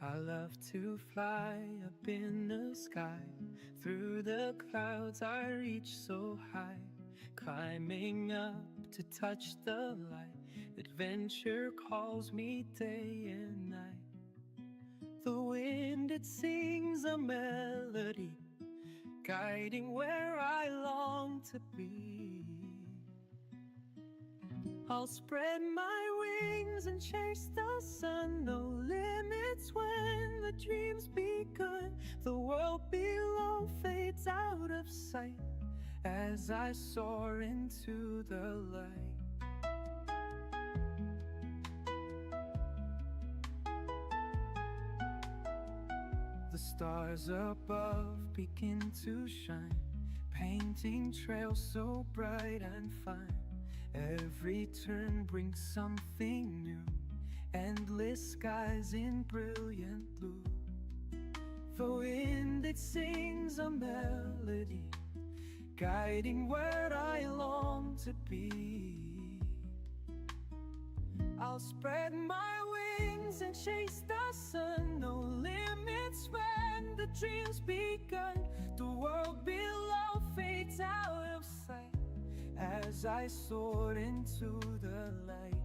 I love to fly up in the sky. Through the clouds I reach so high, climbing up to touch the light. Adventure calls me day and night. The wind, it sings a melody, guiding where I long to be. I'll spread my wings and chase the sun. No limits when the dream's begun. The world below fades out of sight as I soar into the light. The stars above begin to shine, painting trails so bright and fine. Every turn brings something new, endless skies in brilliant blue. The wind, it sings a melody, guiding where I long to be. I'll spread my wings and chase the sun. No limits when the dream's begun. The world below fades out of sight as I soar into the light.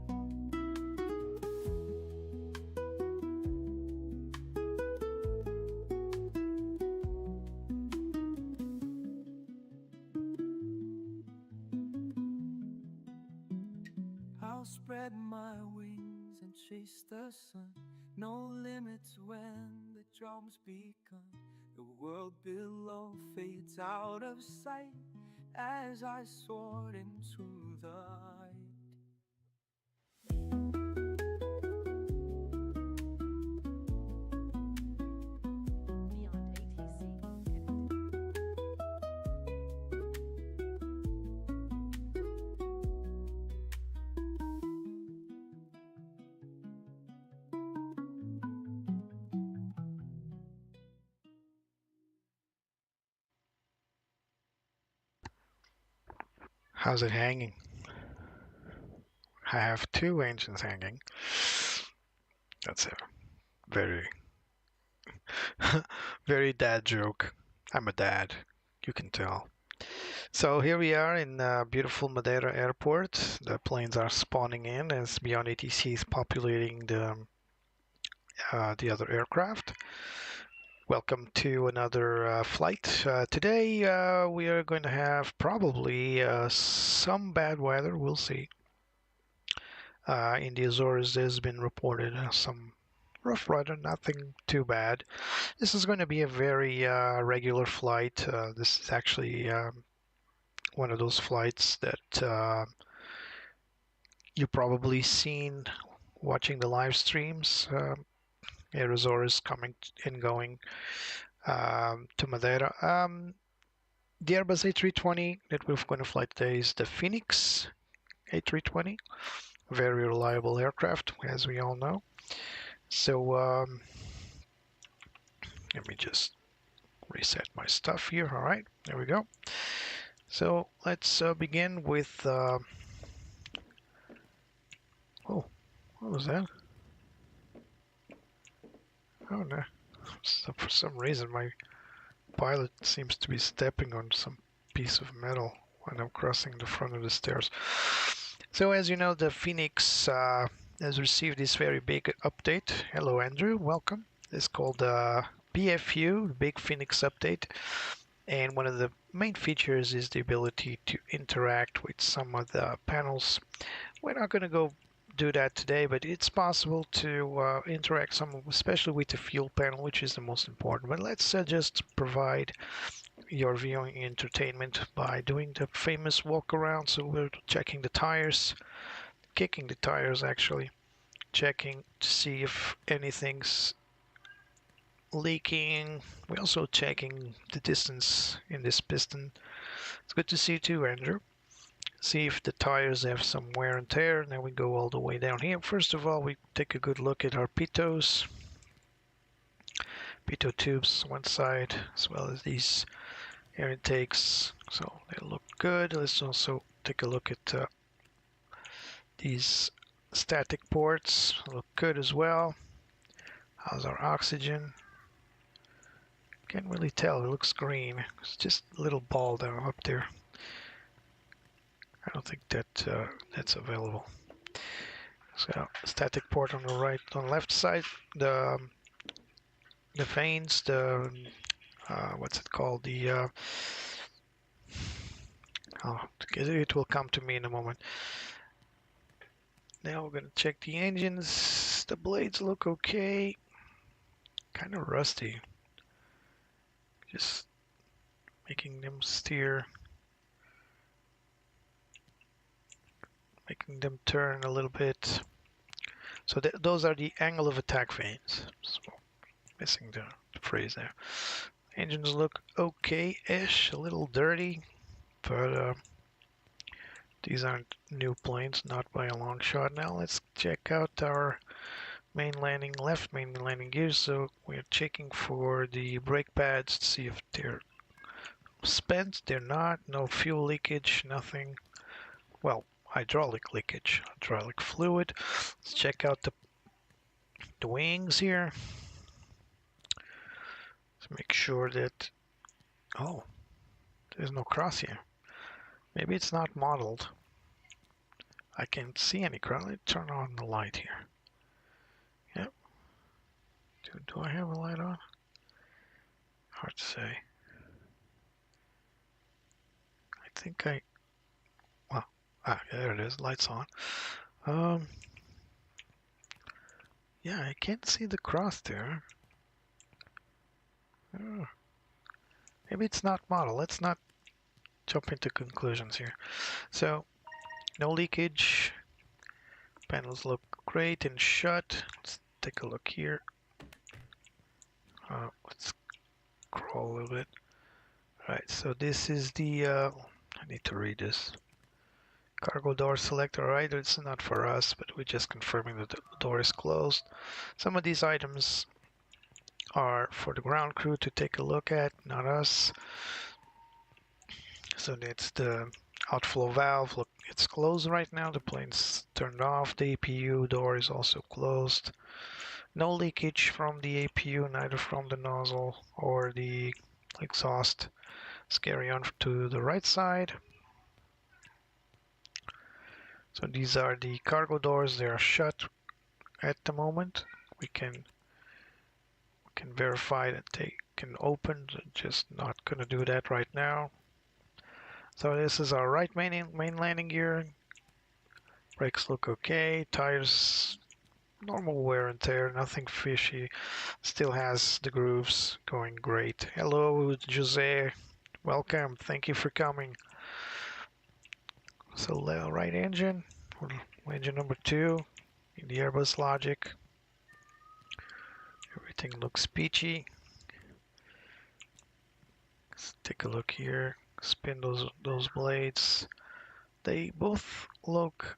I'll spread my wings and chase the sun. No limits when the drum's begun. The world below fades out of sight as I soared into the light. Beyond ATC connected. How's it hanging? I have two engines hanging. That's a very, very dad joke. I'm a dad, you can tell. So here we are in beautiful Madeira Airport. The planes are spawning in as Beyond ATC is populating the other aircraft. Welcome to another flight. Today we are going to have probably some bad weather. We'll see. In the Azores, there's been reported some rough weather, nothing too bad. This is going to be a very regular flight. This is actually one of those flights that you've probably seen watching the live streams. Air Azores coming and going to Madeira. The Airbus A320 that we're going to fly today is the Fenix A320. Very reliable aircraft, as we all know. So let me just reset my stuff here. All right, there we go. So let's begin with oh, what was that? Oh no, so for some reason my pilot seems to be stepping on some piece of metal when I'm crossing the front of the stairs. So as you know, the Phoenix has received this very big update. Hello Andrew, welcome. It's called BFU, Big Phoenix Update. And one of the main features is the ability to interact with some of the panels. We're not going to go do that today, but it's possible to interact some, especially with the fuel panel, which is the most important. But let's just provide your viewing entertainment by doing the famous walk around. So we're checking the tires, kicking the tires actually, checking to see if anything's leaking. We're also checking the distance in this piston. It's good to see you too, Andrew. See if the tires have some wear and tear, and then we go all the way down here. First of all, we take a good look at our pitot tubes one side, as well as these air intakes, so they look good. Let's also take a look at these static ports, look good as well. How's our oxygen? Can't really tell, it looks green. It's just a little ball down up there. I don't think that that's available. So static port on the right, on the left side, the vanes, the what's it called? The oh, it will come to me in a moment. Now we're gonna check the engines. The blades look okay. Kind of rusty. Just making them steer, making them turn a little bit. So those are the angle of attack vanes. So, missing the phrase there. Engines look okay-ish, a little dirty, but these aren't new planes, not by a long shot. Now let's check out our left main landing gears. So we're checking for the brake pads to see if they're spent. They're not. No fuel leakage, nothing. Well, hydraulic leakage, hydraulic fluid. Let's check out the wings here. Let's make sure that, oh, there's no crosshair. Maybe it's not modeled. I can't see any cross. Let's turn on the light here. Yep. Do I have a light on? Hard to say. I think well, there it is. Lights on. Yeah, I can't see the cross there. Oh. Maybe it's not model. Let's not jump into conclusions here. So, no leakage. Panels look great and shut. Let's take a look here. Let's scroll a little bit. Right, so this is the, I need to read this. Cargo door selector, right? It's not for us, but we're just confirming that the door is closed. Some of these items are for the ground crew to take a look at, not us. So that's the outflow valve. Look, it's closed right now. The plane's turned off. The APU door is also closed. No leakage from the APU, neither from the nozzle or the exhaust. Let's carry on to the right side. So these are the cargo doors. They are shut at the moment. We can verify that they can open. Just not gonna do that right now. So this is our right main landing gear. Brakes look okay. Tires, normal wear and tear, nothing fishy. Still has the grooves going great. Hello, Jose. Welcome. Thank you for coming. So right engine, engine number 2 in the Airbus logic. Everything looks peachy. Let's take a look here. Spin those blades. They both look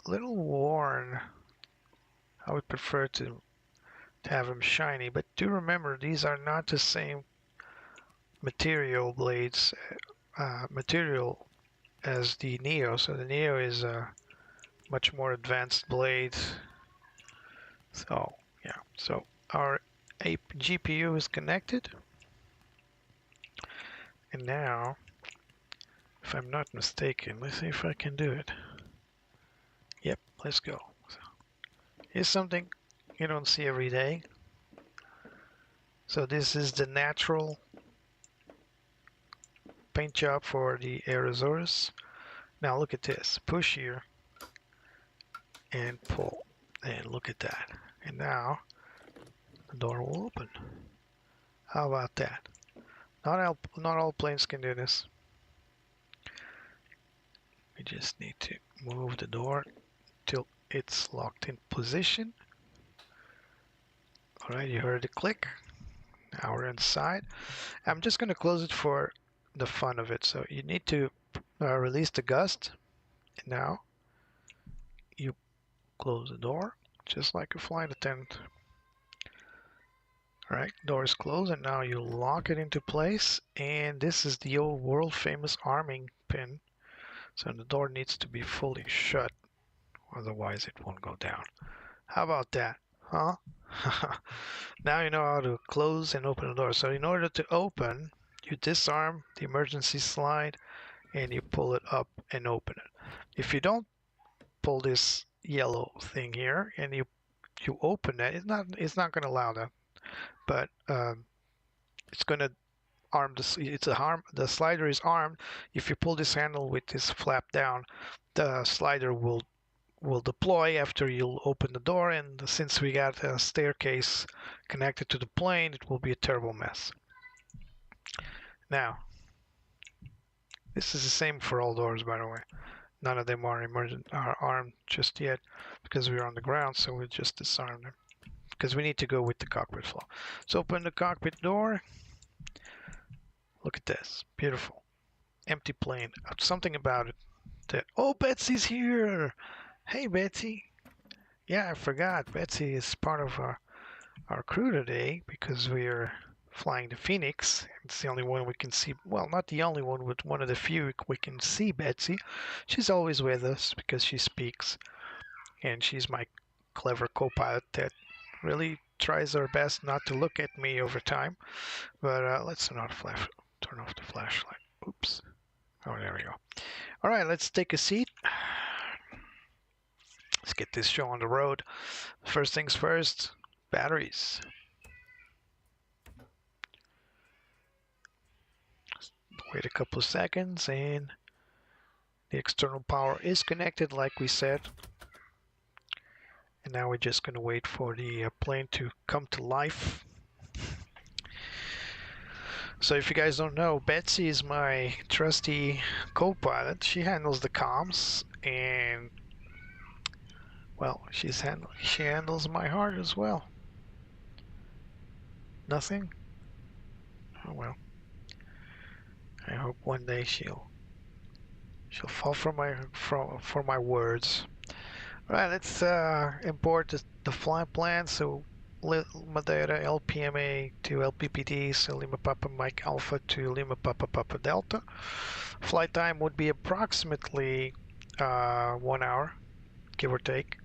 a little worn. I would prefer to have them shiny, but do remember these are not the same material blades, material as the Neo. So the Neo is a much more advanced blade. So yeah, so our GPU is connected, and now, if I'm not mistaken, let's see if I can do it. Yep, let's go. So, here's something you don't see every day. So this is the natural paint job for the Air Azores. Now look at this. Push here and pull, and look at that. And now the door will open. How about that? Not all planes can do this. We just need to move the door till it's locked in position. Alright, you heard the click. Now we're inside. I'm just going to close it for the fun of it. So you need to release the gust. And now you close the door just like a flight attendant. Alright, door is closed, and now you lock it into place. And this is the old world famous arming pin. So the door needs to be fully shut, otherwise it won't go down. How about that, huh? Now you know how to close and open the door. So in order to open, you disarm the emergency slide and you pull it up and open it. If you don't pull this yellow thing here and you open it, it's not going to allow that, but it's going to arm the slider is armed. If you pull this handle with this flap down, the slider will deploy after you open the door, and since we got a staircase connected to the plane, it will be a terrible mess. Now, this is the same for all doors, by the way. None of them are armed just yet because we're on the ground, so we'll just disarm them because we need to go with the cockpit flow. So open the cockpit door. Look at this, beautiful, empty plane. Something about it. Oh, Betsy's here. Hey, Betsy. Yeah, I forgot. Betsy is part of our crew today because we are flying the Phoenix. It's the only one we can see. Well, not the only one, but one of the few we can see Betsy. She's always with us because she speaks. And she's my clever co-pilot that really tries her best not to look at me over time. But let's turn off the flashlight. Oops. Oh, there we go. All right, let's take a seat. Let's get this show on the road. First things first, batteries. Wait a couple of seconds and the external power is connected like we said. And now we're just going to wait for the plane to come to life. So if you guys don't know, Betsy is my trusty co-pilot. She handles the comms and, well, she handles my heart as well. Nothing? Oh well. I hope one day she'll fall for my words. All right, let's import the flight plan. So Madeira LPMA to LPPD, so Lima Papa Mike Alpha to Lima Papa Papa Delta. Flight time would be approximately 1 hour, give or take.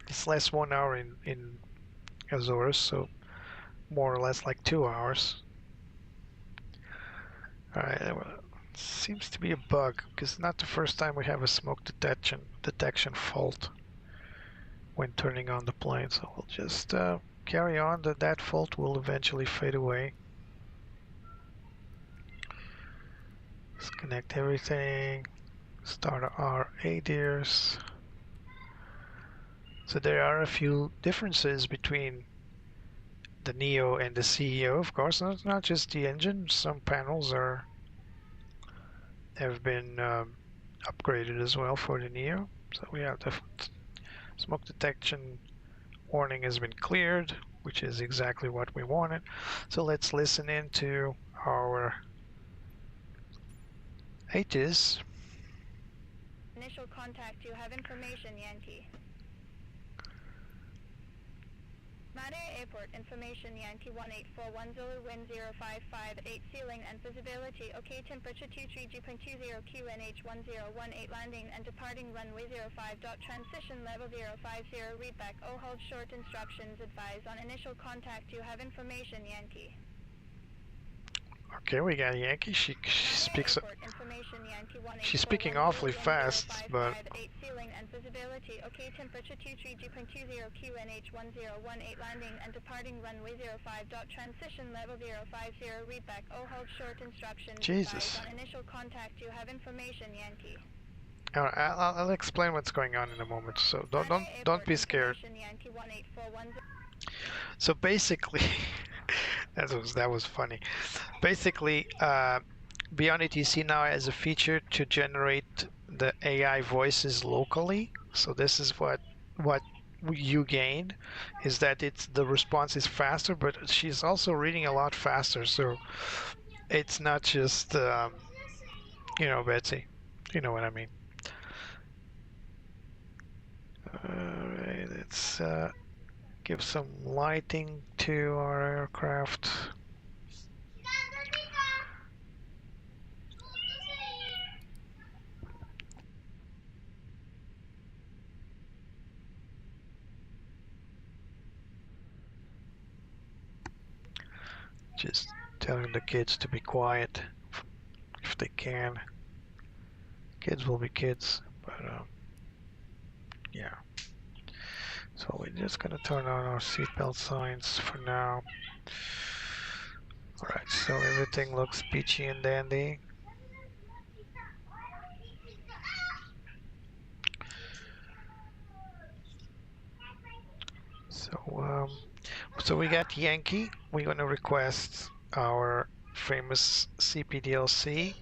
It's less 1 hour in Azores, so more or less like 2 hours. All right, seems to be a bug because it's not the first time we have a smoke detection fault when turning on the plane. So we'll just carry on. That fault will eventually fade away. Let's connect everything. Start our ADIRs. So there are a few differences between the Neo and the CEO, of course. It's not just the engine. Some panels have been upgraded as well for the Neo. So we have the smoke detection warning has been cleared, which is exactly what we wanted. So let's listen into our ATIS. Initial contact, you have information, Yankee. Madeira Airport, information, Yankee 18410, wind 0558, ceiling and visibility, okay, temperature 23G.20, QNH 1018, landing and departing runway 05. Transition level 050, readback, hold short instructions, advise on initial contact, you have information, Yankee. Okay, we got Yankee. She's speaking awfully fast, but ceiling and visibility. Okay, temperature 23G.20, QNH 1018, landing and departing runway 05. Transition level 050, readback, hold short instructions. Jesus. On initial contact, you have information, Yankee. I'll explain what's going on in a moment. So don't be scared. So basically, that was funny. Basically, Beyond ATC now has a feature to generate the AI voices locally. So this is what you gain, is that the response is faster, but she's also reading a lot faster. So it's not just Betsy, you know what I mean. Alright, let's give some lighting to our aircraft. Just telling the kids to be quiet if they can. Kids will be kids, but yeah. So we're just gonna turn on our seatbelt signs for now. Alright, so everything looks peachy and dandy. So we got Yankee. We're gonna request our famous CPDLC.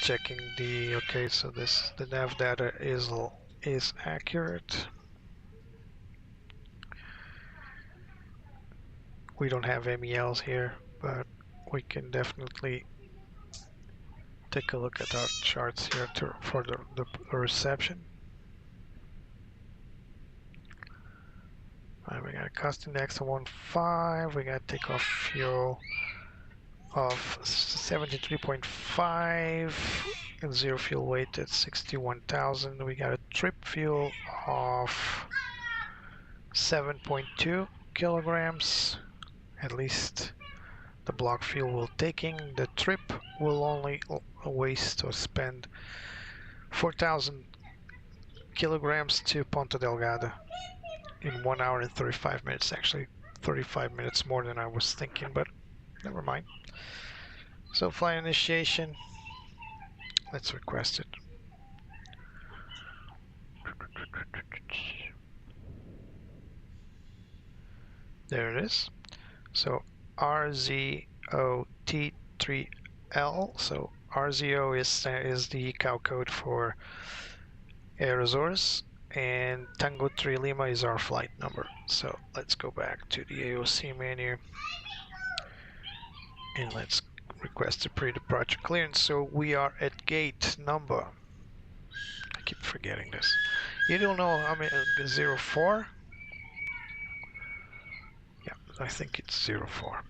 Checking the okay, so the nav data is accurate. We don't have MELs here, but we can definitely take a look at our charts here for the reception. Alright, we got a cost index of 1.5, we got takeoff fuel of 73.5 and zero fuel weight at 61,000. We got a trip fuel of 7.2 kilograms. At least the block fuel we're taking. The trip will only waste or spend 4,000 kilograms to Ponta Delgada in 1 hour and 35 minutes. Actually 35 minutes more than I was thinking, but never mind. So flight initiation, let's request it. There it is. So RZOT3L. So RZO is the cow code for Air Azores, and Tango 3 Lima is our flight number. So let's go back to the AOC menu and let's request a pre-departure clearance. So we are at gate number, I keep forgetting this. You don't know how many, 04? Yeah, I think it's 04.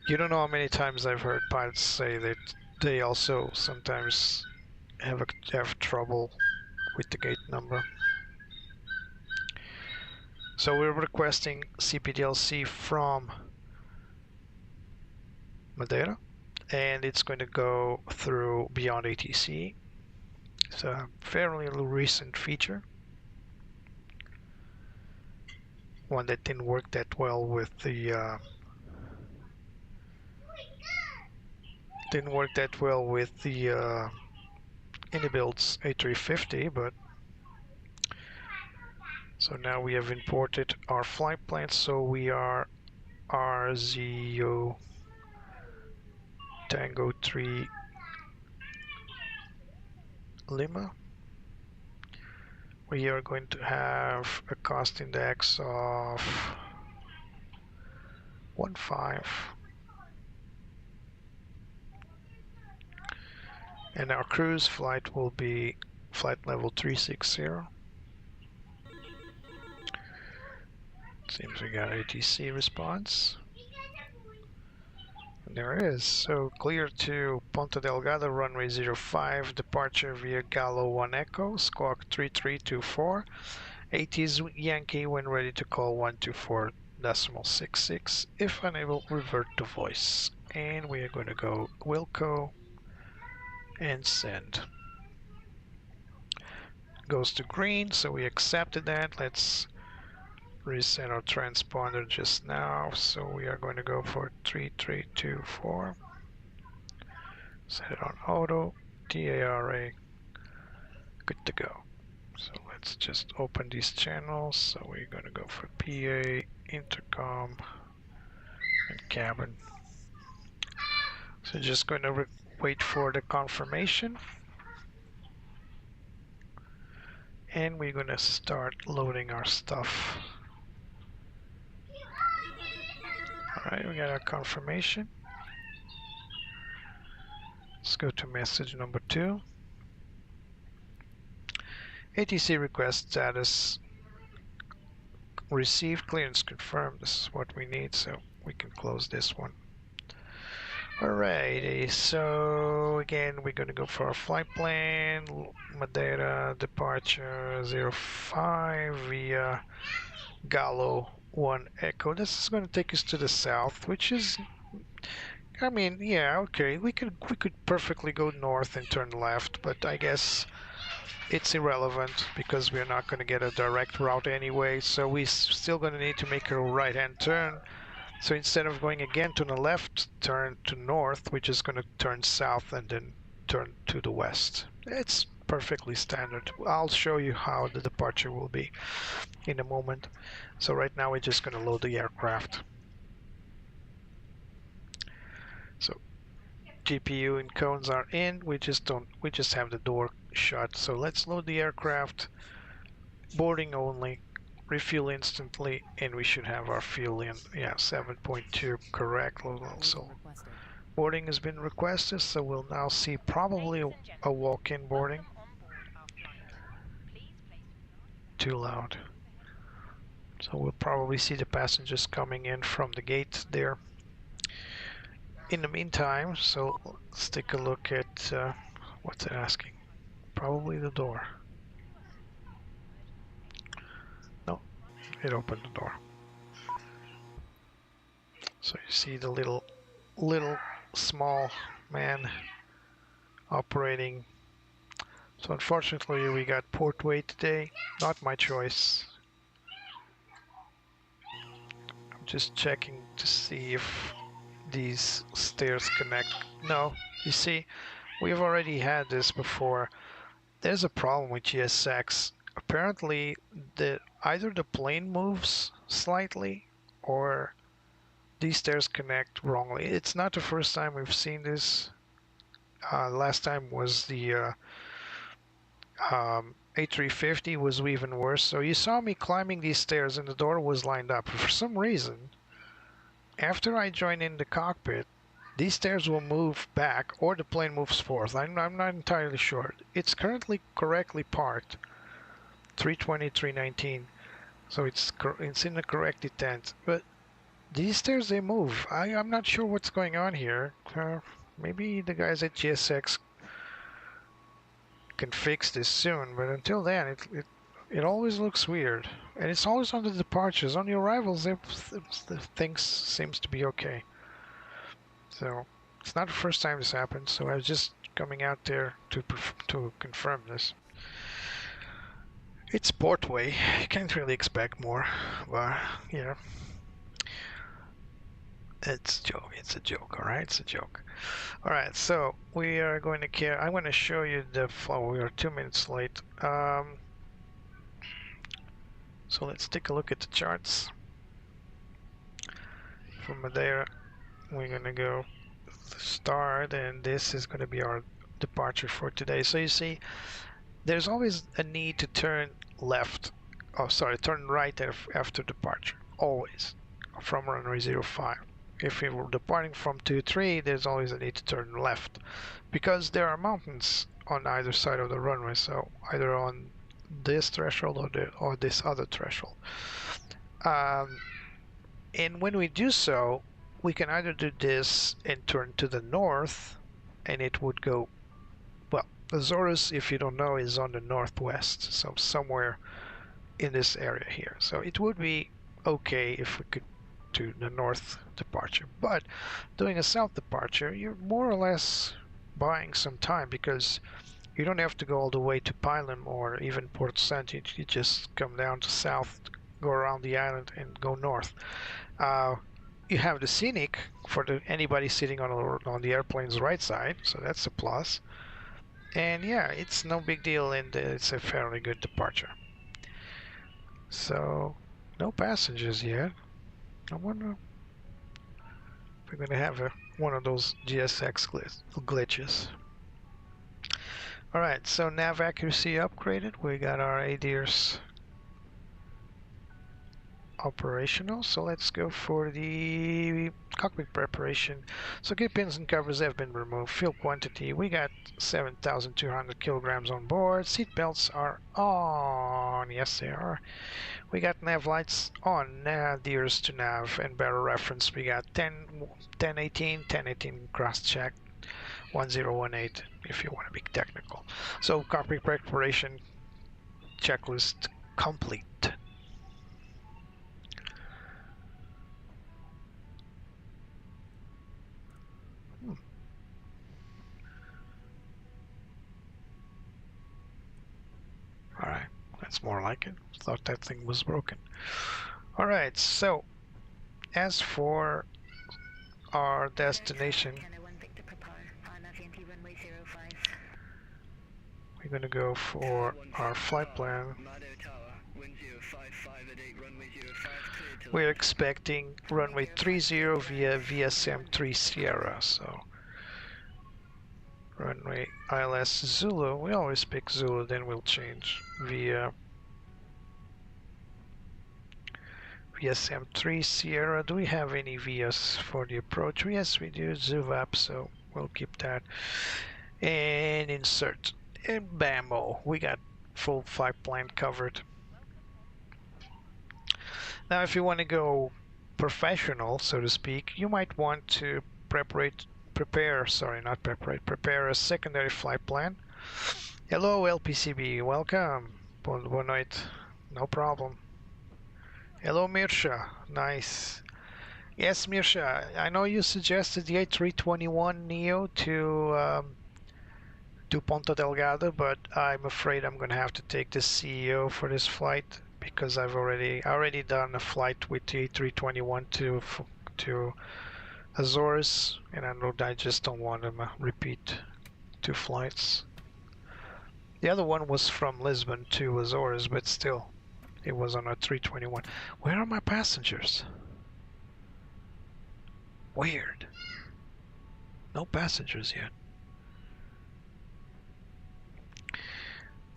You don't know how many times I've heard pilots say that they also sometimes have trouble with the gate number. So we're requesting CPDLC from Madeira, and it's going to go through beyond ATC. It's a fairly recent feature, one that didn't work that well with the Unibuild's A350, but so now we have imported our flight plans. So we are RZO Tango 3 Lima. We are going to have a cost index of 1.5, and our cruise flight will be flight level 360. Seems we got ATC response. And there it is. So clear to Ponta Delgada, runway 05, departure via Gallo 1 Echo, squawk 3324. AT's Yankee when ready to call 124.66. If unable, revert to voice. And we are going to go Wilco and send. Goes to green, so we accepted that. Let's reset our transponder just now. So we are going to go for 3324. Set it on auto, TARA, good to go. So let's just open these channels. So we're going to go for PA, intercom, and cabin. So just going to wait for the confirmation. And we're going to start loading our stuff. Alright, we got our confirmation. Let's go to message number 2. ATC request status received, clearance confirmed. This is what we need, so we can close this one. Alrighty, so again we're going to go for our flight plan. Madeira departure 05 via Gallo 1 Echo. This is going to take us to the south, which is, I mean, yeah, okay. We could perfectly go north and turn left, but I guess it's irrelevant because we're not going to get a direct route anyway. So we're still going to need to make a right-hand turn. So instead of going again to the left, turn to north, we're just going to turn south and then turn to the west. It's perfectly standard. I'll show you how the departure will be in a moment. So right now we're just going to load the aircraft. So GPU and cones are in. We just have the door shut. So let's load the aircraft. Boarding only. Refuel instantly, and we should have our fuel in. Yeah, 7.2 correct. So boarding has been requested, so we'll now see probably a walk-in boarding. Too loud. So we'll probably see the passengers coming in from the gate there. In the meantime, so let's take a look at what's it asking? Probably the door. No, it opened the door. So you see the little small man operating. So unfortunately we got portway today, not my choice. I'm just checking to see if these stairs connect. No, you see, we've already had this before. There's a problem with GSX. Apparently either the plane moves slightly or these stairs connect wrongly. It's not the first time we've seen this. Last time was the A350 was even worse. So you saw me climbing these stairs and the door was lined up. For some reason, after I join in the cockpit, these stairs will move back or the plane moves forth. I'm not entirely sure. It's currently correctly parked, 320, 319. So it's in the correct detent. But these stairs, they move. I'm not sure what's going on here. Maybe the guys at GSX can fix this soon, but until then, it always looks weird. And it's always on the departures. On the arrivals, the things seems to be okay. So it's not the first time this happened. So I was just coming out there to confirm this. It's portway. You can't really expect more, but you know. It's a joke, all right? It's a joke. All right, so we are going to I'm going to show you the flow. We are 2 minutes late. So let's take a look at the charts. From Madeira, we're going to go start, and this is going to be our departure for today. So you see, there's always a need to turn left. Oh, sorry, turn right after departure. Always, from runway 05. If we were departing from 23, there's always a need to turn left because there are mountains on either side of the runway, so either on this threshold or this other threshold. And when we do so, we can either do this and turn to the north, and it would go, well, Azores, if you don't know, is on the northwest, so somewhere in this area here. So it would be okay if we could to the north departure, but doing a south departure, you're more or less buying some time because you don't have to go all the way to Pilum or even Port Saint. You just come down to south, go around the island and go north. You have the scenic for anybody sitting on the airplane's right side, so that's a plus. And yeah, it's no big deal, and it's a fairly good departure. So no passengers yet. I wonder if we're going to have one of those GSX glitches. Alright, so nav accuracy upgraded. We got our ADIRS operational. So let's go for the cockpit preparation. So key pins and covers have been removed. Fuel quantity, we got 7,200 kilograms on board. Seat belts are on. Yes, they are. We got nav lights on, ADIRS to nav, and barrel reference. We got 1018 cross check, 1018 if you want to be technical. So cockpit preparation checklist complete. That's more like it. Thought that thing was broken. Alright, so as for our destination, we're going to go for our flight plan. We're expecting runway 30 via VSM 3 Sierra, so runway ILS Zulu. We always pick Zulu, then we'll change via VSM 3 Sierra. Do we have any VS for the approach? Yes, we do. ZUVAP, so we'll keep that. And insert. And bammo, we got full flight plan covered. Now, if you want to go professional, so to speak, you might want to prepare a secondary flight plan. Hello, LPCB, welcome. Boa noite, no problem. Hello, Mirsha, nice. Yes, Mirsha, I know you suggested the A321Neo to Ponta Delgada, but I'm afraid I'm going to have to take the CEO for this flight because I've already done a flight with the A321 to Azores, and I just don't want to repeat 2 flights. The other one was from Lisbon to Azores, but still, it was on a 321. Where are my passengers? Weird. No passengers yet.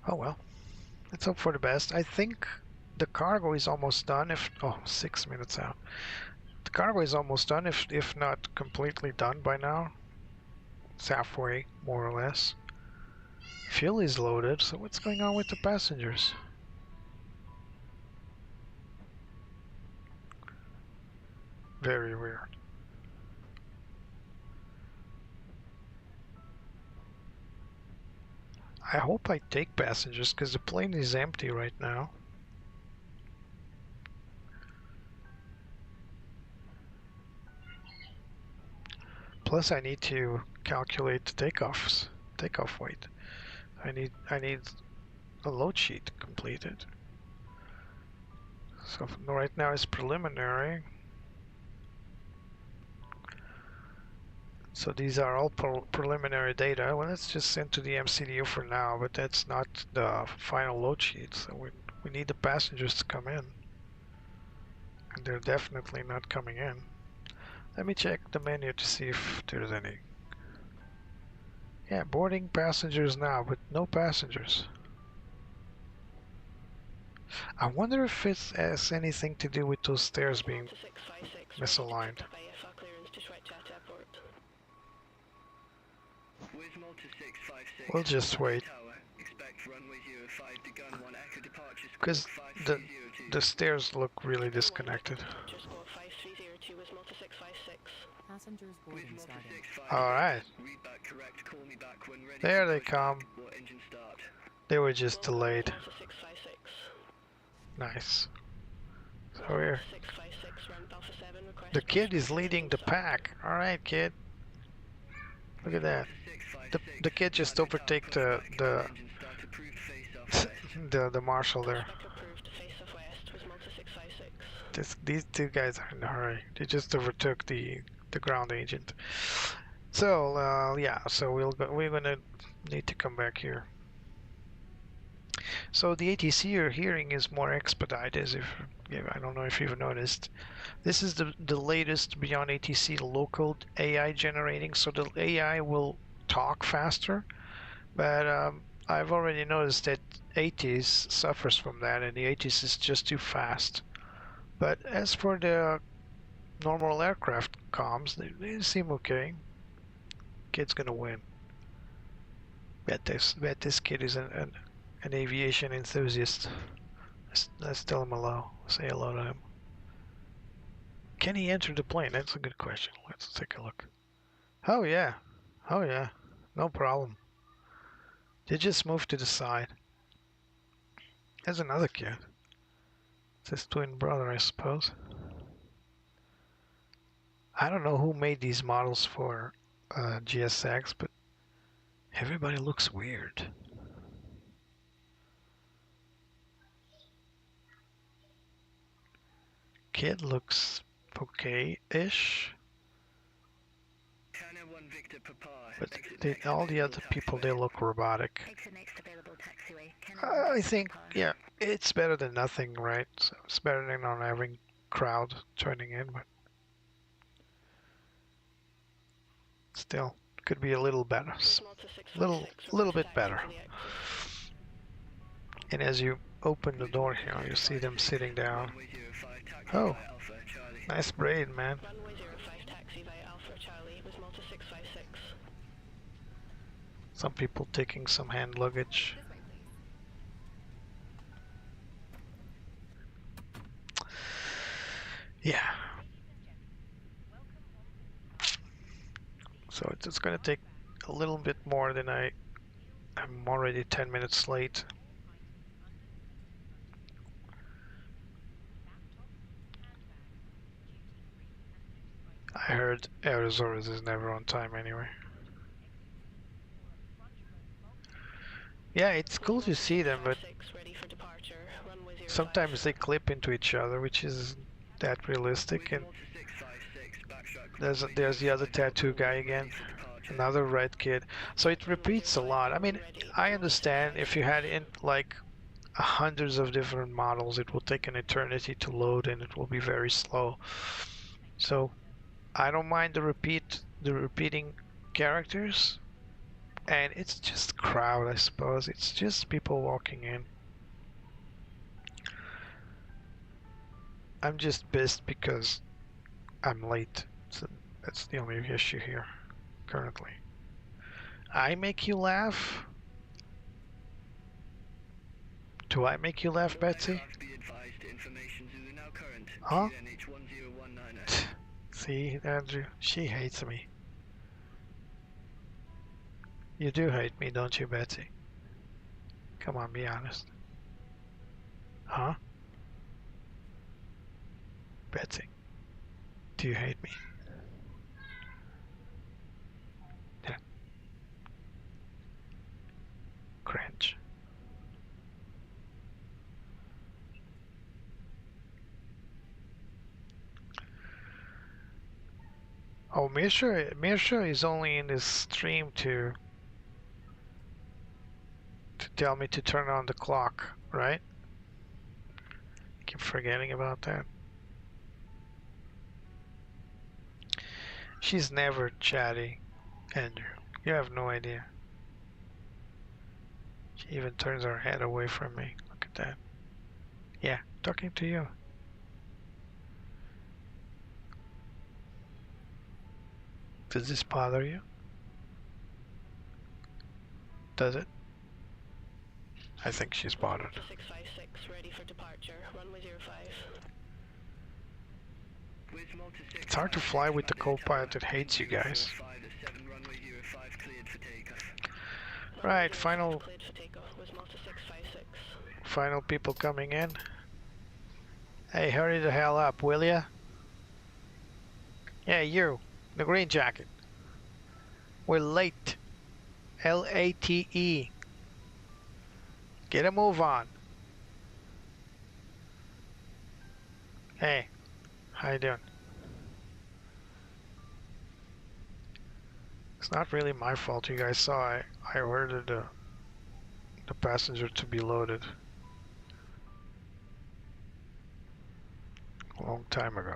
Oh well, let's hope for the best. I think the cargo is almost done. 6 minutes out. The cargo is almost done, if not completely done by now. It's halfway, more or less. Fuel is loaded, so what's going on with the passengers? Very weird. I hope I take passengers because the plane is empty right now. Plus I need to calculate the takeoff weight. I need a load sheet completed. So right now it's preliminary. So these are all preliminary data. Well, let's just send to the MCDU for now, but that's not the final load sheet. So we need the passengers to come in. And they're definitely not coming in. Let me check the menu to see if there's any. Yeah, boarding passengers now, but no passengers. I wonder if it has anything to do with those stairs being misaligned. We'll just wait. Because the stairs look really disconnected. Alright. There they come. They were just delayed. Nice. So here. The kid is leading the pack. Alright, kid. Look at that. The kid just overtake the marshal there. These two guys are in a hurry. They just overtook the ground agent. So yeah, so we're gonna need to come back here. So the ATC you're hearing is more expedited. I don't know if you've noticed. This is the latest beyond ATC local AI generating. So the AI will talk faster, but I've already noticed that ATIS suffers from that, and the ATIS is just too fast. But as for the normal aircraft comms, they seem okay. Kid's gonna win. Bet this kid is an aviation enthusiast. Let's tell him hello. Say hello to him. Can he enter the plane? That's a good question. Let's take a look. Oh yeah. Oh yeah. No problem. They just moved to the side. There's another kid. It's his twin brother, I suppose. I don't know who made these models for GSX, but everybody looks weird. kid looks okay-ish. But all the other people, they look robotic. I think, yeah, it's better than nothing, right? So it's better than not having crowd joining in, but still could be a little better, little bit better. And as you open the door here, you see them sitting down. Oh, nice braid, man. Some people taking some hand luggage. Yeah. So it's gonna take a little bit more than I'm already 10 minutes late. I heard Air Azores is never on time anyway. Yeah, it's cool to see them, but sometimes they clip into each other, which is that realistic. And there's the other tattoo guy again, another red kid. So it repeats a lot. I mean, I understand if you had in like hundreds of different models, it will take an eternity to load and it will be very slow. So I don't mind the repeating characters, and it's just crowd, I suppose. It's just people walking in. I'm just pissed because I'm late. So that's the only issue here currently. I make you laugh? Do I make you laugh, Betsy? Huh? See, Andrew, she hates me. You do hate me, don't you, Betsy? Come on, be honest. Huh? Betsy, do you hate me? Yeah. Cringe. Oh, Mirsha is only in this stream to tell me to turn on the clock, right? I keep forgetting about that. She's never chatty, Andrew. You have no idea. She even turns her head away from me. Look at that. Yeah, talking to you. Does this bother you? Does it? I think she's bothered. 656, ready for departure, runway 05. It's hard to fly with the co-pilot that hates you guys. Right, final people coming in. Hey, hurry the hell up, will ya? Yeah, you, the green jacket. We're late. L-A-T-E. Get a move on. Hey, how you doing? It's not really my fault. You guys saw I ordered the passenger to be loaded a long time ago.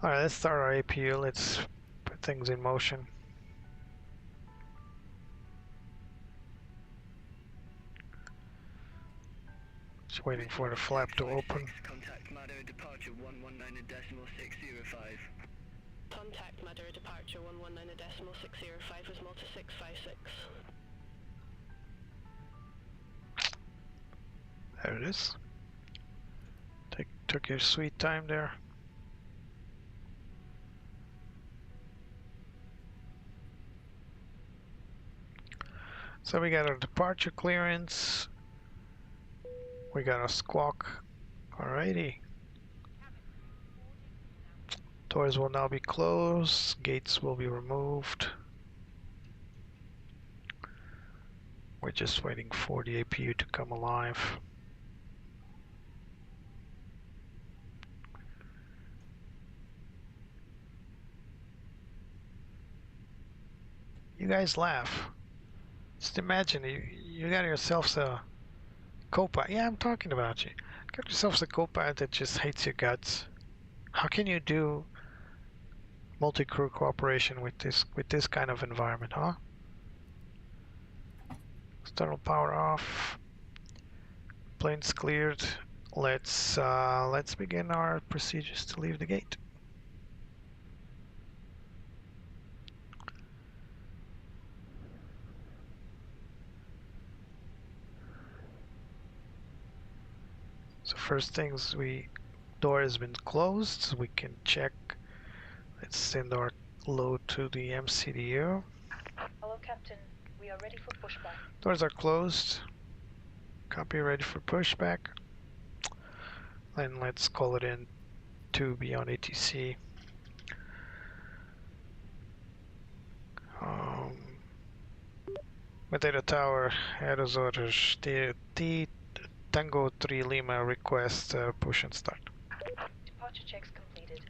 Alright, let's start our APU. Let's put things in motion. Just waiting for the flap to open. Contact Madeira departure 119.605. Contact Madeira departure 119.605 with Malta 656. There it is. Took your sweet time there. So we got our departure clearance. We got a squawk. Alrighty. Doors will now be closed. Gates will be removed. We're just waiting for the APU to come alive. You guys laugh. Just imagine you got yourselves a co-pilot. Yeah, I'm talking about you. Got yourselves a co-pilot that just hates your guts. How can you do multi-crew cooperation with this kind of environment, huh? External power off. Plane's cleared. Let's begin our procedures to leave the gate. So first things, door has been closed, so we can check. Let's send our load to the MCDU. Hello, Captain. We are ready for pushback. Doors are closed. Copy, ready for pushback. Then let's call it in to be on ATC. Madeira Tower, Air Azores, T Tango 3 Lima, request push and start. Departure checks completed.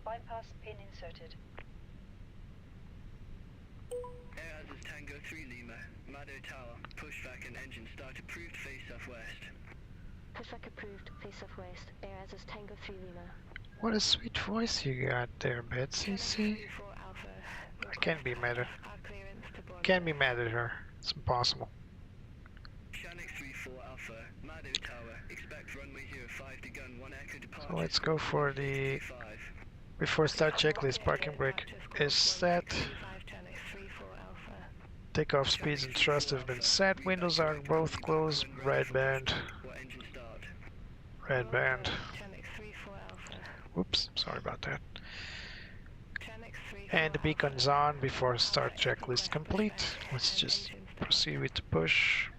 Bypass pin inserted. Air Azores Tango 3 Lima, Madeira Tower, pushback and engine start approved, face southwest. Pushback approved, face southwest, Air Azores Tango 3 Lima. What a sweet voice you got there, Betsy. See? I can't be mad at her. Can't be mad at her. It's impossible. Shanix 34 Alpha, Madeira Tower, expect runway 05 to gun 1 Echo departure. So let's go for the... Before start checklist, parking brake is set. Takeoff speeds and thrust have been set. Windows are both closed. Red band. Red band. Whoops, sorry about that. And the beacon's on before start checklist complete. Let's just proceed with the push.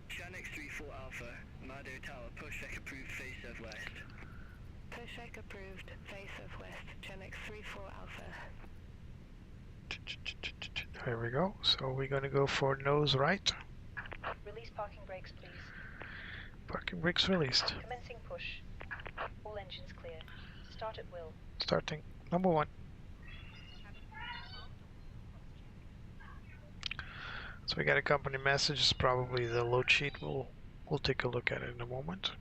Shanix 34 Alpha, Madeira Tower, pushback approved, face southwest. Pushback approved, face southwest, Shanix 34 Alpha. There we go. So we're gonna go for nose right. Release parking brakes, please. Parking brakes released. Commencing push. All engines clear. Start at will. Starting number 1. So we got a company message. It's probably the load sheet. We'll take a look at it in a moment.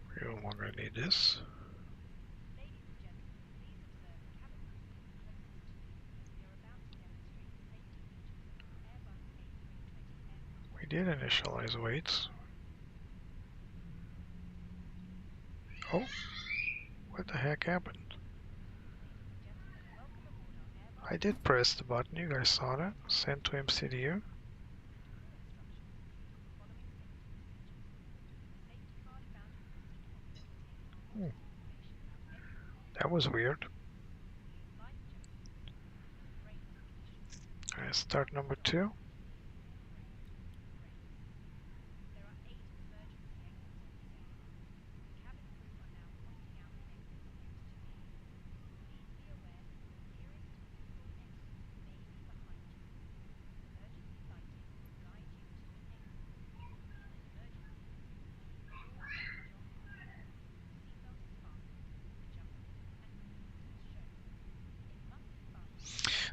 We no longer need this. We did initialize weights. Oh, what the heck happened? I did press the button, you guys saw that. Send to MCDU. That was weird. Alright, start number 2.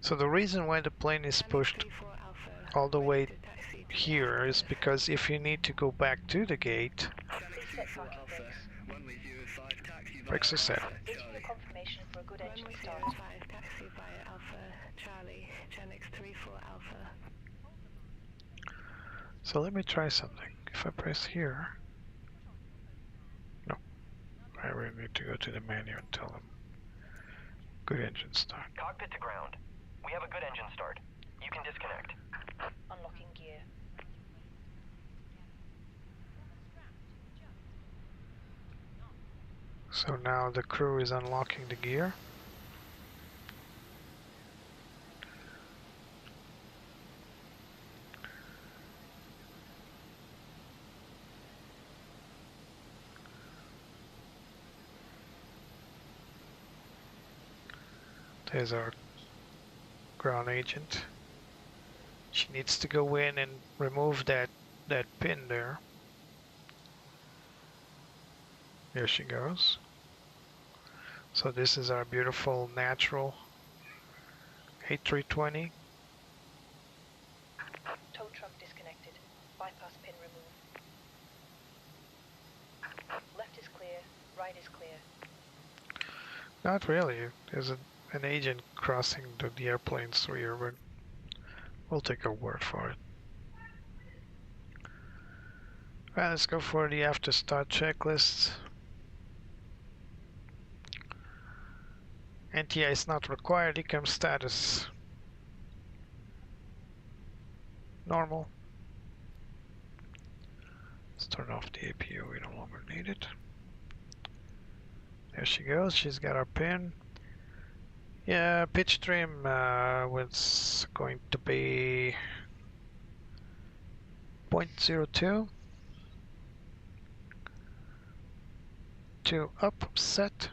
So the reason why the plane is pushed all the way here is because if you need to go back to the gate, brakes are set. This is a confirmation for a good engine start. Taxi via Alpha Charlie, Shanix 34 Alpha. So let me try something. If I press here, no, I really need to go to the menu and tell them good engine start. Cockpit to ground. We have a good engine start. You can disconnect. Unlocking gear. So now the crew is unlocking the gear. There's our ground agent. She needs to go in and remove that pin there. Here she goes. So this is our beautiful natural A320. Tow truck disconnected. Bypass pin removed. Left is clear. Right is clear. Not really. There's an agent crossing the airplane's rear, but we'll take a word for it. Alright, let's go for the after start checklist. NTI is not required. ECAM status normal. Let's turn off the APU. We no longer need it. There she goes. She's got our pin. Yeah, pitch trim was going to be 0.02 to up set,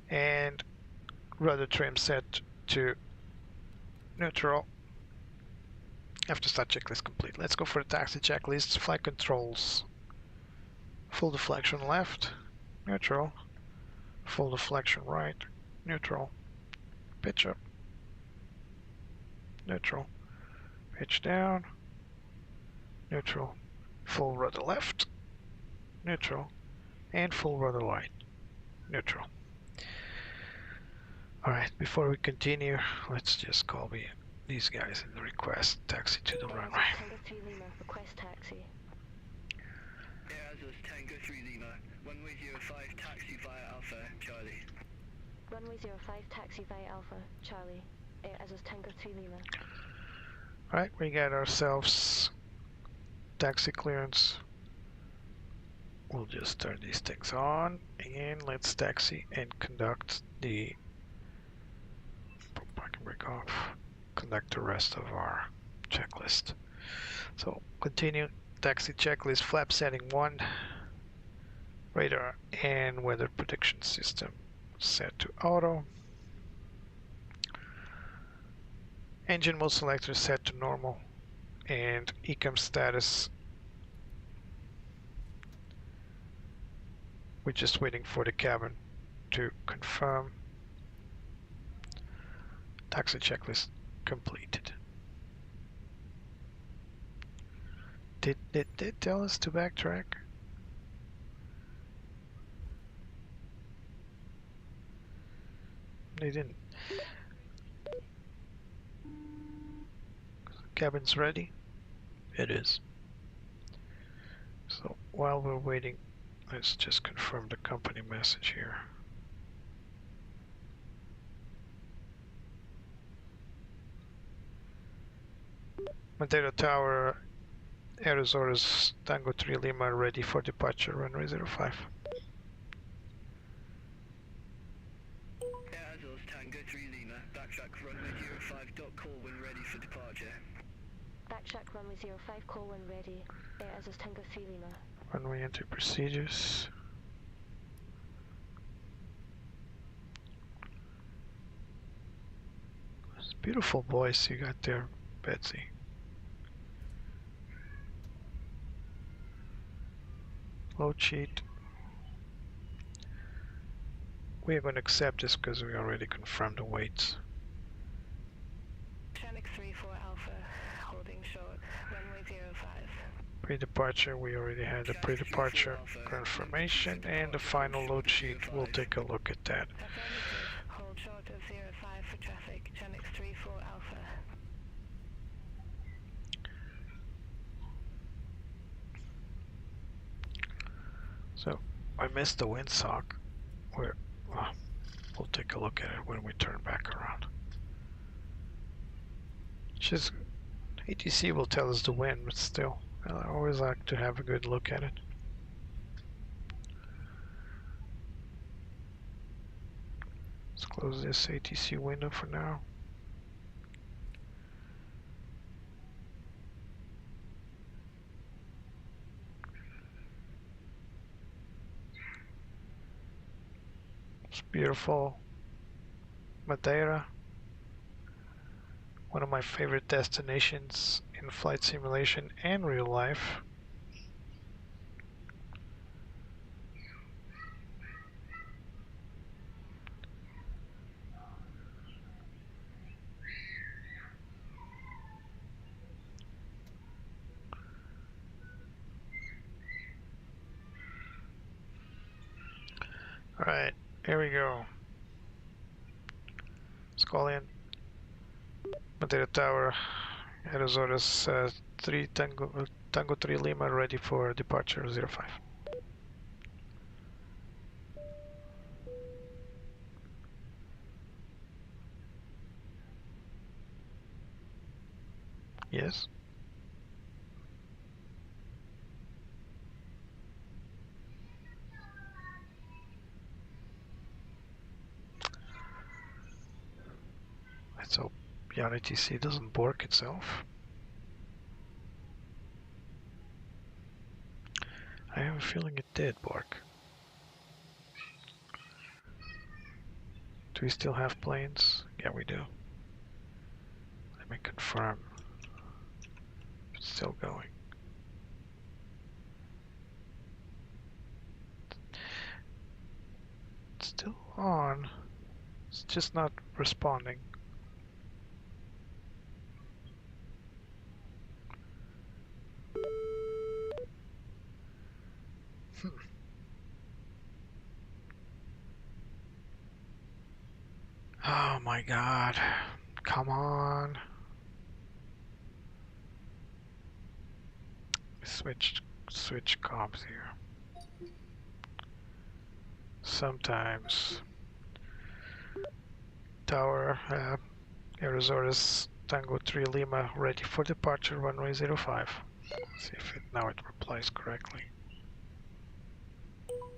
and rudder trim set to neutral. After start checklist complete. Let's go for the taxi checklist. Flight controls. Full deflection left, neutral. Full deflection right, neutral. Pitch up, neutral. Pitch down, neutral. Full rudder left, neutral. And full rudder right, neutral. Alright, before we continue, let's just call these guys in the request taxi to the runway. Tango 3 Lima, request taxi. Air Azores Tango 3 Lima, runway 05, taxi via Alpha, Charlie. Runway 05, taxi via Alpha, Charlie. Air Azores Tango 3 Lima. Alright, we got ourselves taxi clearance. We'll just turn these things on and let's taxi and conduct the parking brake off. Conduct the rest of our checklist. So continue taxi checklist. Flap setting 1, radar and weather prediction system set to auto, engine mode selector set to normal, and ECAM status, we're just waiting for the cabin to confirm. Taxi checklist completed. Did they tell us to backtrack? They didn't. Cabin's ready? It is. So while we're waiting, let's just confirm the company message here. Madeira Tower, Air Azores Tango 3 Lima ready for departure, runway 05. Air Azores Tango 3 Lima, backtrack runway 05, dot call when ready for departure. Backtrack runway 05, call when ready. Air Azores Tango 3 Lima. Runway entry procedures. Those beautiful voice you got there, Betsy. Load sheet. We are going to accept this because we already confirmed the weights. Fenix 34 Alpha, holding short, runway 05. Pre-departure, we already had the pre-departure confirmation, and the final load sheet, we'll take a look at that. Affirmative, hold short of 05 for traffic, Fenix 34 Alpha. So, I missed the windsock. We'll take a look at it when we turn back around. ATC will tell us the wind, but still, I always like to have a good look at it. Let's close this ATC window for now. It's beautiful. Madeira, one of my favorite destinations in flight simulation and real life. Alright, here we go. Let's call in Madeira Tower, Air Azores 3 Tango 3 Lima, ready for departure 05. Yes. Let's hope ATC doesn't bork itself. I have a feeling it did bork. Do we still have planes? Yeah, we do. Let me confirm. It's still going. It's still on. It's just not responding. Oh my god. Come on. Switch comms here. Sometimes. Tower, Air Azores Tango 3 Lima, ready for departure runway 05. Let's see if now it replies correctly.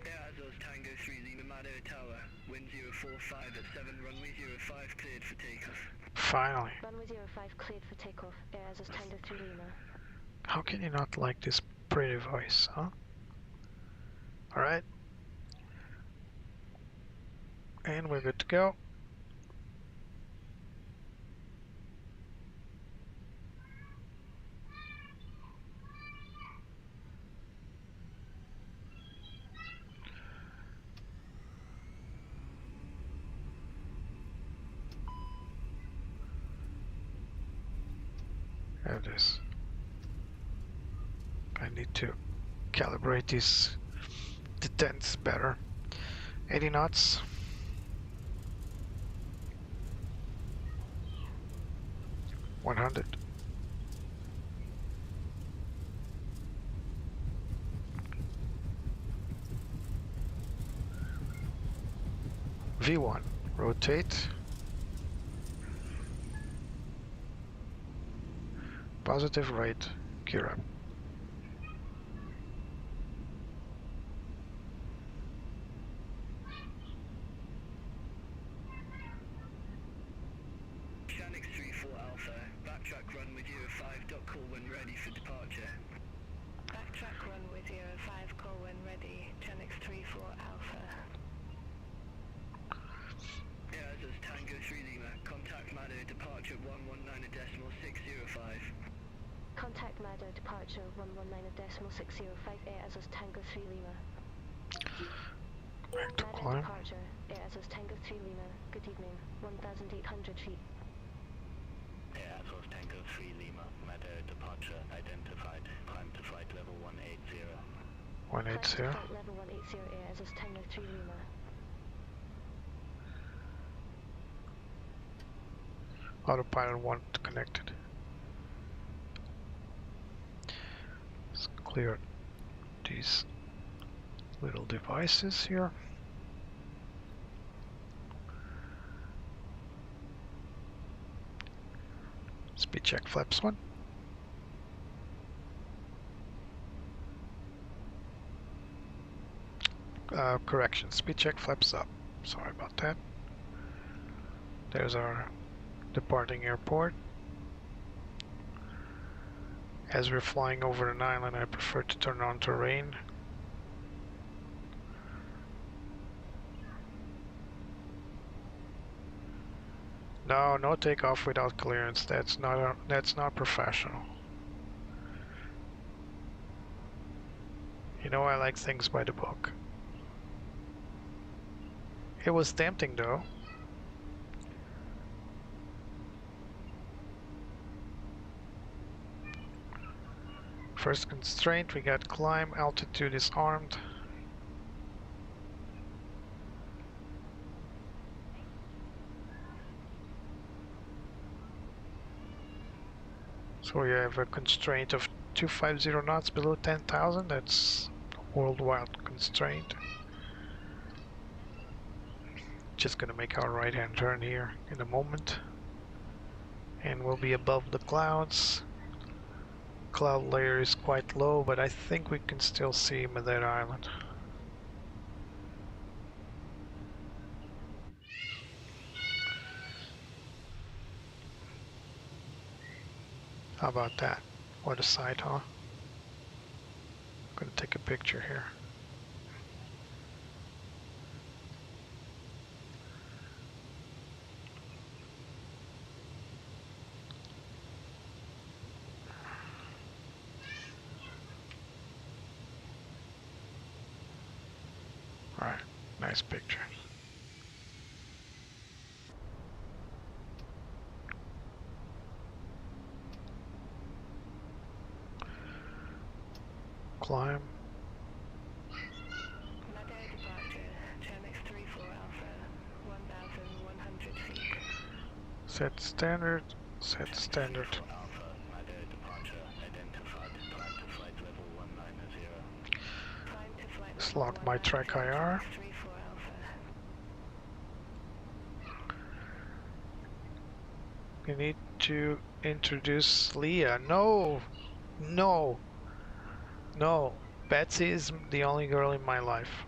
Air Azores Tango 3 Lima Madeira Tower, wind 045 at 7, runway 05 cleared for takeoff. Finally. Runway 05 cleared for takeoff. Air Azores Tango 3 Lima. How can you not like this pretty voice, huh? Alright. And we're good to go. There it is. I need to calibrate these detents better. 80 knots. $100. V1, rotate. Positive right, gear up. Fenix 34 Alpha, backtrack runway 05, call when ready for departure. Backtrack runway 05, call when ready. Fenix 34 Alpha. Air Azores Tango 3 Lima, contact Madeira departure 119.605. Contact Madeira departure 119.605. Air Azores Tango 3 Lima. Back to Madeira climb. departure. Air Azores Tango 3 Lima. Good evening. 1,800 feet. Air Azores Tango 3 Lima, Madeira departure identified. Climb to flight level 180. 180. Flight level 180. Air Azores Tango 3 Lima. Autopilot 1 connected. Let's clear these little devices here. Speed check flaps 1. Correction, speed check flaps up. Sorry about that. There's our departing airport. As we're flying over an island, I prefer to turn on terrain. No, no takeoff without clearance. That's not professional. You know I like things by the book. It was tempting though. First constraint, we got climb, altitude is armed. So we have a constraint of 250 knots below 10,000. That's a worldwide constraint. Just gonna make our right hand turn here in a moment. And we'll be above the clouds. Cloud layer is quite low, but I think we can still see Madeira Island. How about that? What a sight, huh? I'm gonna take a picture here. Alright, nice picture. Climb. Madeira departure, Fenix 34 Alpha, 1,100 feet. Set standard. Set standard. Alpha, Madeira departure identified. Climb to flight level 190. Climb to flight level Slot my track IR. 34 Alpha. You need to introduce Leah. No! No! No! Betsy is the only girl in my life.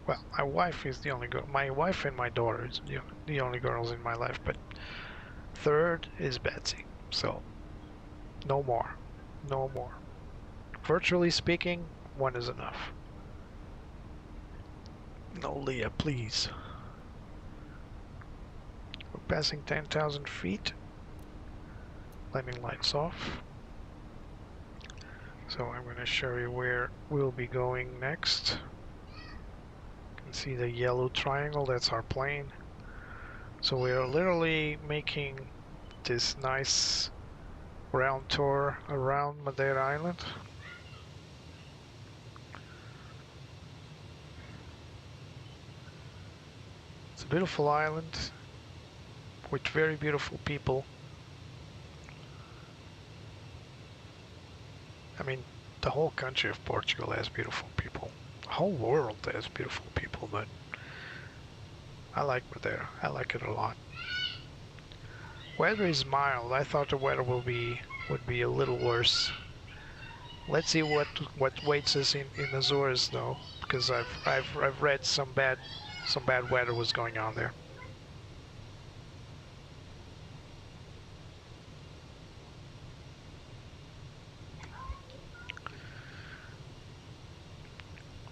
Well, my wife is the only girl. My wife and my daughter is the only girls in my life, but third is Betsy. So, no more. No more. Virtually speaking, one is enough. No, Leah, please. We're passing 10,000 feet. Landing lights off. So I'm going to show you where we'll be going next. You can see the yellow triangle, that's our plane. So we are literally making this nice round tour around Madeira Island. It's a beautiful island with very beautiful people. I mean, the whole country of Portugal has beautiful people. The whole world has beautiful people, but I like Madeira. I like it a lot. Weather is mild. I thought the weather would be a little worse. Let's see what waits us in Azores though, because I've read some bad weather was going on there.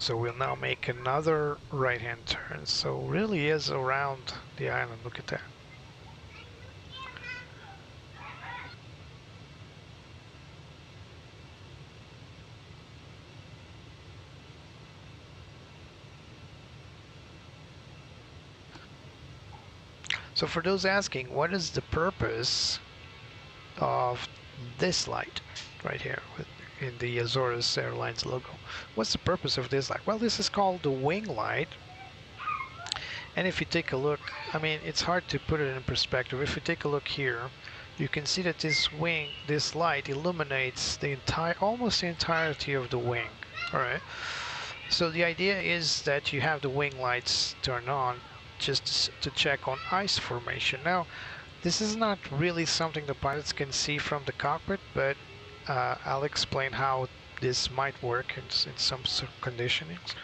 So we'll now make another right-hand turn. So really is around the island. Look at that. So for those asking, what is the purpose of this light right here in the Azores Airlines logo? What's the purpose of this light? Well, this is called the wing light. And if you take a look, I mean, it's hard to put it in perspective. If you take a look here, you can see that this light illuminates the almost the entirety of the wing. All right. So the idea is that you have the wing lights turned on just to check on ice formation. Now, this is not really something the pilots can see from the cockpit, but I'll explain how this might work in some conditionings.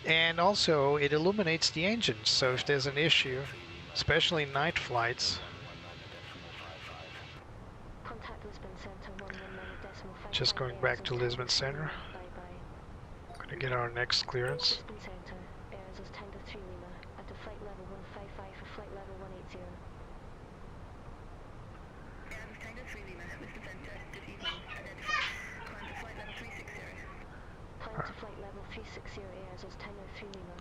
And also, it illuminates the engines, so if there's an issue, especially night flights. Just going back to Lisbon Center. Gonna get our next clearance. Lisbon Center, Air Azores Tango 3 Lima, at the flight level 155 for flight level 180. 360 Air Azores Tango 3 Lima.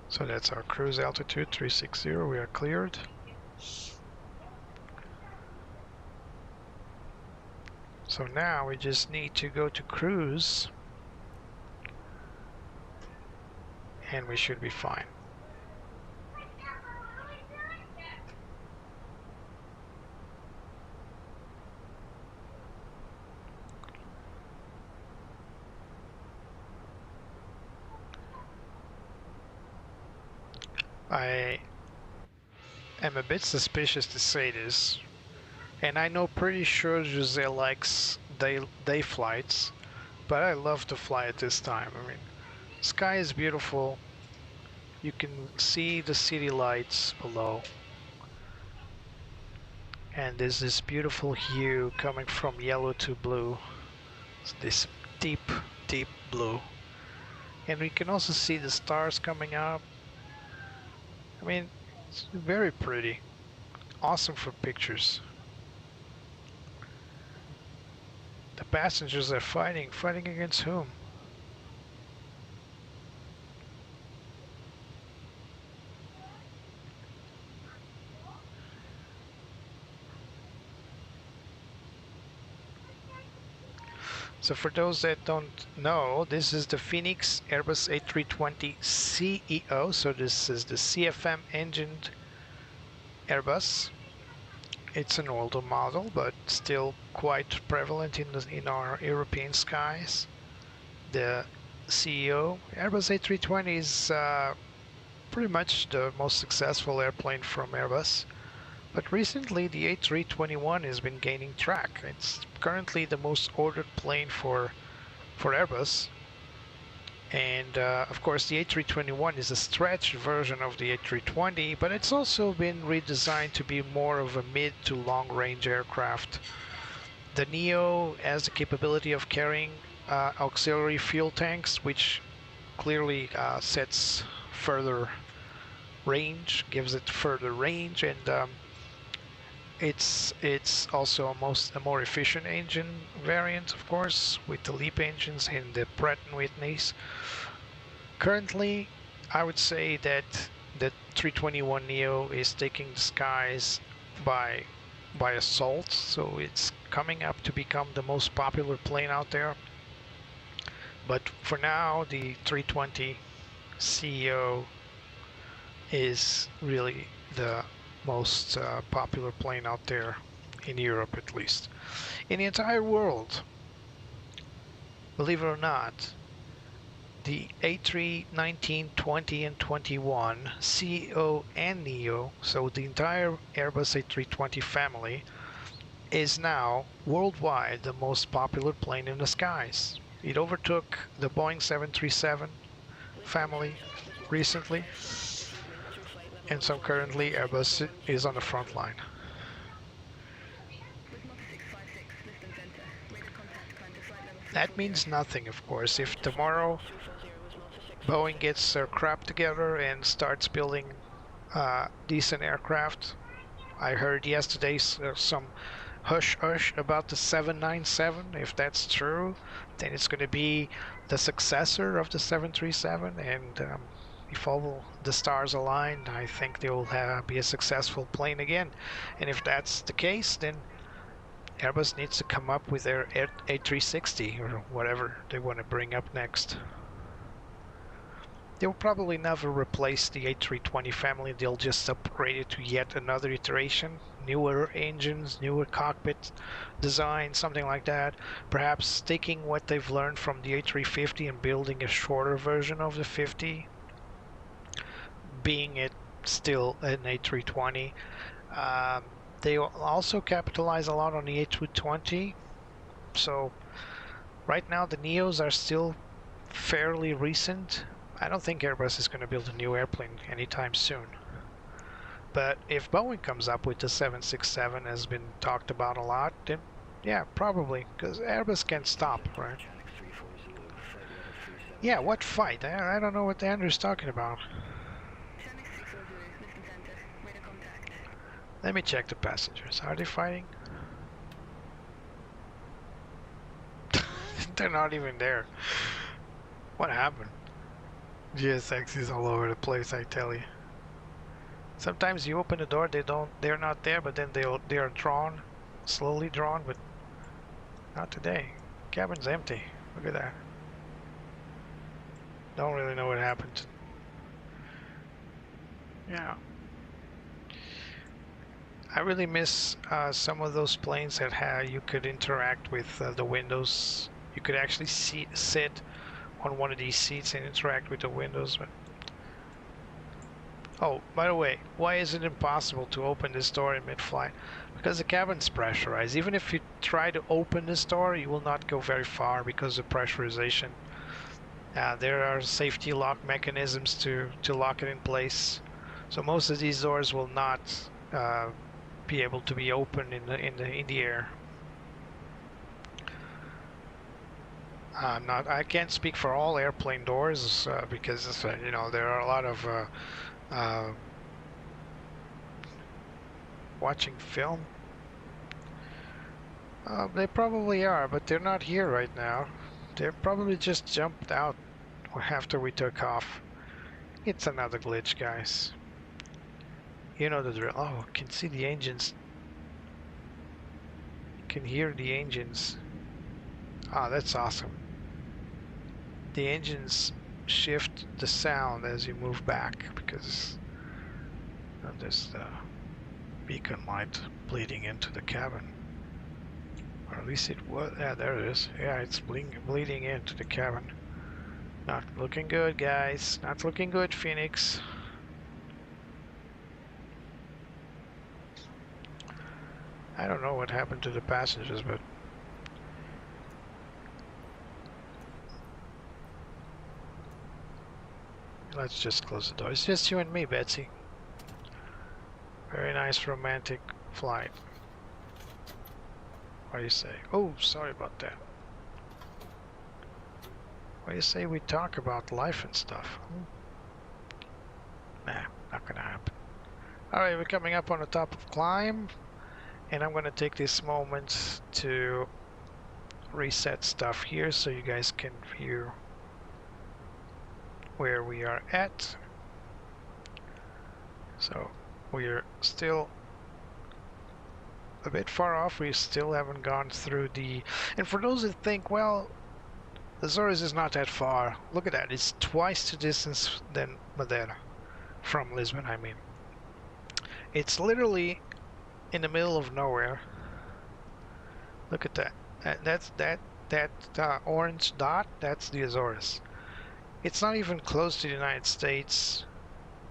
So that's our cruise altitude, 360. We are cleared. So now we just need to go to cruise and we should be fine. I am a bit suspicious to say this, and I know pretty sure Jose likes day flights, but I love to fly at this time. I mean, sky is beautiful. You can see the city lights below, and there's this beautiful hue coming from yellow to blue. It's this deep blue, and we can also see the stars coming up. I mean, it's very pretty, awesome for pictures. The passengers are fighting against whom? So for those that don't know, this is the Fenix Airbus A320ceo. So this is the CFM engined Airbus. It's an older model, but still quite prevalent in our European skies. The CEO Airbus A320 is pretty much the most successful airplane from Airbus. But recently the A321 has been gaining track. It's currently the most ordered plane for Airbus. And of course the A321 is a stretched version of the A320, but it's also been redesigned to be more of a mid to long range aircraft. The Neo has the capability of carrying auxiliary fuel tanks, which clearly sets further range, gives it further range, and it's also a more efficient engine variant, of course, with the LEAP engines and the Pratt & Whitneys. Currently, I would say that the 321neo is taking the skies by assault, so it's coming up to become the most popular plane out there. But for now, the 320 CEO is really the most popular plane out there, in Europe at least. In the entire world, believe it or not, the A319, 20 and 21 CEO and Neo, so the entire Airbus A320 family, is now worldwide the most popular plane in the skies. It overtook the Boeing 737 family recently, and so currently Airbus is on the front line. That means nothing, of course. If tomorrow Boeing gets their crap together and starts building decent aircraft, I heard yesterday some hush-hush about the 797. If that's true, then it's going to be the successor of the 737, and if all the stars align, I think they will be a successful plane again. And if that's the case, then Airbus needs to come up with their A360 or whatever they want to bring up next. They will probably never replace the A320 family. They'll just upgrade it to yet another iteration, newer engines, newer cockpit design, something like that. Perhaps taking what they've learned from the A350 and building a shorter version of the 50, being it still an A320. They also capitalize a lot on the A220. So right now the Neos are still fairly recent. I don't think Airbus is going to build a new airplane anytime soon. But if Boeing comes up with the 767, has been talked about a lot, then yeah, probably, because Airbus can't stop, right? Yeah, what fight? I don't know what Andrew's talking about. Let me check the passengers. Are they fighting? They're not even there. What happened? GSX is all over the place, I tell you. Sometimes you open the door, they're not there, but then they are drawn, slowly drawn, but not today. Cabin's empty. Look at that. Don't really know what happened. Yeah. I really miss some of those planes that you could interact with the windows. You could actually sit on one of these seats and interact with the windows. But oh, by the way, why is it impossible to open this door in mid-flight? Because the cabin's pressurized. Even if you try to open this door, you will not go very far because of pressurization. There are safety lock mechanisms to lock it in place. So most of these doors will not be able to be opened in the air. I can't speak for all airplane doors because you know, there are a lot of watching film. They probably are, but they're not here right now. They probably just jumped out after we took off. It's another glitch, guys. You know the drill. Oh, can see the engines. Can hear the engines. Ah, that's awesome. The engines shift the sound as you move back because of this beacon light bleeding into the cabin. Or at least it was. Yeah, there it is. Yeah, it's bleeding into the cabin. Not looking good, guys. Not looking good, Phoenix. I don't know what happened to the passengers, but let's just close the door. It's just you and me, Betsy. Very nice romantic flight. What do you say? Oh, sorry about that. What do you say we talk about life and stuff? Nah, not gonna happen. Alright, we're coming up on the top of climb. And I'm gonna take this moment to reset stuff here so you guys can view where we are at. So we're still a bit far off. We still haven't gone through the... And for those that think, well, Azores is not that far. Look at that. It's twice the distance than Madeira. From Lisbon, I mean. It's literally in the middle of nowhere. Look at that. That orange dot, that's the Azores. It's not even close to the United States.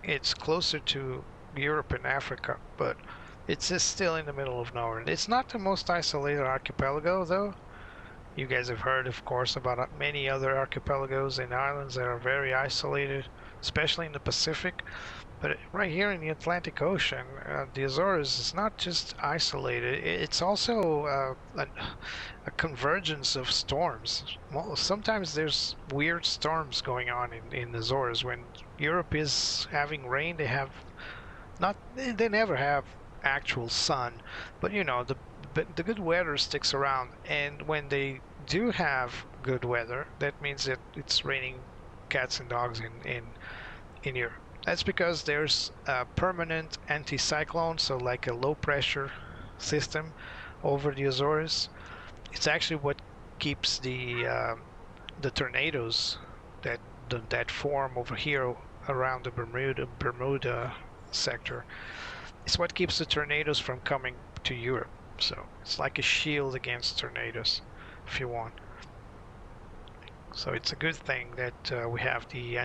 It's closer to Europe and Africa, but it's just still in the middle of nowhere. It's not the most isolated archipelago, though. You guys have heard, of course, about many other archipelagos and islands that are very isolated, especially in the Pacific. But right here in the Atlantic Ocean, the Azores is not just isolated, it's also a convergence of storms. Well, sometimes there's weird storms going on in the Azores. When Europe is having rain, they never have actual sun, but you know, the good weather sticks around, and when they do have good weather, that means that it's raining cats and dogs in Europe. That's because there's a permanent anticyclone, so like a low pressure system over the Azores. It's actually what keeps the tornadoes that form over here around the Bermuda sector. It's what keeps the tornadoes from coming to Europe. So it's like a shield against tornadoes, if you want. So it's a good thing that we have the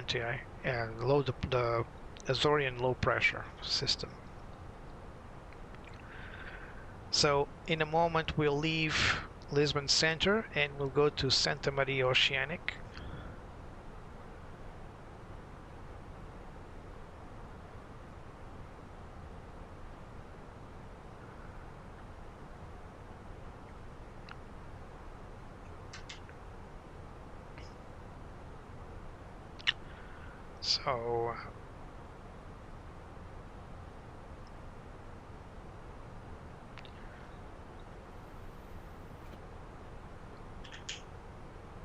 the Azorean low pressure system. So in a moment we'll leave Lisbon Center and we'll go to Santa Maria Oceanic. So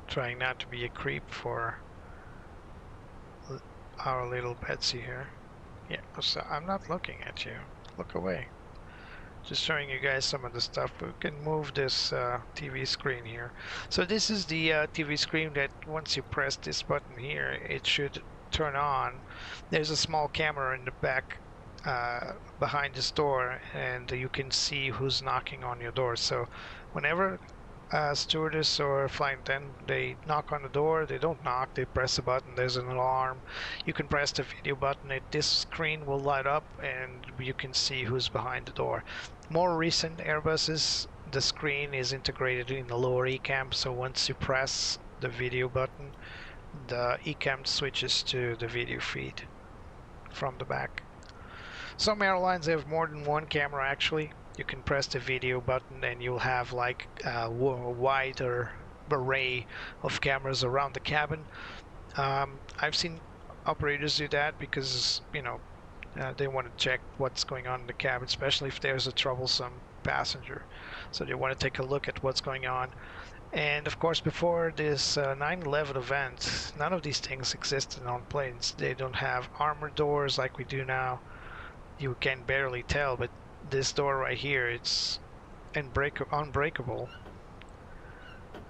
trying not to be a creep for our little Betsy here. Yeah, so I'm not looking at you. Look away. Just showing you guys some of the stuff. We can move this TV screen here. So this is the TV screen that once you press this button here, it should turn on. There's a small camera in the back behind this door, and you can see who's knocking on your door. So whenever stewardess or flight attendant, they knock on the door, they don't knock, they press a button, there's an alarm. You can press the video button, this screen will light up and you can see who's behind the door. More recent Airbuses, the screen is integrated in the lower ECAM, so once you press the video button, the ECAM switches to the video feed from the back. Some airlines have more than one camera actually. You can press the video button and you'll have like a wider array of cameras around the cabin. I've seen operators do that because, you know, they want to check what's going on in the cabin, especially if there's a troublesome passenger. So they want to take a look at what's going on. And of course, before this 9/11 event, none of these things existed on planes. They don't have armored doors like we do now. You can barely tell, but this door right here, it's unbreakable.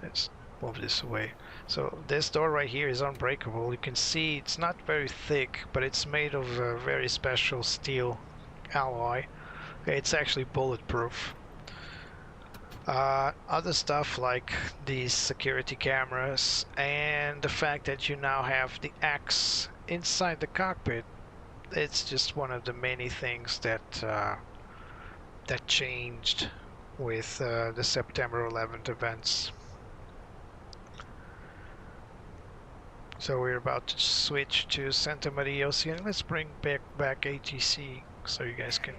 Let's move this away. So this door right here is unbreakable. You can see it's not very thick, but it's made of a very special steel alloy. It's actually bulletproof. Other stuff like these security cameras and the fact that you now have the X inside the cockpit, it's just one of the many things that that changed with the September 11th events. So we're about to switch to Santa Maria Ocean. Let's bring back ATC so you guys can.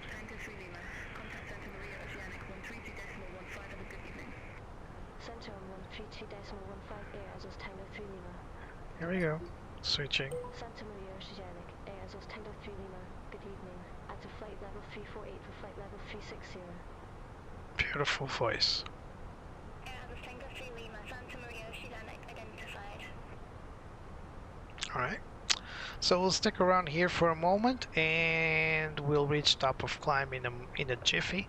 Center on 132.15 Air Azores Tango 3 Lima. Here we go. Switching. Santa Maria Oceanic, Air Azores Tango 3 Lima. Good evening. At a flight level 348 for flight level 360. Beautiful voice. Air Azores Tango 3 Lima, Santa Maria Oceanic, identified. Alright. So we'll stick around here for a moment and we'll reach top of climb in a jiffy.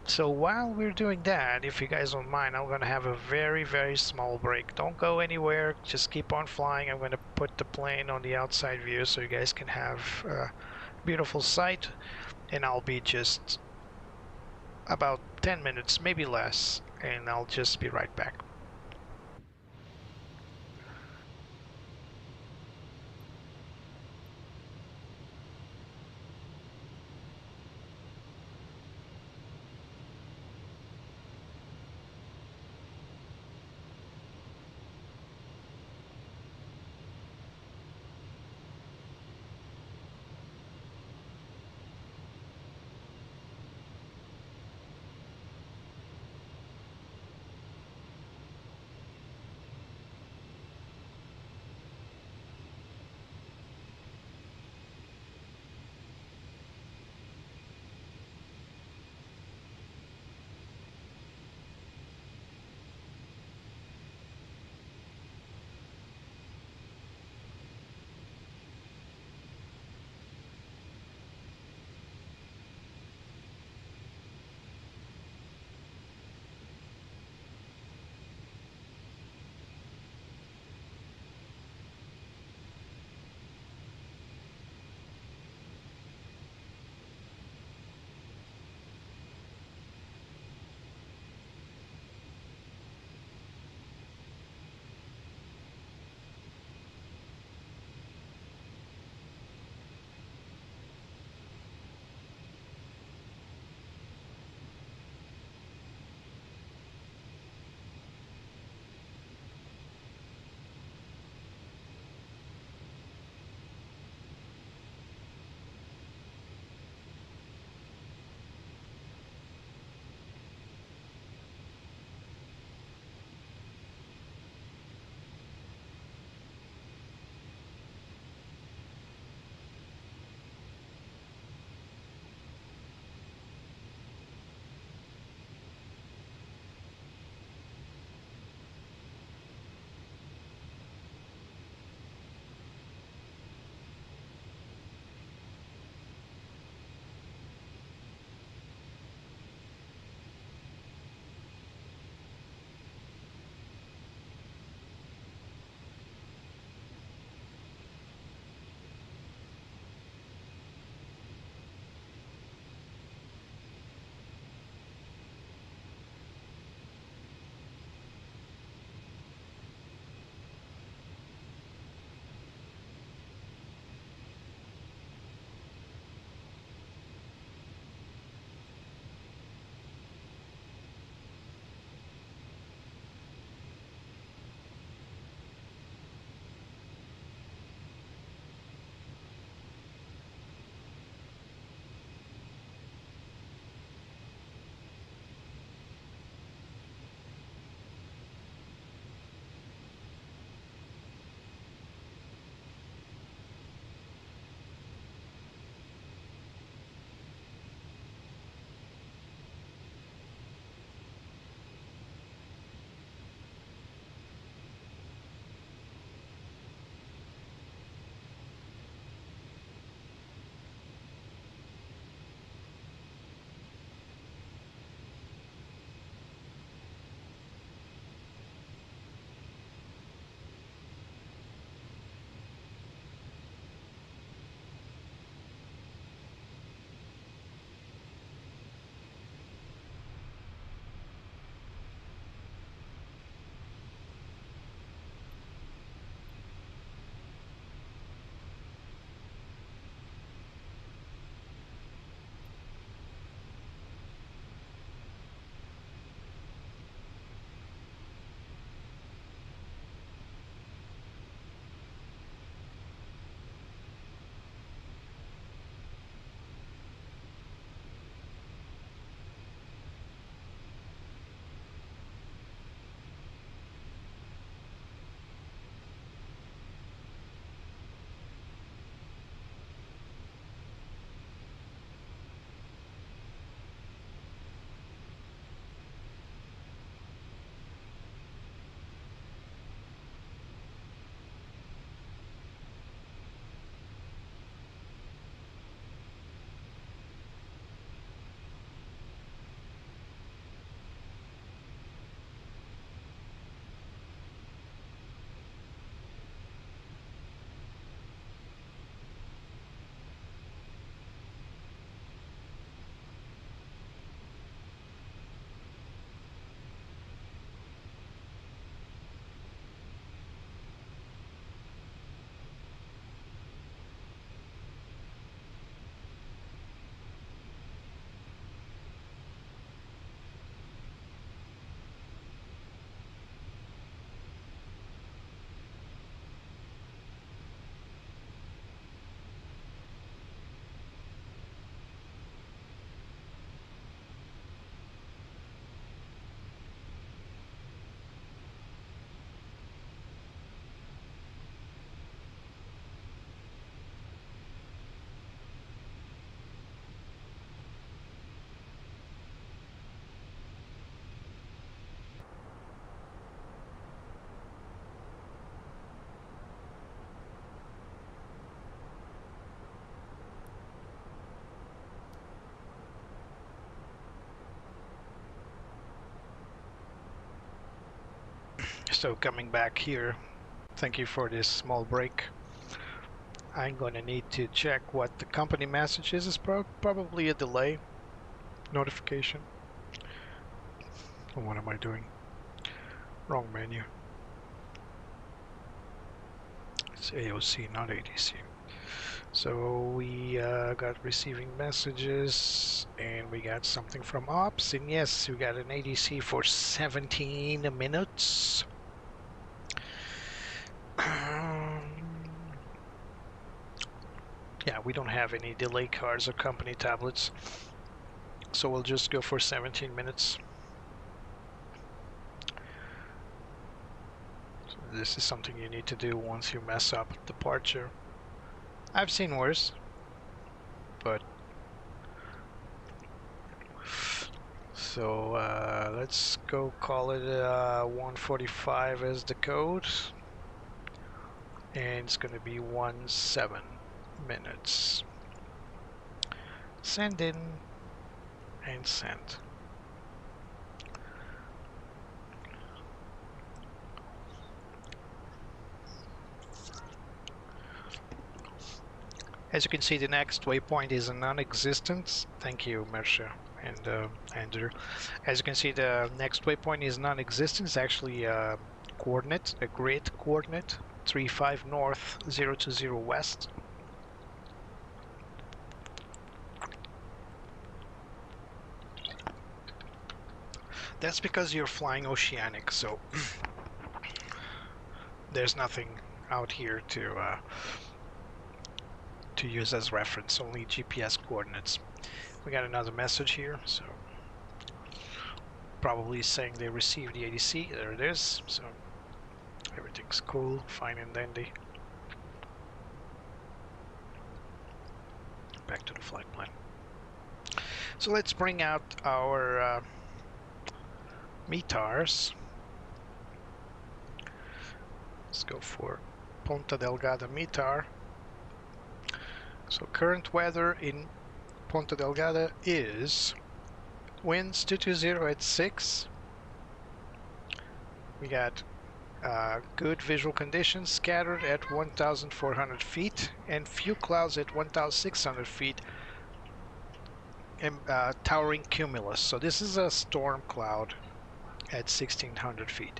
So while we're doing that, if you guys don't mind, I'm gonna have a very small break. Don't go anywhere, just keep on flying. I'm gonna put the plane on the outside view so you guys can have a beautiful sight, and I'll be just about 10 minutes, maybe less, and I'll just be right back. So coming back here, thank you for this small break. I'm gonna need to check what the company message is. It's probably a delay notification. What am I doing? Wrong menu. It's AOC, not ADC. So we got receiving messages, and we got something from ops, and yes, we got an ADC for 17 minutes. Yeah, we don't have any delay cards or company tablets, so we'll just go for 17 minutes. So this is something you need to do once you mess up departure. I've seen worse, but so let's go call it 145 as the code, and it's gonna be 17 minutes. Send in and send. As you can see, the next waypoint is a non-existent. Thank you, Mersha and Andrew. As you can see, the next waypoint is non-existent. It's actually a coordinate, a grid coordinate, 35 north, 020 west. That's because you're flying oceanic, so there's nothing out here to use as reference, only GPS coordinates. We got another message here, so probably saying they received the ADC. There it is, so everything's cool, fine and dandy. Back to the flight plan. So let's bring out our METARs. Let's go for Ponta Delgada METAR. So current weather in Ponta Delgada is winds 220 at 6. We got good visual conditions, scattered at 1,400 feet and few clouds at 1,600 feet, and towering cumulus. So this is a storm cloud at 1,600 feet.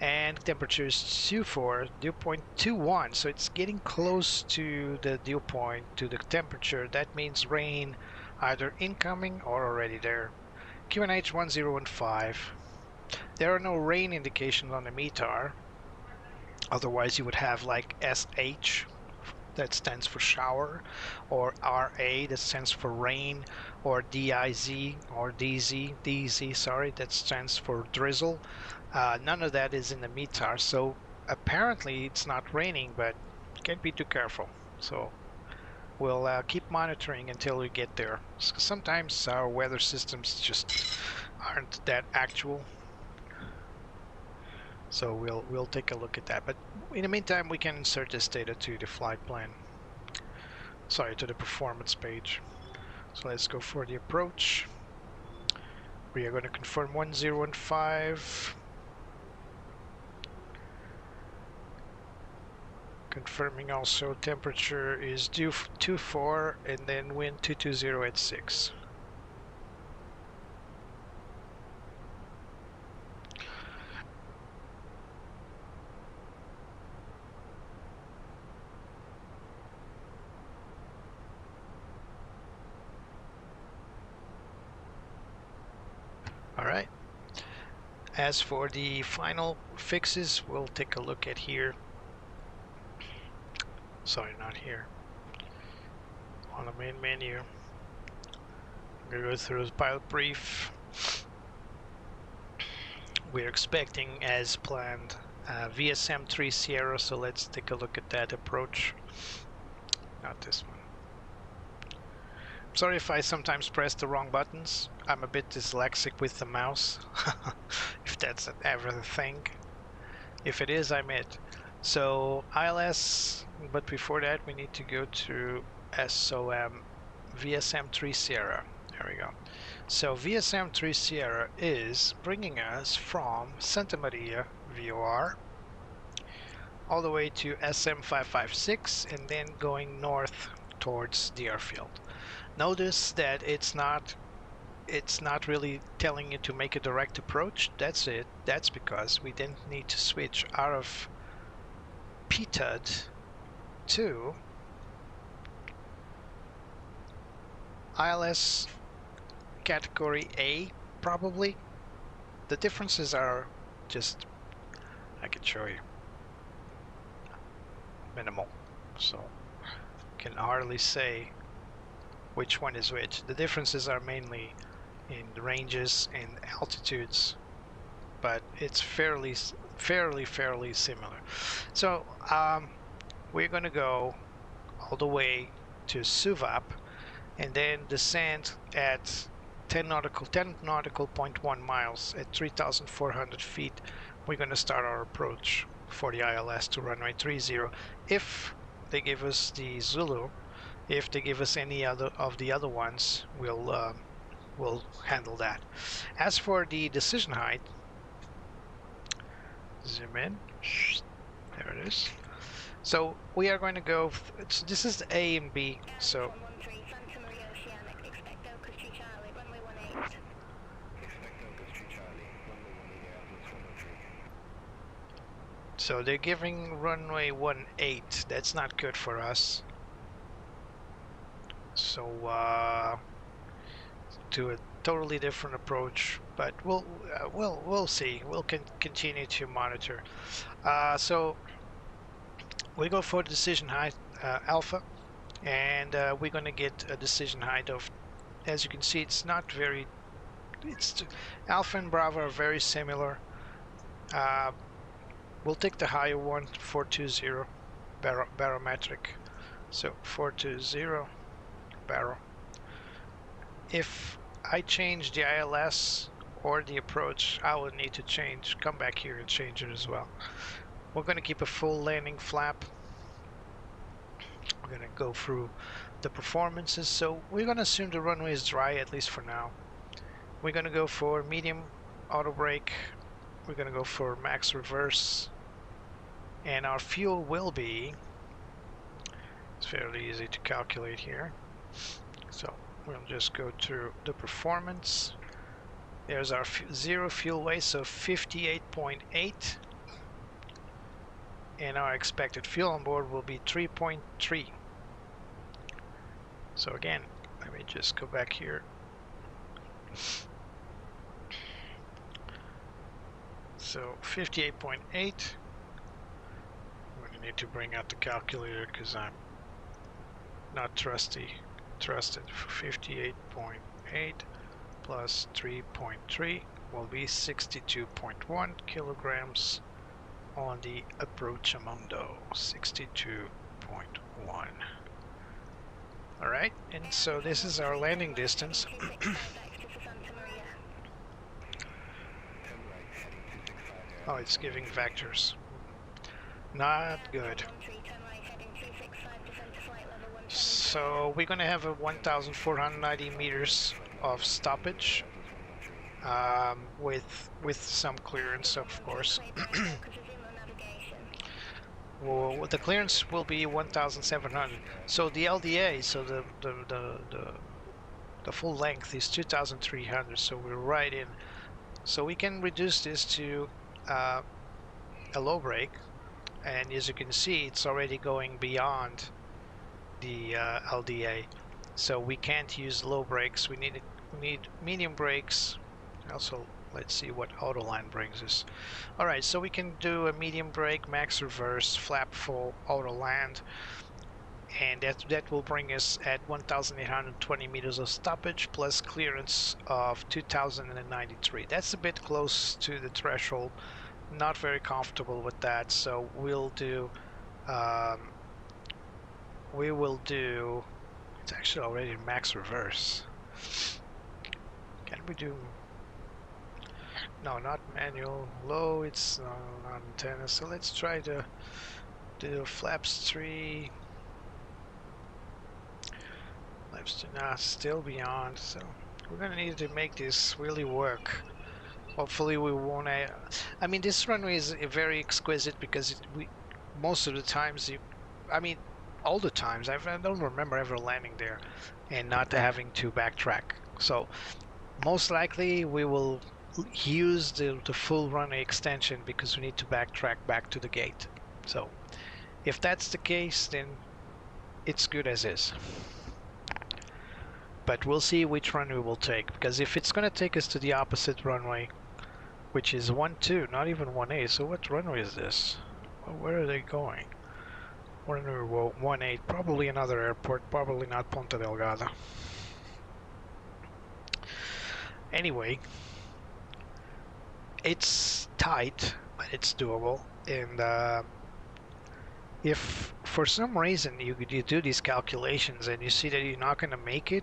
And temperature is 24, dew point 21, so it's getting close to the dew point, to the temperature. That means rain either incoming or already there. QNH 1015. There are no rain indications on the METAR, otherwise you would have like SH, that stands for shower, or RA, that stands for rain, or DIZ, or DZ, sorry, that stands for drizzle. None of that is in the METAR, so apparently it's not raining, but can't be too careful. So we'll keep monitoring until we get there. Sometimes our weather systems just aren't that actual, so we'll take a look at that. But in the meantime, we can insert this data to the flight plan. Sorry, to the performance page. So let's go for the approach. We are going to confirm 1015. Confirming also temperature is dew 24 and then wind 220 at 6. All right. As for the final fixes, we'll take a look at here. Sorry, not here. On the main menu, I'm going to go through the pilot brief. We're expecting, as planned, VSM 3 Sierra, so let's take a look at that approach. Not this one. Sorry if I sometimes press the wrong buttons. I'm a bit dyslexic with the mouse, if that's ever the thing. If it is, I'm it. So ILS, but before that we need to go to SOM VSM 3 Sierra. There we go. So VSM 3 Sierra is bringing us from Santa Maria VOR all the way to SM556 and then going north towards the airfield. Notice that it's not really telling you to make a direct approach. That's it. That's because we didn't need to switch out of PTUD to ILS category A, probably. The differences are just, I can show you, minimal, so can hardly say which one is which. The differences are mainly in the ranges and altitudes, but it's fairly similar. So we're going to go all the way to Suvap and then descend at 10 nautical 0.1 miles at 3,400 feet. We're going to start our approach for the ILS to runway 30. If they give us the Zulu, if they give us any other of the other ones, we'll handle that. As for the decision height, zoom in, there it is. So we are going to go, this is the A and B, so they're giving runway 18. That's not good for us. So do a totally different approach, but we'll see. We'll continue to monitor. So we go for decision height alpha, and we're going to get a decision height of, as you can see, it's not very. It's alpha and Bravo are very similar. We'll take the higher one, 420 barometric. So 420 baro. If I change the ILS or the approach, I will need to come back here and change it as well. We're going to keep a full landing flap. We're going to go through the performances. So we're going to assume the runway is dry, at least for now. We're going to go for medium auto brake. We're going to go for max reverse. And our fuel will be, it's fairly easy to calculate here. So we'll just go through the performance. There's our zero fuel waste, so 58.8. And our expected fuel on board will be 3.3. So again, let me just go back here. So 58.8. I'm going to need to bring out the calculator because I'm not trusted. For 58.8 plus 3.3 will be 62.1 kilograms on the approachamundo. 62.1. Alright, and so this is our landing distance. Oh, it's giving vectors. Not good. So we're going to have a 1,490 meters of stoppage with some clearance, of course. Well, the clearance will be 1,700. So the LDA, so the full length is 2,300. So we're right in. So we can reduce this to a low brake, and as you can see, it's already going beyond the LDA. So we can't use low brakes. We need medium brakes. Also, let's see what Autoline brings us. Alright, so we can do a medium brake, max reverse, flap full, auto land, and that will bring us at 1,820 meters of stoppage plus clearance of 2,093. That's a bit close to the threshold. Not very comfortable with that, so we'll do it's actually already max reverse. Can we do, no, not manual, low, it's not antenna, so let's try to do flaps 3, flaps 2, nah, still beyond, so we're gonna need to make this really work. Hopefully we won't. I mean, this runway is very exquisite because most of the times, I mean, all the times, I don't remember ever landing there and not having to backtrack. So most likely we will use the full runway extension because we need to backtrack back to the gate. So if that's the case, then it's good as is. But we'll see which runway we'll take, because if it's going to take us to the opposite runway, which is 1-2, not even 1-8, so what runway is this? Well, where are they going? Runway 1-8, probably another airport, probably not Ponta Delgada. Anyway, it's tight, but it's doable, and if for some reason you do these calculations and you see that you're not going to make it,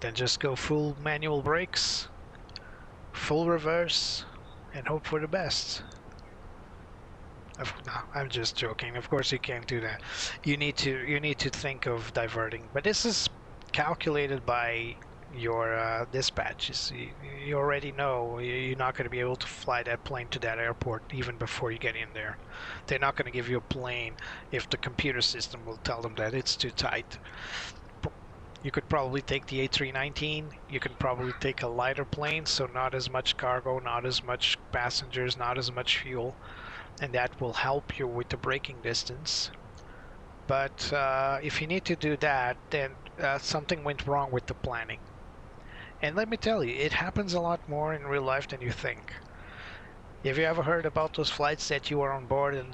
then just go full manual brakes, full reverse, and hope for the best. No, I'm just joking. Of course you can't do that. You need to think of diverting, but this is calculated by your dispatches. You already know you're not going to be able to fly that plane to that airport even before you get in there. They're not going to give you a plane if the computer system will tell them that it's too tight. You could probably take the A319, you could probably take a lighter plane, so not as much cargo, not as much passengers, not as much fuel, and that will help you with the braking distance. But if you need to do that, then something went wrong with the planning. And let me tell you, it happens a lot more in real life than you think. Have you ever heard about those flights that you are on board and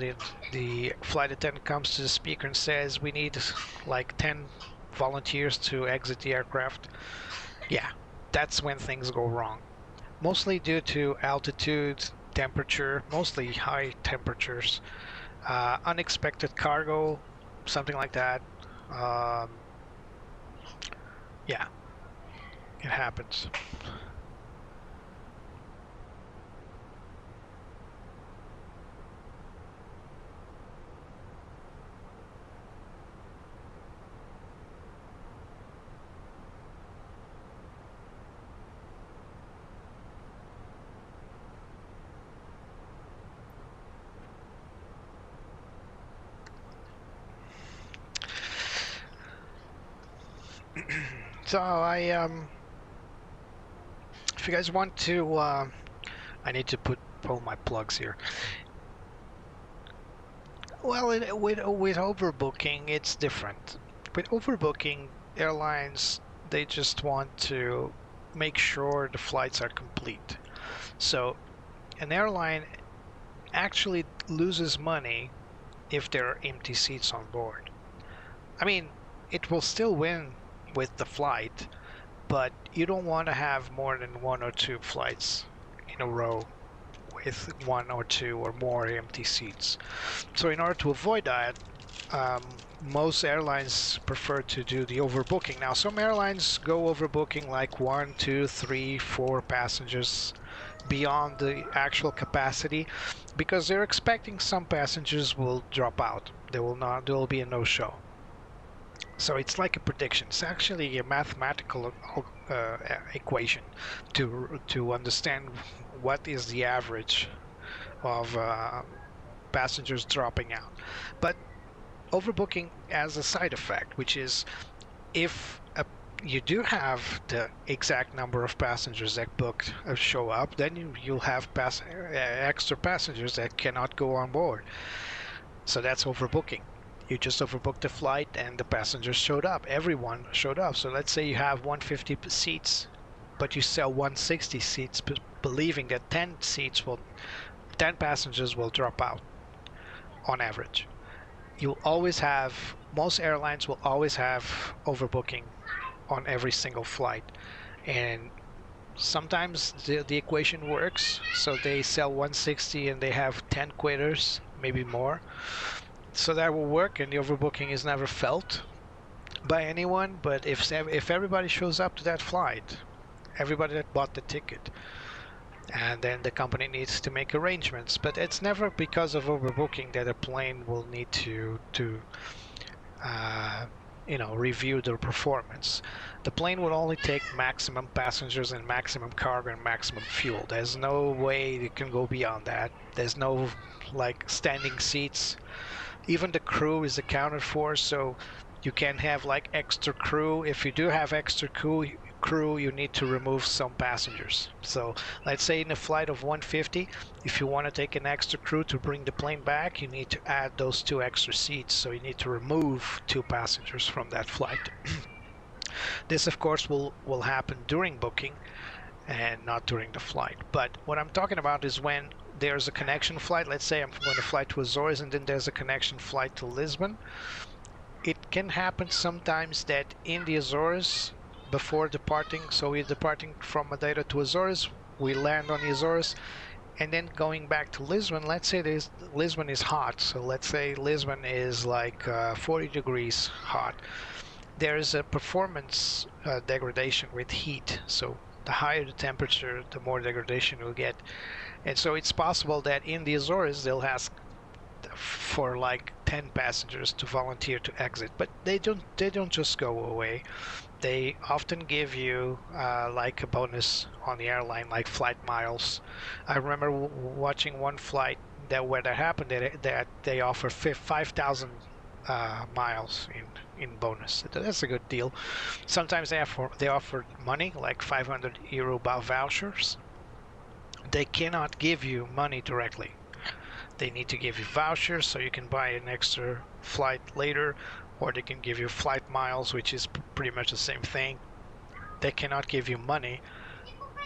the flight attendant comes to the speaker and says, we need like 10 volunteers to exit the aircraft? Yeah, that's when things go wrong. Mostly due to altitude, temperature, mostly high temperatures, unexpected cargo, something like that. Yeah, it happens. So if you guys want to, I need to pull my plugs here. Well, with overbooking, it's different. With overbooking, airlines, they just want to make sure the flights are complete. So an airline actually loses money if there are empty seats on board. I mean, it will still win with the flight, but you don't want to have more than 1 or 2 flights in a row with 1 or 2 or more empty seats. So in order to avoid that, most airlines prefer to do the overbooking. Now some airlines go overbooking like 1, 2, 3, 4 passengers beyond the actual capacity because they're expecting some passengers will drop out. There will be a no-show. So it's like a prediction. It's actually a mathematical equation to understand what is the average of passengers dropping out. But overbooking has a side effect, which is if you do have the exact number of passengers that booked show up, then you'll have extra passengers that cannot go on board. So that's overbooking. You just overbooked the flight and the passengers showed up. Everyone showed up. So let's say you have 150 seats, but you sell 160 seats, believing that 10 passengers will drop out on average. You'll always have, most airlines will always have overbooking on every single flight. And sometimes the equation works. So they sell 160 and they have 10 quitters, maybe more. So that will work, and the overbooking is never felt by anyone. But if everybody shows up to that flight, everybody that bought the ticket, and then the company needs to make arrangements. But it's never because of overbooking that a plane will need to review their performance. The plane will only take maximum passengers and maximum cargo and maximum fuel. There's no way it can go beyond that. There's no like standing seats. Even the crew is accounted for, so you can have like extra crew. If you do have extra crew, you need to remove some passengers. So let's say in a flight of 150, if you want to take an extra crew to bring the plane back, you need to add those 2 extra seats. So you need to remove 2 passengers from that flight. This of course will happen during booking and not during the flight. But what I'm talking about is when there's a connection flight. Let's say I'm going to fly to Azores and then there's a connection flight to Lisbon. It can happen sometimes that in the Azores, before departing, so we're departing from Madeira to Azores, we land on the Azores, and then going back to Lisbon. Let's say Lisbon is hot, so let's say Lisbon is like 40 degrees hot. There is a performance degradation with heat, so the higher the temperature, the more degradation you'll get. And so it's possible that in the Azores they'll ask for like 10 passengers to volunteer to exit, but they don't just go away. They often give you like a bonus on the airline, like flight miles. I remember watching one flight where that happened, that they offer 5,000 miles in bonus. That's a good deal. Sometimes they offer money, like 500 euro vouchers. They cannot give you money directly. They need to give you vouchers so you can buy an extra flight later, or they can give you flight miles, which is pretty much the same thing. They cannot give you money,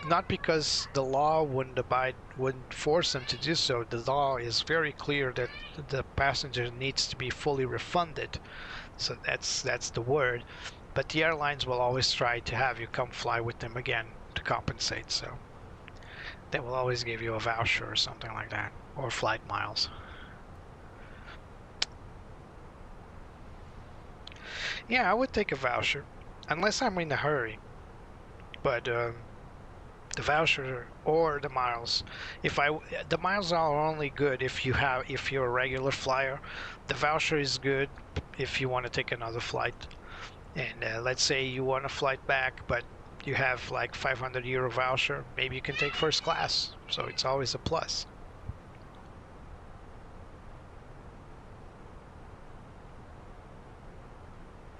not because the law wouldn't force them to do so. The law is very clear that the passenger needs to be fully refunded. So that's the word. But the airlines will always try to have you come fly with them again to compensate. So they will always give you a voucher or something like that, or flight miles. Yeah, I would take a voucher, unless I'm in a hurry. But the voucher or the miles, the miles are only good if you're a regular flyer. The voucher is good if you want to take another flight. And let's say you want a flight back, but you have like 500 euro voucher, maybe you can take first class, so it's always a plus.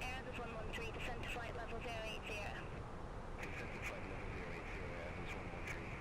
Air Azores 113, descend to flight level 080. Descend to flight level 080, Air Azores 113.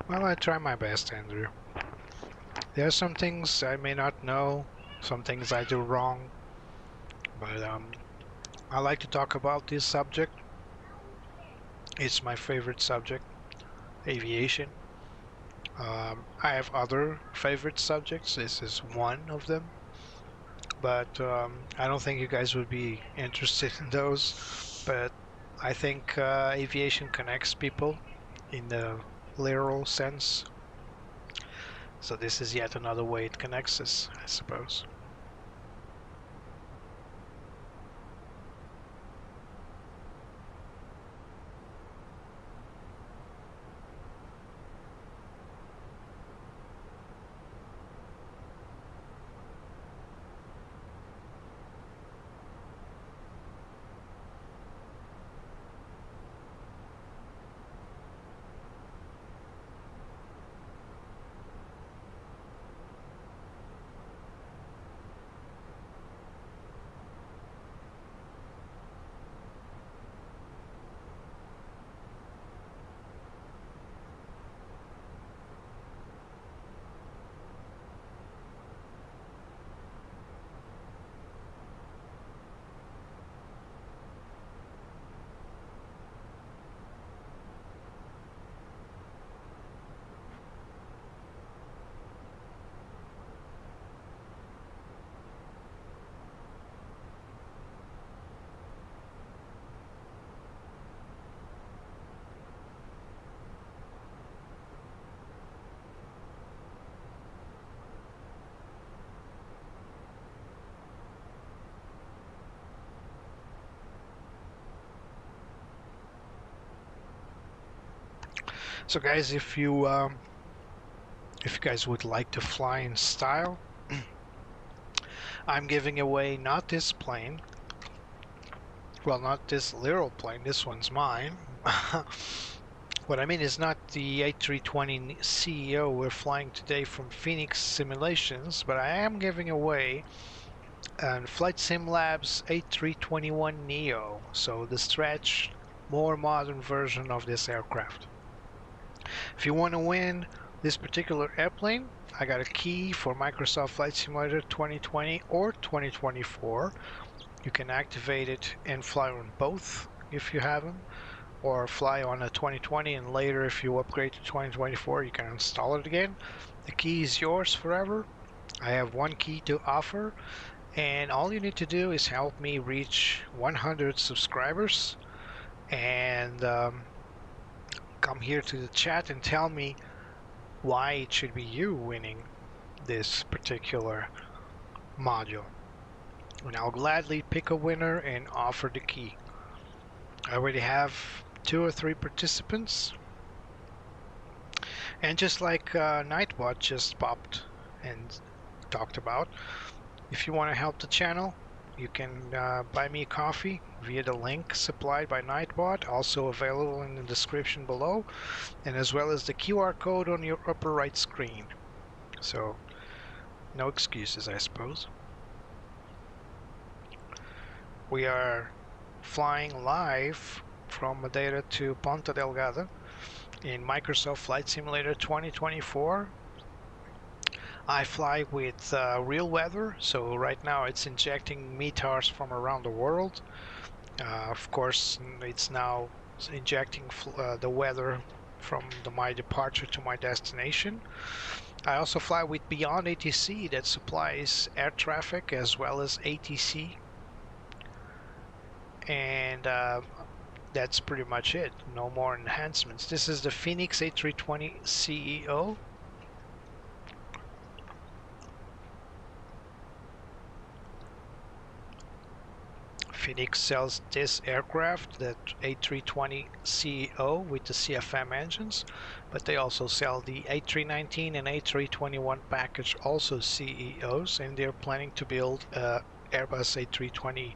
Well, I try my best, Andrew. There are some things I may not know, some things I do wrong, but I like to talk about this subject. It's my favorite subject, aviation. I have other favorite subjects. This is one of them, but I don't think you guys would be interested in those. But I think aviation connects people in the literal sense. So this is yet another way it connects us, I suppose. So guys, if you guys would like to fly in style, I'm giving away not this plane, well, not this literal plane, this one's mine. What I mean is not the A320 CEO we're flying today from Fenix Simulations, but I am giving away a FLIGHTSIM Labs A321Neo, so the stretched, more modern version of this aircraft. If you want to win this particular airplane, I got a key for Microsoft Flight Simulator 2020 or 2024. You can activate it and fly on both if you have them, or fly on a 2020 and later if you upgrade to 2024 you can install it again. The key is yours forever. I have one key to offer, and all you need to do is help me reach 100 subscribers and come here to the chat and tell me why it should be you winning this particular module, and I'll gladly pick a winner and offer the key. I already have 2 or 3 participants, and just like Nightbot just popped and talked about, if you want to help the channel, you can buy me a coffee via the link supplied by Nightbot, also available in the description below, and as well as the QR code on your upper right screen. So no excuses, I suppose. We are flying live from Madeira to Ponta Delgada in Microsoft Flight Simulator 2024. I fly with real weather, so right now it's injecting METARs from around the world. Of course, it's now injecting the weather from my departure to my destination. I also fly with Beyond ATC that supplies air traffic as well as ATC. And that's pretty much it. No more enhancements. This is the Fenix A320 CEO. Fenix sells this aircraft, that A320 CEO with the CFM engines, but they also sell the A319 and A321 package, also CEOs, and they're planning to build a Airbus A320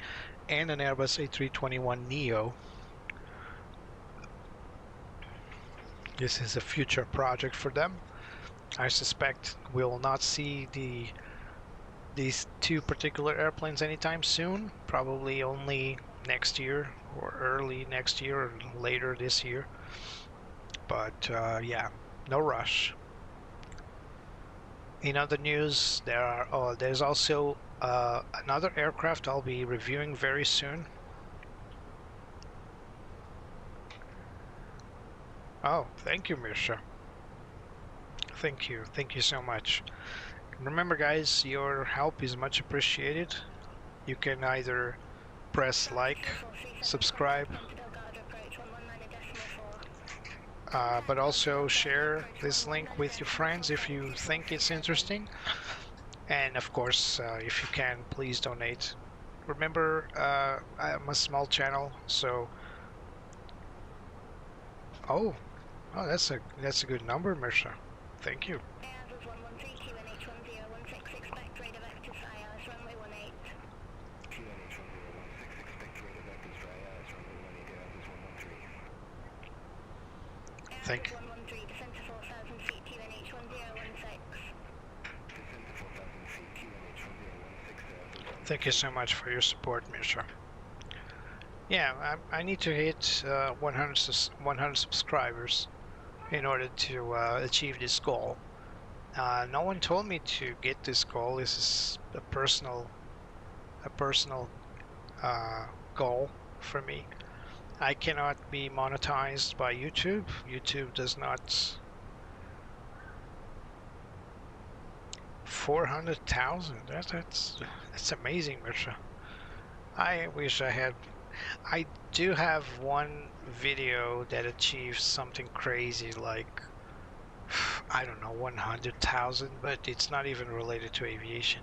and an Airbus A321Neo. This is a future project for them. I suspect we will not see these 2 particular airplanes anytime soon, probably only next year or early next year or later this year. But yeah, no rush. In other news, there's also another aircraft I'll be reviewing very soon. Oh, thank you, Mirsha. Thank you so much. Remember guys, your help is much appreciated. You can either press like, subscribe, but also share this link with your friends if you think it's interesting. And of course, if you can, please donate. Remember, I'm a small channel, so... Oh, that's a good number, Mirsha. Thank you. Thank you. Thank you so much for your support, Misha. Yeah, I need to hit 100 subscribers in order to achieve this goal. No one told me to get this goal. This is a personal goal for me. I cannot be monetized by YouTube. YouTube does not. 400,000. That's amazing, Mirsha. I wish I had. I do have one video that achieves something crazy like, I don't know, 100,000, but it's not even related to aviation.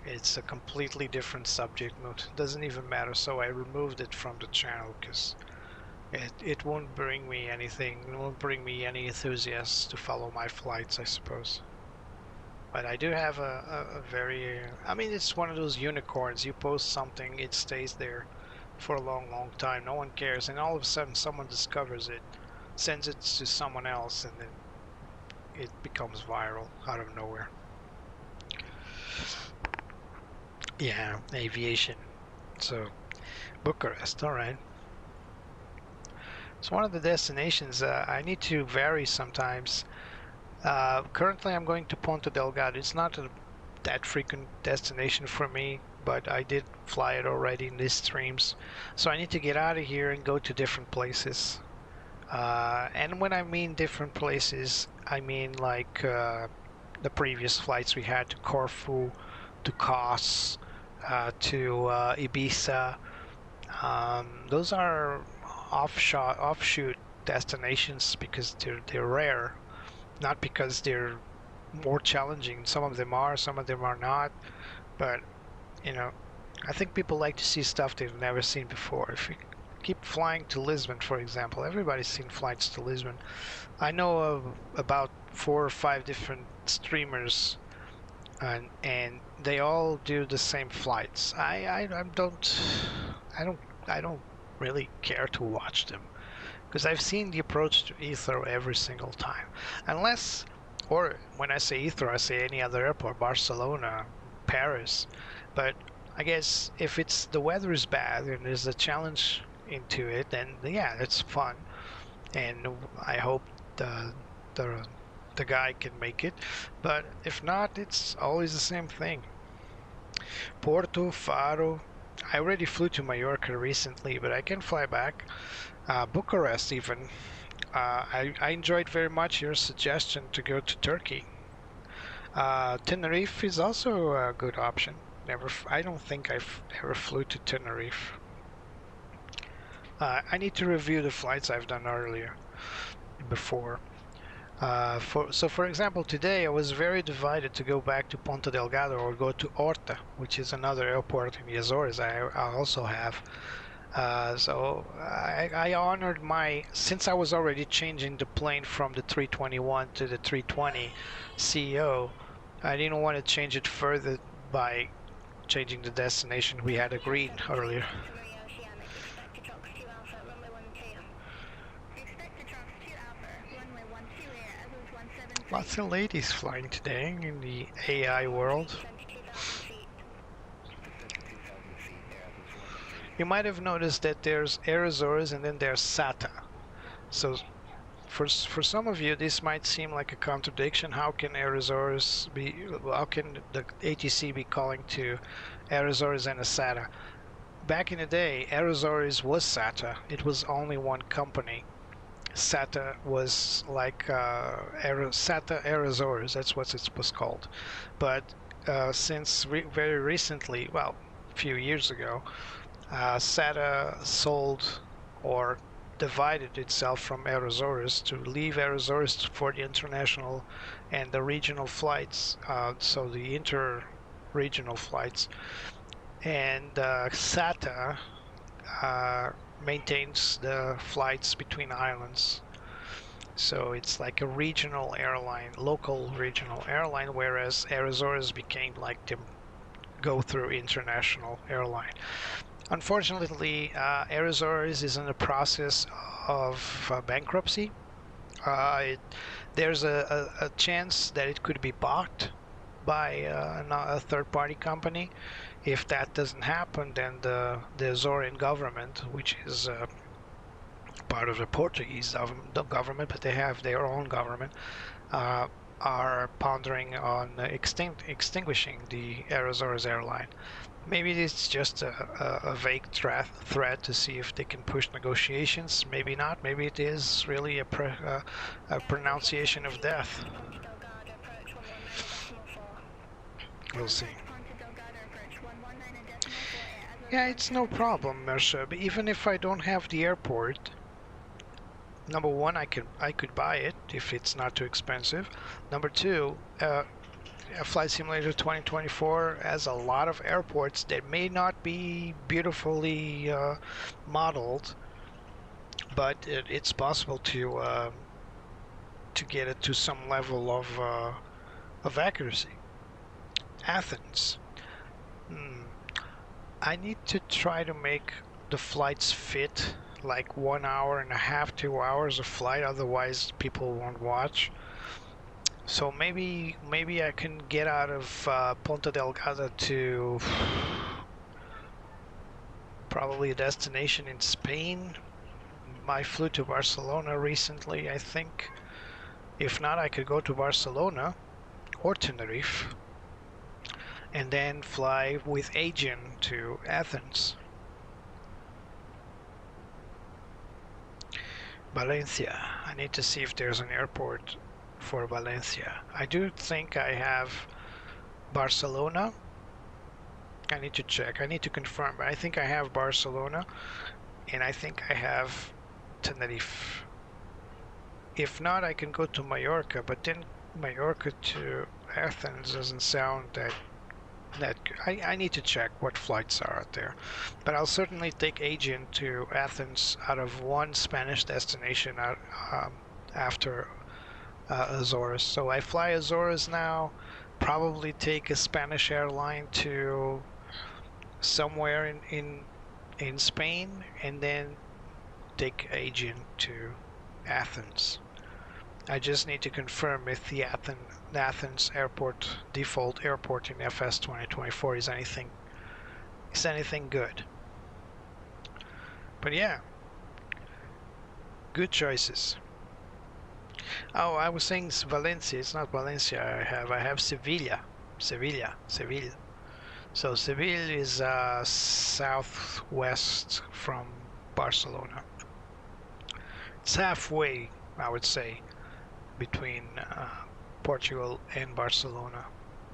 It's a completely different subject. It doesn't even matter, so I removed it from the channel because It won't bring me anything. It won't bring me any enthusiasts to follow my flights, I suppose. But I do have a very... I mean, it's one of those unicorns. You post something, it stays there for a long, long time. No one cares. And all of a sudden, someone discovers it, sends it to someone else, and then it becomes viral out of nowhere. Yeah, aviation. So, Bucharest, alright. It's one of the destinations I need to vary sometimes. Currently I'm going to Ponta Delgada. It's not that frequent destination for me, but I did fly it already in these streams. So I need to get out of here and go to different places. And when I mean different places, I mean like the previous flights we had to Corfu, to Kos, to Ibiza. Those are offshoot destinations because they're rare, not because they're more challenging. Some of them are not, but you know, I think people like to see stuff they've never seen before. If you keep flying to Lisbon, for example, everybody's seen flights to Lisbon. I know of about 4 or 5 different streamers, and they all do the same flights. I don't really care to watch them because I've seen the approach to Heathrow every single time. Unless, or when I say Heathrow, I say any other airport, Barcelona, Paris. But I guess if it's the weather is bad and there's a challenge into it, then yeah, it's fun. And I hope the guy can make it. But if not, it's always the same thing. Porto, Faro. I already flew to Mallorca recently, but I can fly back. Bucharest even. I enjoyed very much your suggestion to go to Turkey. Tenerife is also a good option. I don't think I've ever flew to Tenerife. I need to review the flights I've done before. So for example, today I was very divided to go back to Ponta Delgada or go to Horta, which is another airport in the Azores I also have. So I honored since I was already changing the plane from the 321 to the 320 CEO, I didn't want to change it further by changing the destination we had agreed earlier. Lots of ladies flying today in the AI world. You might have noticed that there's Air Azores and then there's SATA. So for some of you this might seem like a contradiction. How can Air Azores how can the ATC be calling to Air Azores and a SATA? Back in the day, Air Azores was SATA. It was only one company. SATA was like SATA Air Azores, that's what it was called. But since very recently, well, a few years ago, SATA sold or divided itself from Air Azores to leave Air Azores for the international and the regional flights, so the inter-regional flights. And SATA maintains the flights between islands. So it's like a regional airline, local regional airline, whereas Air Azores became like the go-through international airline. Unfortunately, Air Azores is in the process of bankruptcy. There's a chance that it could be bought by a third-party company. If that doesn't happen, then the Azorean government, which is part of the Portuguese government, but they have their own government, are pondering on extinguishing the Air Azores airline. Maybe it's just a vague threat to see if they can push negotiations. Maybe not. Maybe it is really a pronunciation of death. We'll see. Yeah, it's no problem, Mersha. But even if I don't have the airport, number one, I could buy it if it's not too expensive. Number two, Flight Simulator 2024 has a lot of airports that may not be beautifully modeled, but it's possible to get it to some level of accuracy. Athens. I need to try to make the flights fit like 1 hour and a half, 2 hours of flight, otherwise people won't watch. So maybe I can get out of Ponta Delgada to probably a destination in Spain. I flew to Barcelona recently, I think. If not, I could go to Barcelona or Tenerife and then fly with Aegean to Athens. Valencia. I need to see if there's an airport for Valencia. I do think I have Barcelona. I need to check. I need to confirm, but I think I have Barcelona and I think I have Tenerife. If not, I can go to Mallorca, but then Mallorca to Athens doesn't sound that good. I need to check what flights are out there, but I'll certainly take Aegean to Athens out of one Spanish destination after Azores. So I fly Azores now, probably take a Spanish airline to somewhere in Spain, and then take Aegean to Athens. I just need to confirm if the Athens airport, default airport in FS 2024 is anything good. But yeah, good choices. Oh, I was saying Valencia. It's not Valencia. I have Sevilla. So Seville is southwest from Barcelona. It's halfway, I would say, between Portugal and Barcelona,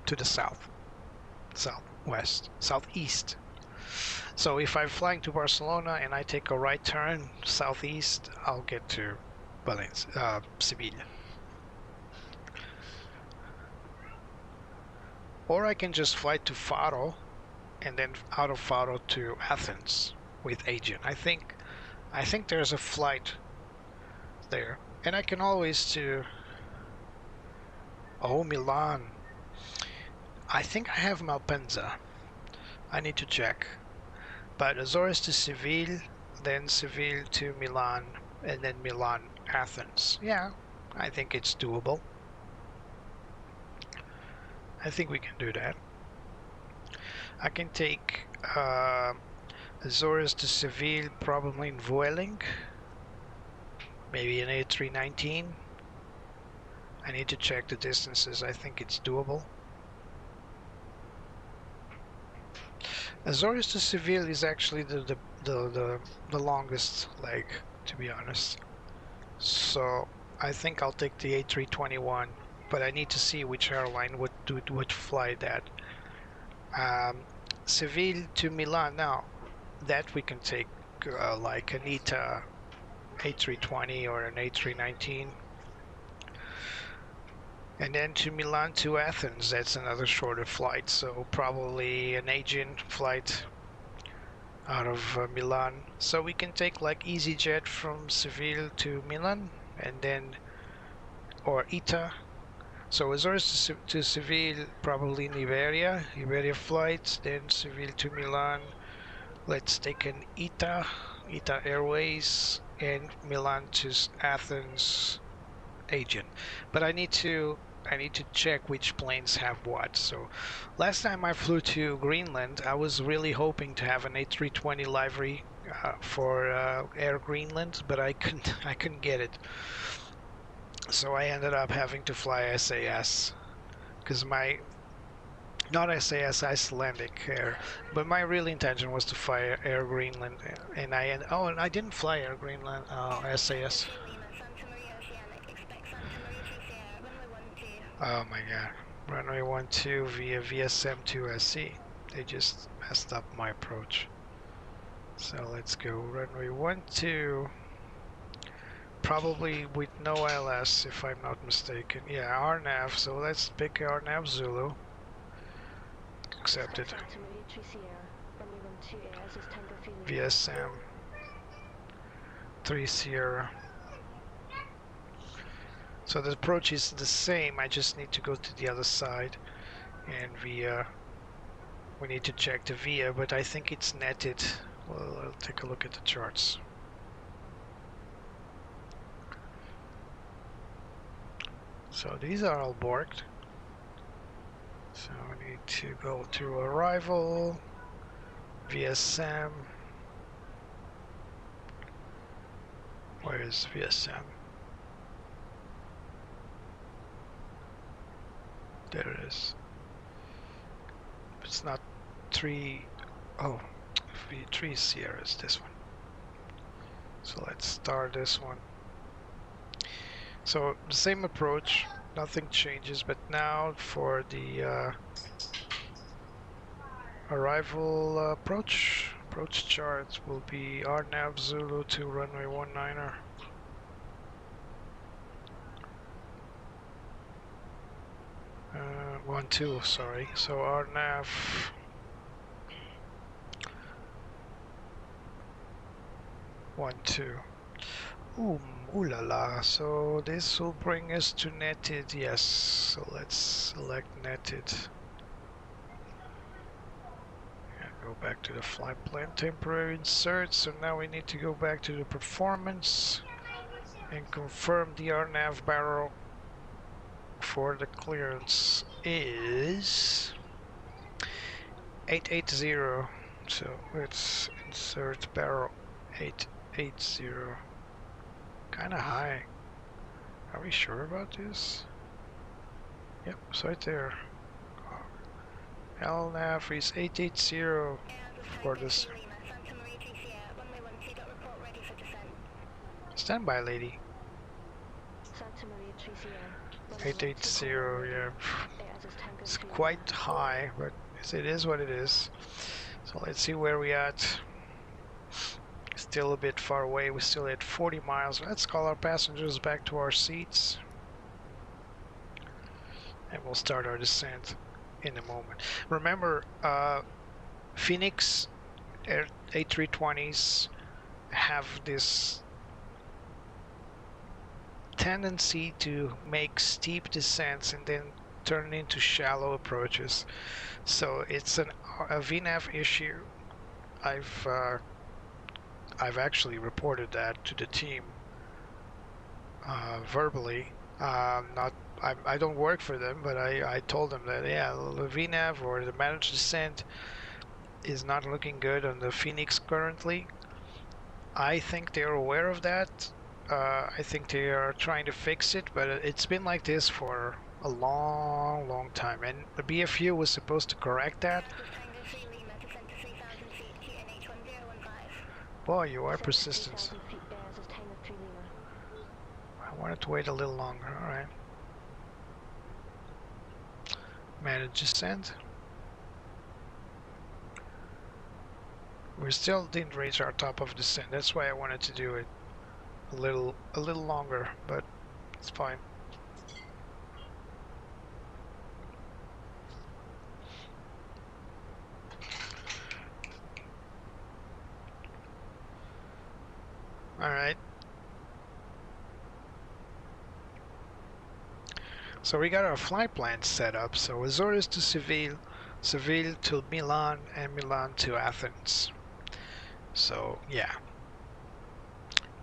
to the south, southwest, southeast. So if I'm flying to Barcelona and I take a right turn southeast, I'll get to Valencia, Seville. Or I can just fly to Faro and then out of Faro to Athens with Aegean. I think there's a flight there, and I can always to Milan. I think I have Malpensa. I need to check. But Azores to Seville, then Seville to Milan, and then Milan, Athens. Yeah, I think it's doable. I think we can do that. I can take Azores to Seville, probably in Vueling. Maybe an A319. I need to check the distances. I think it's doable. Azores to Seville is actually the longest leg, to be honest. So I think I'll take the A321, but I need to see which airline would fly that. Seville to Milan. Now that we can take like an ITA A320 or an A319. And then to Milan to Athens, that's another shorter flight, so probably an Aegean flight out of Milan. So we can take like EasyJet from Seville to Milan, and then, or ITA. So Azores to Seville, probably in Iberia flights, then Seville to Milan. Let's take an ITA Airways, and Milan to Athens, Aegean. But I need to check which planes have what. So last time I flew to Greenland, I was really hoping to have an A320 livery for Air Greenland, but I couldn't get it. So I ended up having to fly SAS, because not SAS, Icelandic Air, but my real intention was to fly Air Greenland, and I didn't fly Air Greenland, SAS. Oh my god, runway 12 via VSM to SC. They just messed up my approach. So let's go runway 12, probably with no ILS if I'm not mistaken. Yeah, RNAV, so let's pick RNAV Zulu. Accepted. VSM 3 Sierra. So the approach is the same, I just need to go to the other side, and we need to check the VIA, but I think it's netted. Well, I'll take a look at the charts. So these are all borked. So we need to go to arrival, VSM. Where is VSM? There it is. It's not 3. Oh, V3 Sierra is this one. So let's start this one. So the same approach, nothing changes, but now for the arrival approach chart will be RNAV Zulu to runway 19er. Uh, 12, sorry. So RNAV One, two. Ooh la la. So this will bring us to netted. Yes. So let's select netted. And go back to the flight plan temporary insert. So now we need to go back to the performance and confirm the RNAV barrel for the clearance is 880. So let's insert barrel 880. Kinda high. Are we sure about this? Yep, it's right there. LNAV is 880 for this. Stand by, lady. 880, yeah. It's quite high, but it is what it is. So let's see where we at. Still a bit far away. We're still at 40 miles. Let's call our passengers back to our seats. And we'll start our descent in a moment. Remember, Fenix A320s have this tendency to make steep descents and then turn into shallow approaches. So it's a VNAV issue. I've actually reported that to the team verbally. I don't work for them, but I told them that yeah, the VNAV or the managed descent is not looking good on the Fenix currently. I think they're aware of that. I think they are trying to fix it, but it's been like this for a long time, and the BFU was supposed to correct that. Boy, you are persistent. I wanted to wait a little longer. Alright. Manage descent. We still didn't reach our top of descent. That's why I wanted to do it a little longer, but it's fine. Alright. So we got our flight plan set up. So Azores to Seville, Seville to Milan, and Milan to Athens. So yeah.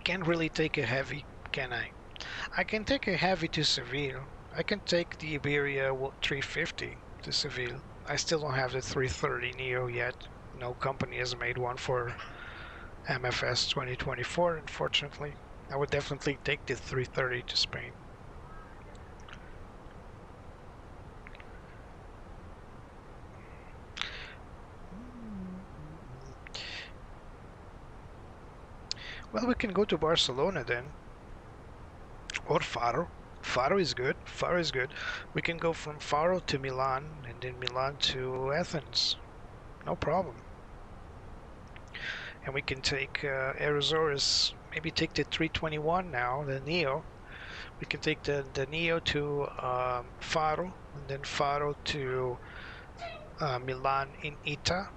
Can't really take a heavy, can I? I can take a heavy to Seville. I can take the Iberia 350 to Seville. I still don't have the 330 Neo yet. No company has made one for MFS 2024, unfortunately. I would definitely take the 330 to Spain. Well, we can go to Barcelona then, or Faro. Faro is good. Faro is good. We can go from Faro to Milan, and then Milan to Athens. No problem. And we can take Air Azores, maybe take the 321 now, the Neo. We can take the Neo to Faro, and then Faro to Milan in ITA.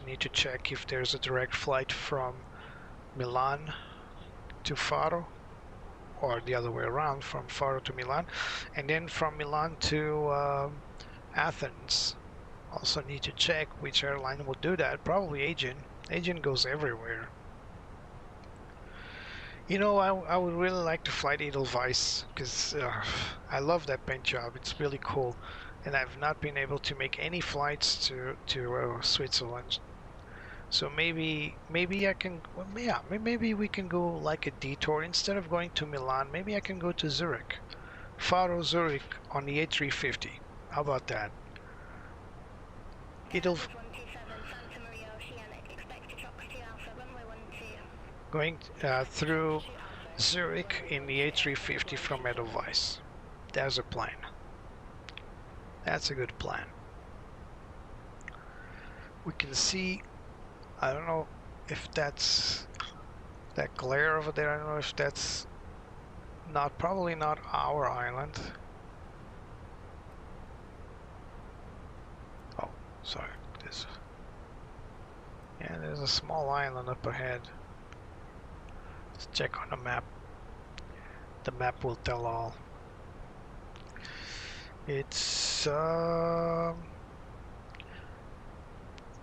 We need to check if there's a direct flight from Milan to Faro, or the other way around, from Faro to Milan, and then from Milan to Athens. Also need to check which airline will do that. Probably Aegean. Aegean goes everywhere. You know, I would really like to fly the Edelweiss, because I love that paint job. It's really cool, and I've not been able to make any flights to Switzerland. So maybe I can, well, yeah, maybe we can go like a detour. Instead of going to Milan, maybe I can go to Zurich. Faro Zurich on the A350. How about that? Going through Zurich in the A350 from Edelweiss. There's a plan. That's a good plan. We can see, I don't know if that's that glare over there. I don't know if that's not, probably not our island. Oh, sorry. Yeah, there's a small island up ahead. Let's check on the map. The map will tell all. It's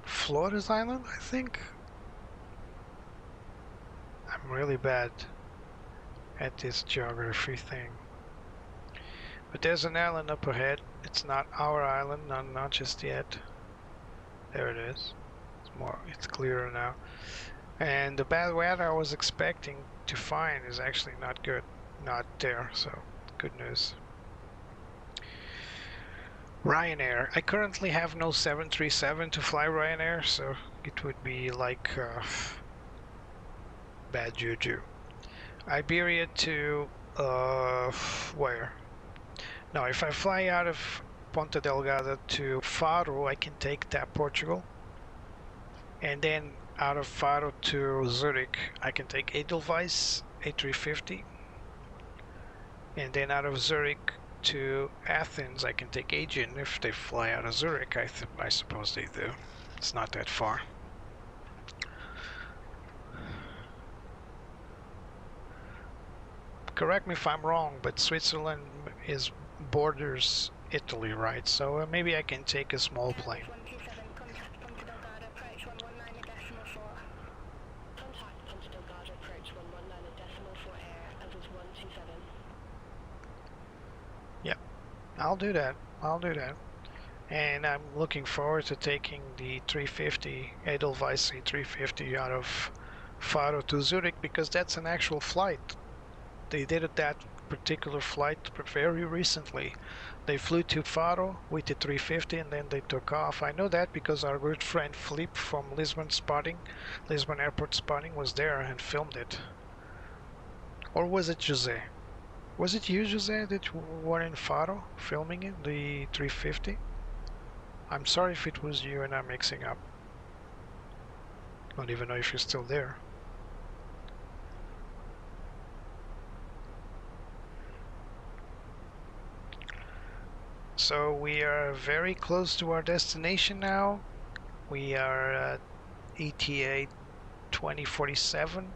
Flores Island, I think. I'm really bad at this geography thing. But there's an island up ahead. It's not our island, not just yet. There it is. It's clearer now. And the bad weather I was expecting to find is actually not good. Not there, so good news. Ryanair. I currently have no 737 to fly Ryanair, so it would be like bad juju. Iberia to where? Now, if I fly out of Ponta Delgada to Faro, I can take TAP Portugal, and then out of Faro to Zurich, I can take Edelweiss A350, and then out of Zurich to Athens, I can take Aegean if they fly out of Zurich. I suppose they do. It's not that far. Correct me if I'm wrong, but Switzerland borders Italy, right? So maybe I can take a small plane. Yeah, I'll do that. And I'm looking forward to taking the 350, Edelweiss A350 out of Faro to Zurich, because that's an actual flight. They did that particular flight very recently. They flew to Faro with the 350 and then they took off. I know that because our good friend Flip from Lisbon Airport Spotting was there and filmed it. Or was it Jose? Was it you, Jose, that were in Faro filming it, the 350? I'm sorry if it was you and I'm mixing up. I don't even know if you're still there. So we are very close to our destination now. We are at ETA 2047.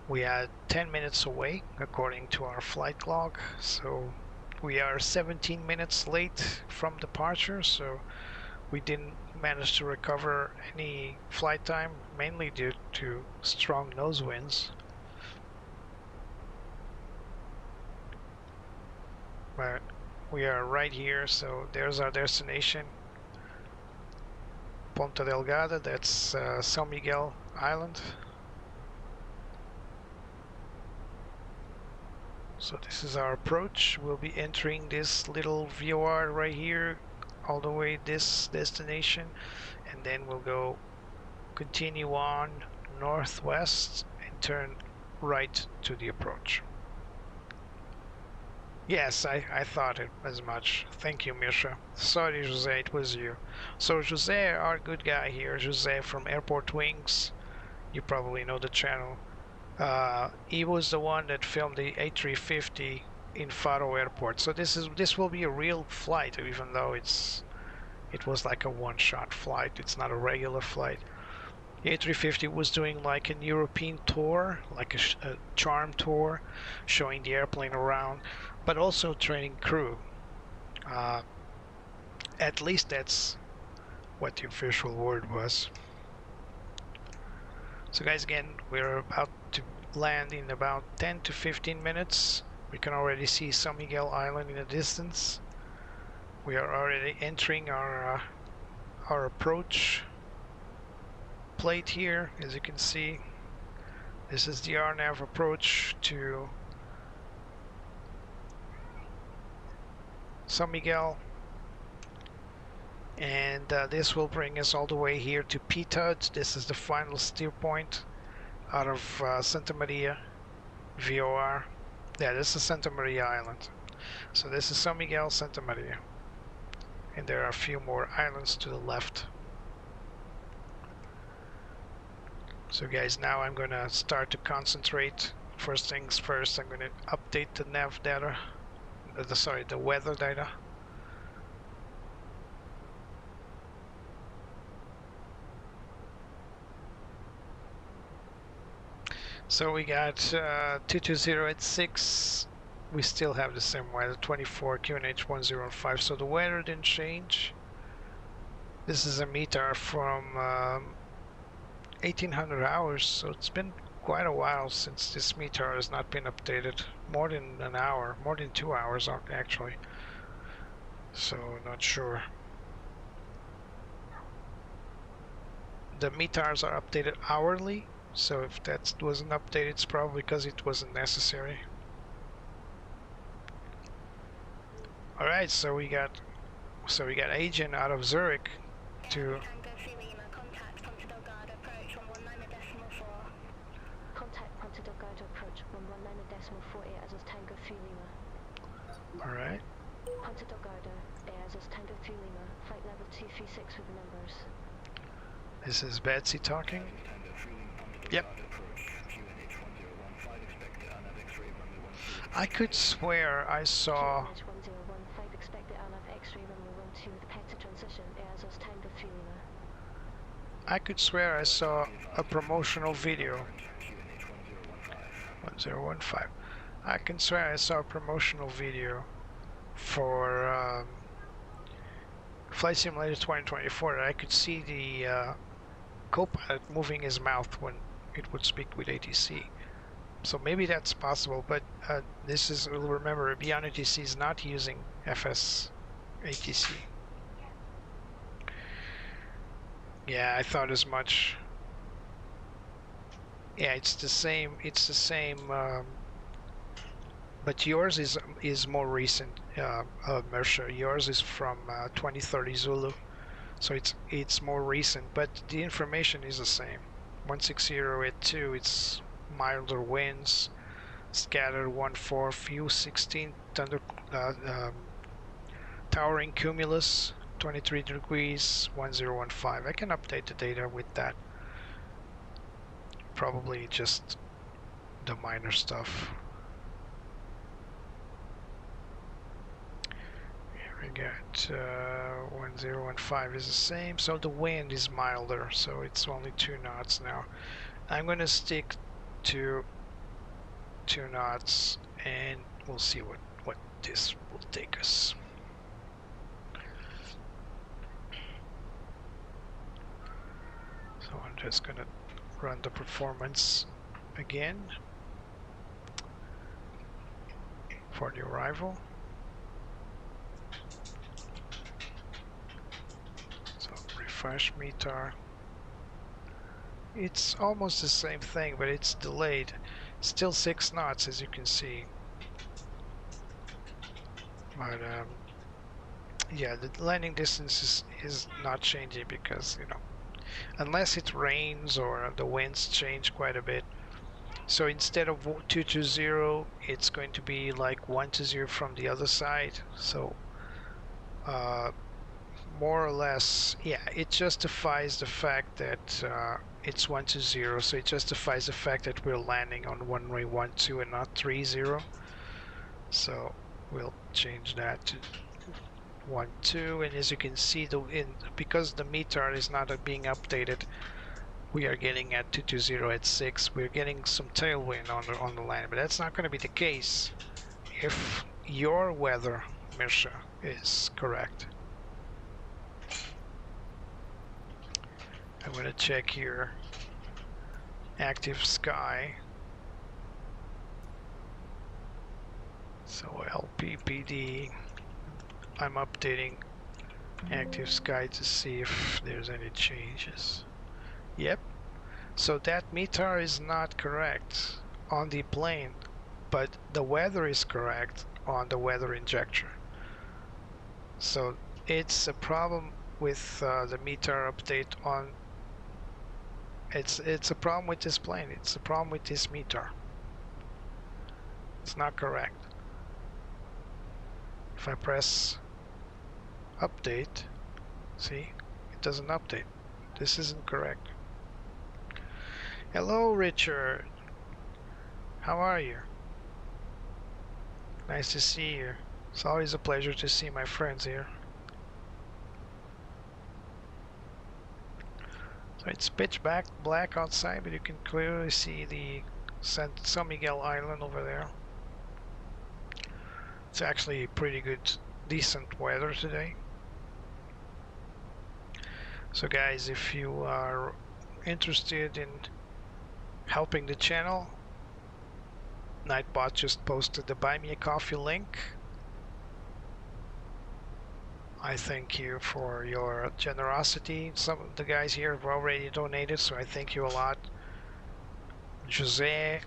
We are 10 minutes away according to our flight log. So we are 17 minutes late from departure, so we didn't manage to recover any flight time, mainly due to strong nose winds. But we are right here, so there's our destination. Ponta Delgada, that's San Miguel Island. So this is our approach. We'll be entering this little VOR right here, all the way this destination, and then we'll continue on northwest and turn right to the approach. Yes, I thought it as much. Thank you, Misha. Sorry, Jose, it was you. So Jose, our good guy here, Jose from Airport Wings, you probably know the channel. He was the one that filmed the A350 in Faro Airport. So this will be a real flight, even though it was like a one-shot flight. It's not a regular flight. The A350 was doing like an European tour, like a charm tour, showing the airplane around, but also training crew. At least that's what the official word was. So guys, again, we're about to land in about 10 to 15 minutes. We can already see San Miguel Island in the distance. We are already entering our approach plate here. As you can see, this is the RNAV approach to San Miguel, and this will bring us all the way here to PTUD. This is the final steer point out of Santa Maria VOR. Yeah, this is Santa Maria Island. So this is San Miguel, Santa Maria, and there are a few more islands to the left. So guys, now I'm gonna start to concentrate. First things first, I'm gonna update the nav data, the weather data. So we got 220 at 6. We still have the same weather, 24 QNH 105. So the weather didn't change. This is a METAR from 1800 hours, so it's been quite a while since this METAR has not been updated. More than an hour, more than 2 hours actually. So not sure. The METARs are updated hourly, so if that wasn't updated, it's probably because it wasn't necessary. All right, so we got agent out of Zurich to. Contact Ponta Delgada approach 119.4. Contact Ponta Delgada approach 119.4 Air Azores Tango 3 Lima. All right. Ponta Delgada, Air Azores Tango 3 Lima, flight level 236 with the numbers. This is Betsy talking. Yep. I could swear I saw. I could swear I saw a promotional video. 1015. I can swear I saw a promotional video for Flight Simulator 2024. I could see the co-pilot moving his mouth when it would speak with ATC. So maybe that's possible, but this is, remember, Beyond ATC is not using FSLTL. Yeah, I thought as much. Yeah, it's the same. But yours is more recent, Mersha. Yours is from 2030 Zulu, so it's more recent. But the information is the same. 160 at 2. It's milder winds, scattered 1/4, few 16 thunder, towering cumulus. 23 degrees, 1015. I can update the data with that. Probably just the minor stuff. Here we got 1015 is the same, so the wind is milder, so it's only 2 knots now. I'm going to stick to 2 knots and we'll see what this will take us. So I'm just gonna run the performance again for the arrival. So refresh METAR. It's almost the same thing, but it's delayed. Still 6 knots, as you can see. But yeah, the landing distance is not changing because, you know, unless it rains or the winds change quite a bit. So instead of 220, it's going to be like 120 from the other side. So more or less, yeah, it justifies the fact that it's 120. So it justifies the fact that we're landing on runway 12 and not 30. So we'll change that to 12, and as you can see, because the METAR is not being updated, we are getting at 220 at 6. We're getting some tailwind on the line, but that's not going to be the case if your weather, Mirsha, is correct. I'm going to check here. Active sky. So LPPD. I'm updating active sky to see if there's any changes. Yep. So that METAR is not correct on the plane, but the weather is correct on the weather injector. So it's a problem with the METAR update on. It's a problem with this plane. It's a problem with this METAR. It's not correct. If I press update, see, it doesn't update. This isn't correct. Hello, Richard. How are you? Nice to see you. It's always a pleasure to see my friends here. So it's pitch black outside, but you can clearly see the San Miguel Island over there. It's actually pretty good, decent weather today. So guys, if you are interested in helping the channel, Nightbot just posted the Buy Me a Coffee link. I thank you for your generosity. Some of the guys here have already donated, so I thank you a lot. Jose,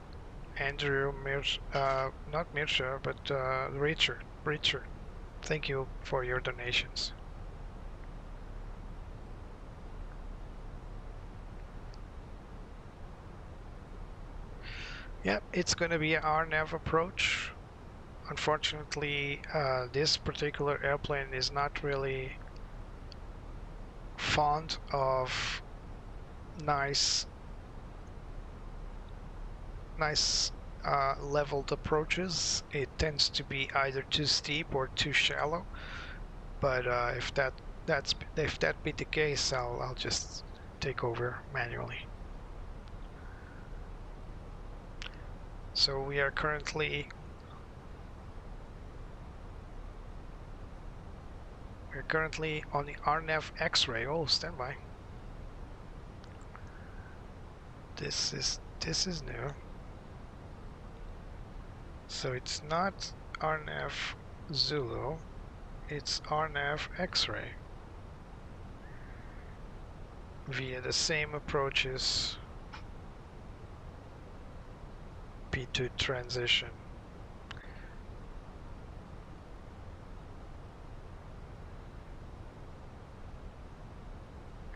Andrew, not Mirsha, but Richard. Thank you for your donations. Yep, it's going to be an RNAV approach. Unfortunately, this particular airplane is not really fond of nice leveled approaches. It tends to be either too steep or too shallow. But if that be the case, I'll just take over manually. So we are currently on the RNAV X-ray. Oh, stand by. This is new. So it's not RNAV Zulu, it's RNAV X-ray via the same approaches. P2 transition.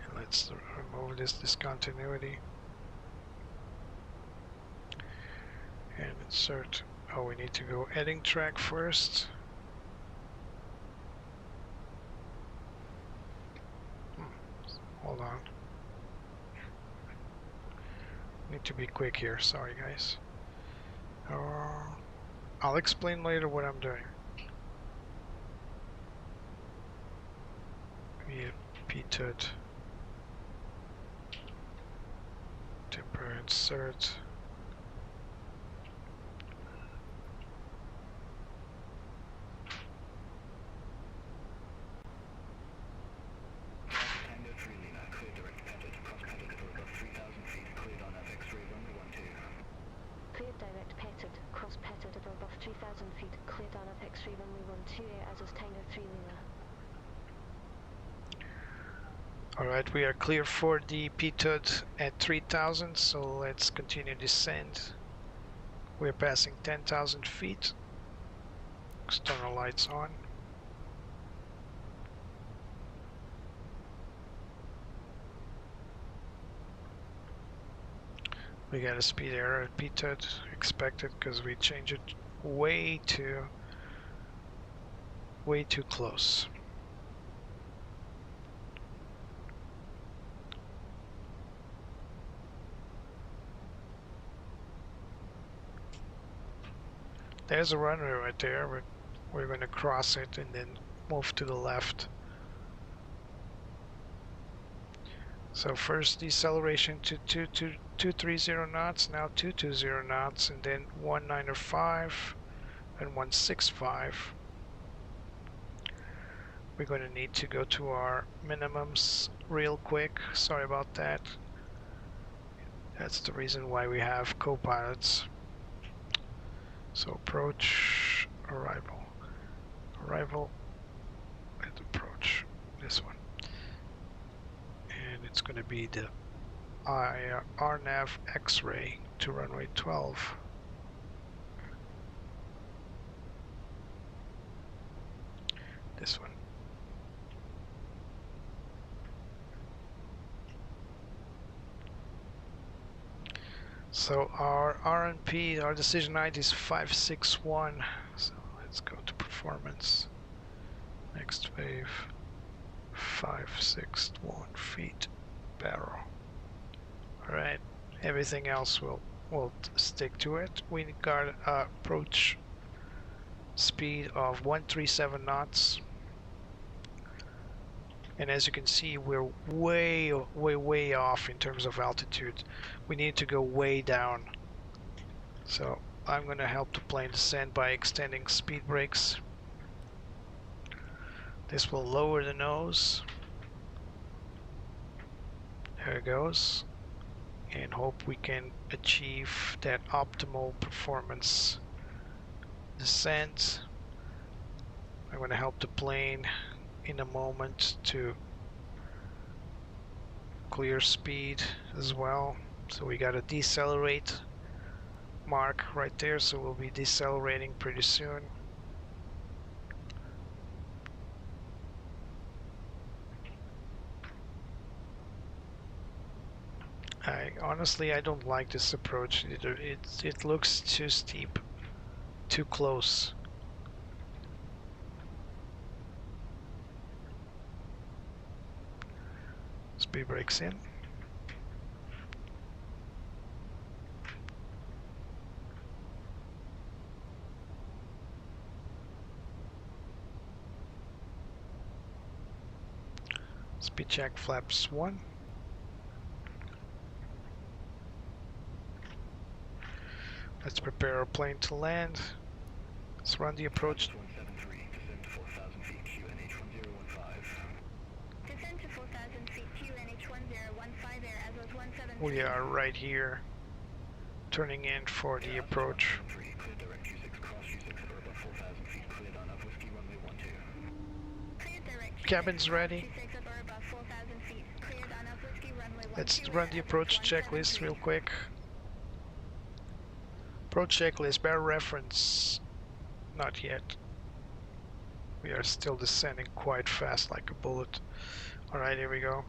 And let's remove this discontinuity and insert. Oh, we need to go heading track first. Hold on. Need to be quick here. Sorry, guys. I'll explain later what I'm doing. Via PTUD. Temporary insert. Tango 3 Lima, clear direct Pettit, cross Pettit over above 3,000 feet, cleared on FX3 runway 12. Cleared direct Pettit, cross Pettit over above 3,000 feet, cleared on FX3 runway 12, Air Azores Tango 3 Lima. Alright, we are clear for the PTUD at 3,000, so let's continue descend. We're passing 10,000 feet. External lights on. We got a speed error at PTUD expected because we changed it way too close. There's a runway right there, but we're going to cross it and then move to the left. So first deceleration to 230 knots, now 220 knots, and then 195 and 165. We're going to need to go to our minimums real quick. Sorry about that. That's the reason why we have co-pilots. So approach, arrival, arrival, and approach. This one. And it's going to be the RNAV X-ray to runway 12. This one. So our RNP, our decision height is 561. So let's go to performance. Next wave, 561 feet barrel. All right, everything else will stick to it. We got approach speed of 137 knots. And as you can see, we're way off in terms of altitude. We need to go way down. So I'm going to help the plane descend by extending speed brakes. This will lower the nose. There it goes. And hope we can achieve that optimal performance descent. I'm going to help the plane in a moment to clear speed as well. So we got a decelerate mark right there, so we'll be decelerating pretty soon. Honestly, I don't like this approach. It looks too steep, too close. Speed brakes in. Speed check flaps 1. Let's prepare our plane to land. Let's run the approach. 173, descend to 4,000 feet, QNH 1015. Descend to 4,000 feet, QNH 1015, Air Azores 173. We are right here, turning in for the approach. Clear direct Q6, cross Q6 for about 4,000 feet, cleared on up whiskey runway 12. Clear direct Cabin's ready. Q6 up or above 4,000 feet, cleared on up whiskey runway 12. Let's run the approach checklist real quick. Approach checklist, bear reference. Not yet. We are still descending quite fast like a bullet. Alright, here we go.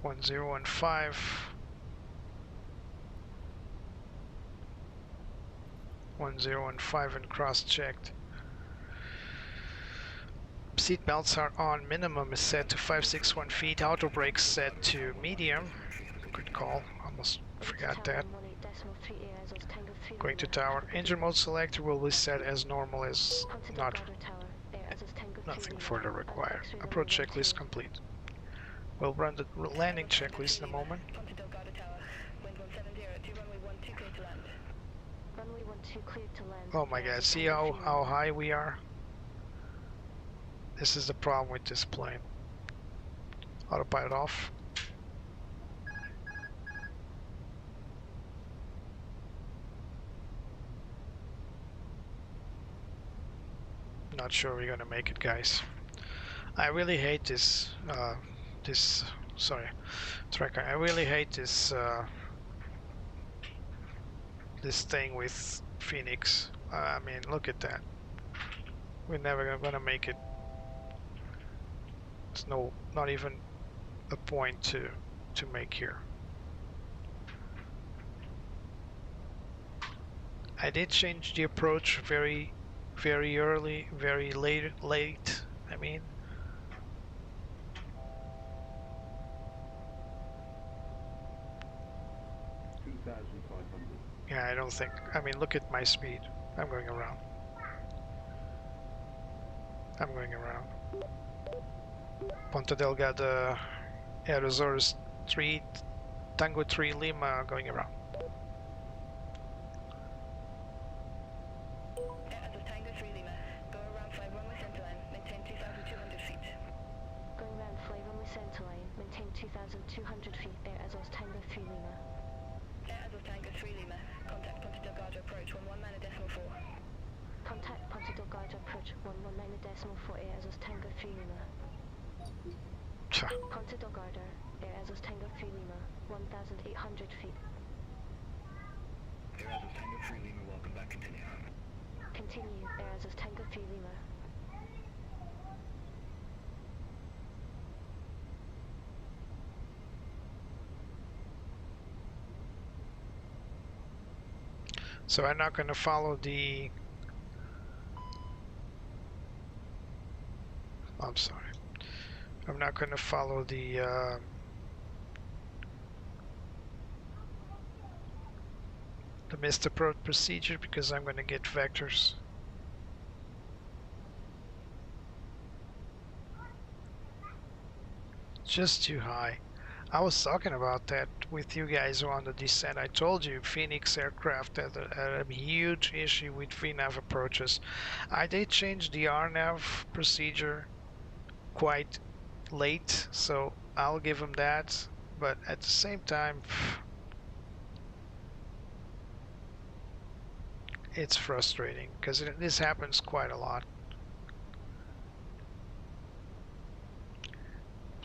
1015. 1015 and cross-checked. Seat belts are on. Minimum is set to 561 feet. Auto brakes set to medium. Good call. Almost forgot that. Going to tower. Engine mode selector will be set as normal as nothing further required. Approach checklist complete. We'll run the landing checklist in a moment. Ponta Delgada Tower, wind 170 to runway 12 clear to land. Runway 12 cleared to land. Oh my god, see how high we are? This is the problem with this plane. Autopilot off. Not sure we're gonna make it, guys. I really hate this tracker. I really hate this this thing with Fenix. I mean, look at that. We're never gonna make it. There's not even a point to make here. I did change the approach very early, very late. I mean, yeah, I don't think. I mean, look at my speed. I'm going around. Ponta Delgada, Air Azores 3, Tango 3 Lima going around. Air Azores Tango 3 Lima. Go around 5 runway centerline. Maintain 2,200 feet. Going round fly runway centerline, maintain 2,200 feet, Air Azores Tango 3 Lima. Air Azores Tango 3 Lima. Contact Ponta Delgada approach 11.9.4. Contact Ponta Delgada approach 119.4, Air Azores Tango 3 Lima. Ponta Delgada, Air Azores Tango 3 Lima, 1,800 feet. Air Azores Tango 3 Lima, welcome back, continue. Continue, Air Azores Tango 3 Lima. So I'm not going to follow the... I'm sorry. I'm not going to follow the missed approach procedure because I'm going to get vectors. Just too high. I was talking about that with you guys on the descent. I told you Fenix aircraft had a huge issue with VNAV approaches. I did change the RNAV procedure quite late, so I'll give them that, but at the same time it's frustrating because this happens quite a lot.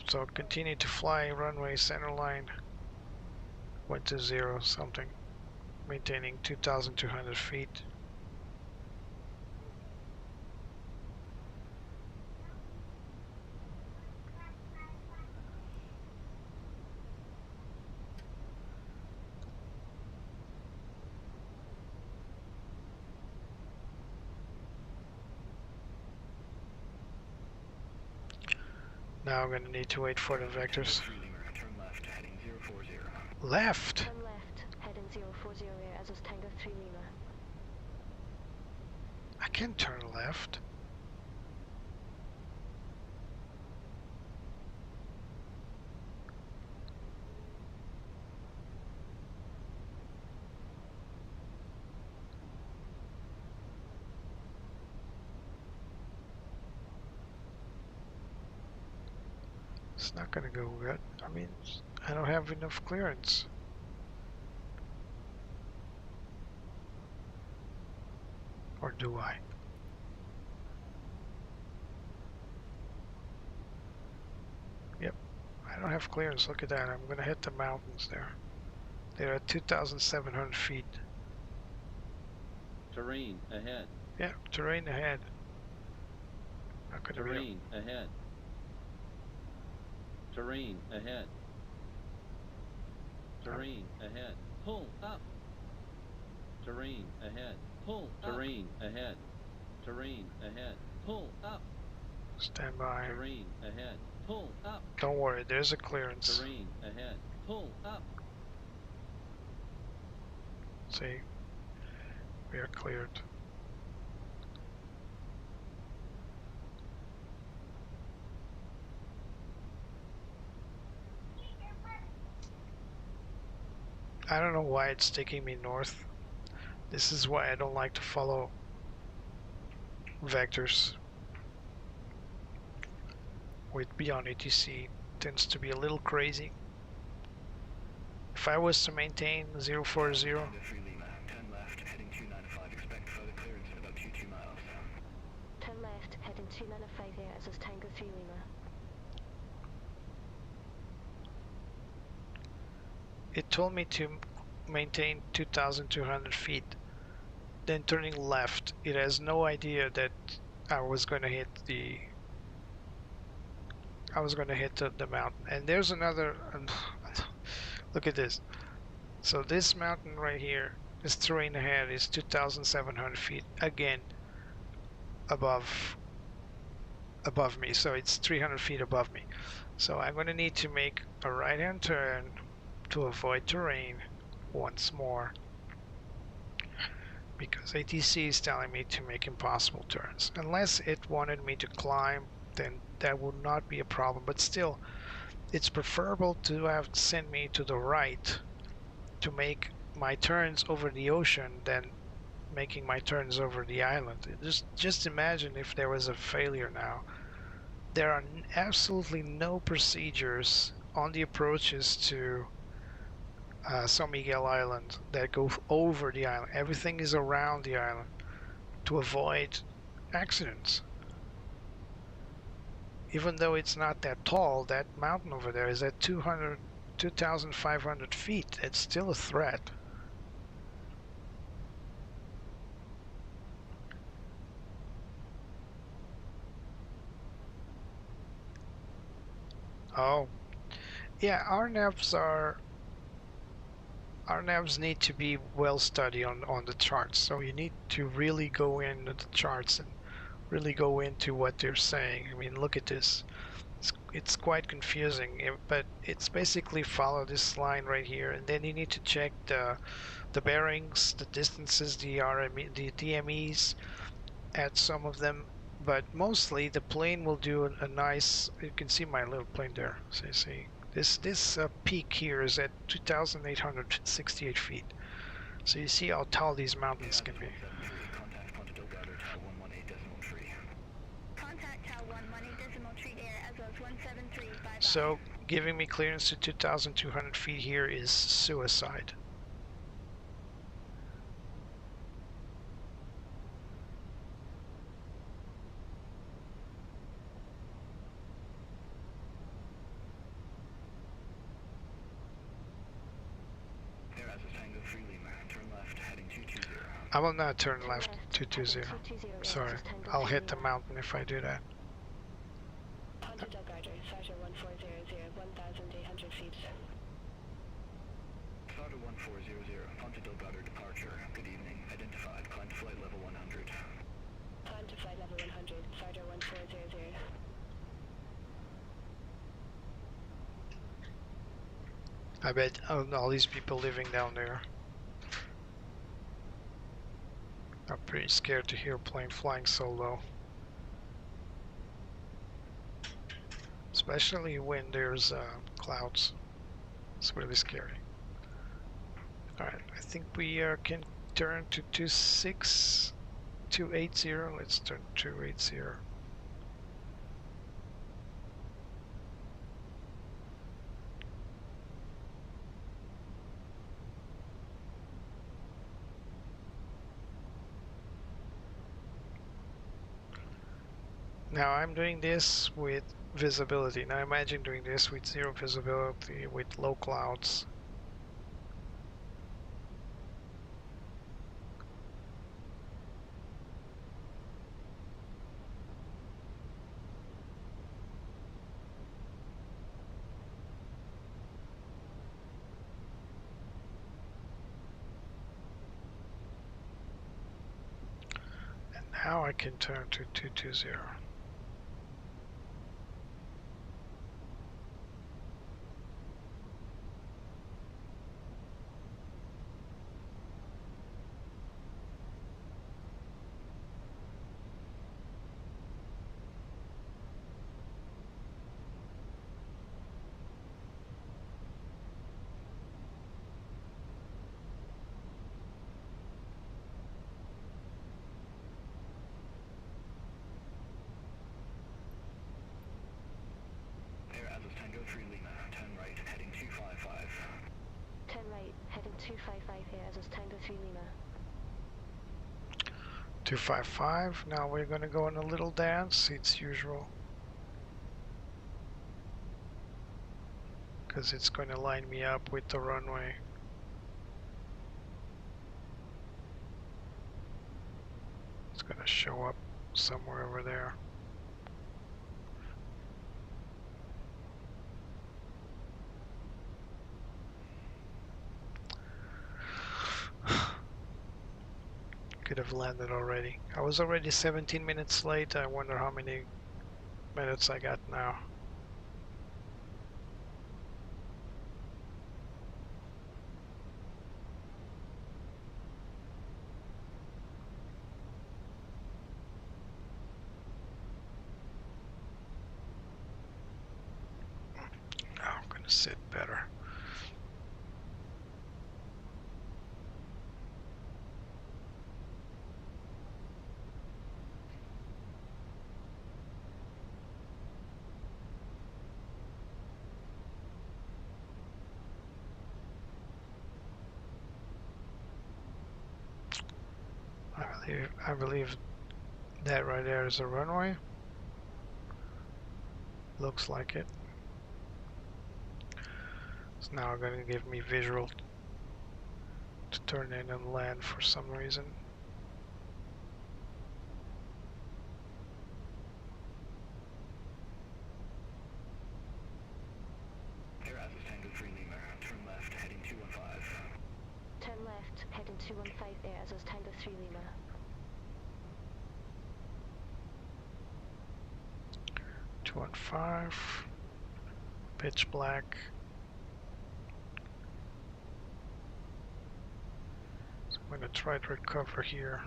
So continue to fly runway centerline 120 something, maintaining 2,200 feet. Now I'm going to need to wait for the vectors. Turn left, heading 040. Left? Turn left, heading 040, Air Azores Tango 3 Lima. I can turn left. It's not gonna go good. I mean, I don't have enough clearance. Or do I? Yep, I don't have clearance. Look at that. I'm gonna hit the mountains there. They're at 2,700 feet. Terrain ahead. Yeah, terrain ahead. Not gonna be Terrain ahead. Terrain ahead. Terrain ahead. Pull up. Terrain ahead. Pull up. Terrain ahead. Terrain ahead. Pull up. Stand by. Terrain ahead. Pull up. Don't worry, there's a clearance. Terrain ahead. Pull up. See, we are cleared. I don't know why it's taking me north. This is why I don't like to follow vectors. With beyond ATC, tends to be a little crazy. If I was to maintain 040, Tango 3 Lima, turn left, heading 295. Expect further clearance at about 22 miles. Turn left, heading 295, Air Azores Tango 3 Lima. it told me to maintain 2,200 feet. Then turning left, it has no idea that I was going to hit the mountain. And there's another look at this. So this mountain right here, this terrain ahead is 2,700 feet again above me, so it's 300 feet above me. So I'm going to need to make a right-hand turn to avoid terrain once more, because ATC is telling me to make impossible turns, unless it wanted me to climb then that would not be a problem. But still, it's preferable to have sent me to the right to make my turns over the ocean than making my turns over the island. Just imagine if there was a failure now. There are absolutely no procedures on the approaches to San Miguel Island that go over the island. Everything is around the island to avoid accidents. Even though it's not that tall, that mountain over there is at 2,500 feet. It's still a threat. Oh, yeah, our navs need to be well studied on the charts. So you need to really go into the charts and really go into what they're saying. I mean, look at this. It's quite confusing, but it's basically follow this line right here, and then you need to check the bearings, the distances, the DMEs at some of them. But mostly the plane will do a nice. You can see my little plane there. So you see this peak here is at 2,868 feet. So you see how tall these mountains can be. Contact Ponta Delgada, Tower 118.3. Contact Tower 118.3 Air Azores 173. Bye-bye. So giving me clearance to 2,200 feet here is suicide. Air Azores Tango 3 Lima, turn left, heading 220. I will not turn left, Heading 220. 220 Air Sorry, Azores Tango I'll 3 hit the Lima. mountain if I do that. Ponta Delgada, Sartor 1400, 1,800 feet. Sartor 1400, Ponta Delgada departure. Good evening. Identified. Climb to flight level 100. Climb to flight level 100, Sartor 1400. I bet all these people living down there are pretty scared to hear a plane flying so low. Especially when there's clouds. It's really scary. Alright, I think we can turn to 280. Let's turn 280. Now I'm doing this with visibility. Now imagine doing this with zero visibility with low clouds. And now I can turn to 220. Air Azores Tango 3 Lima, turn right, heading 255. Turn right, heading 255 Air Azores Tango 3 Lima. 255. Now we're going to go on a little dance. It's usual. Because it's going to line me up with the runway. It's going to show up somewhere over there. Could have landed already. I was already 17 minutes late. I wonder how many minutes I got now. sit better. I believe that right there is a runway. Looks like it. It's now going to give me visual to turn in and land for some reason. Air Azores Tango 3 Lima, turn left, heading 215. Turn left, heading 215 Air Azores Tango 3 Lima. Two and 5. Pitch black. So I'm going to try to recover here.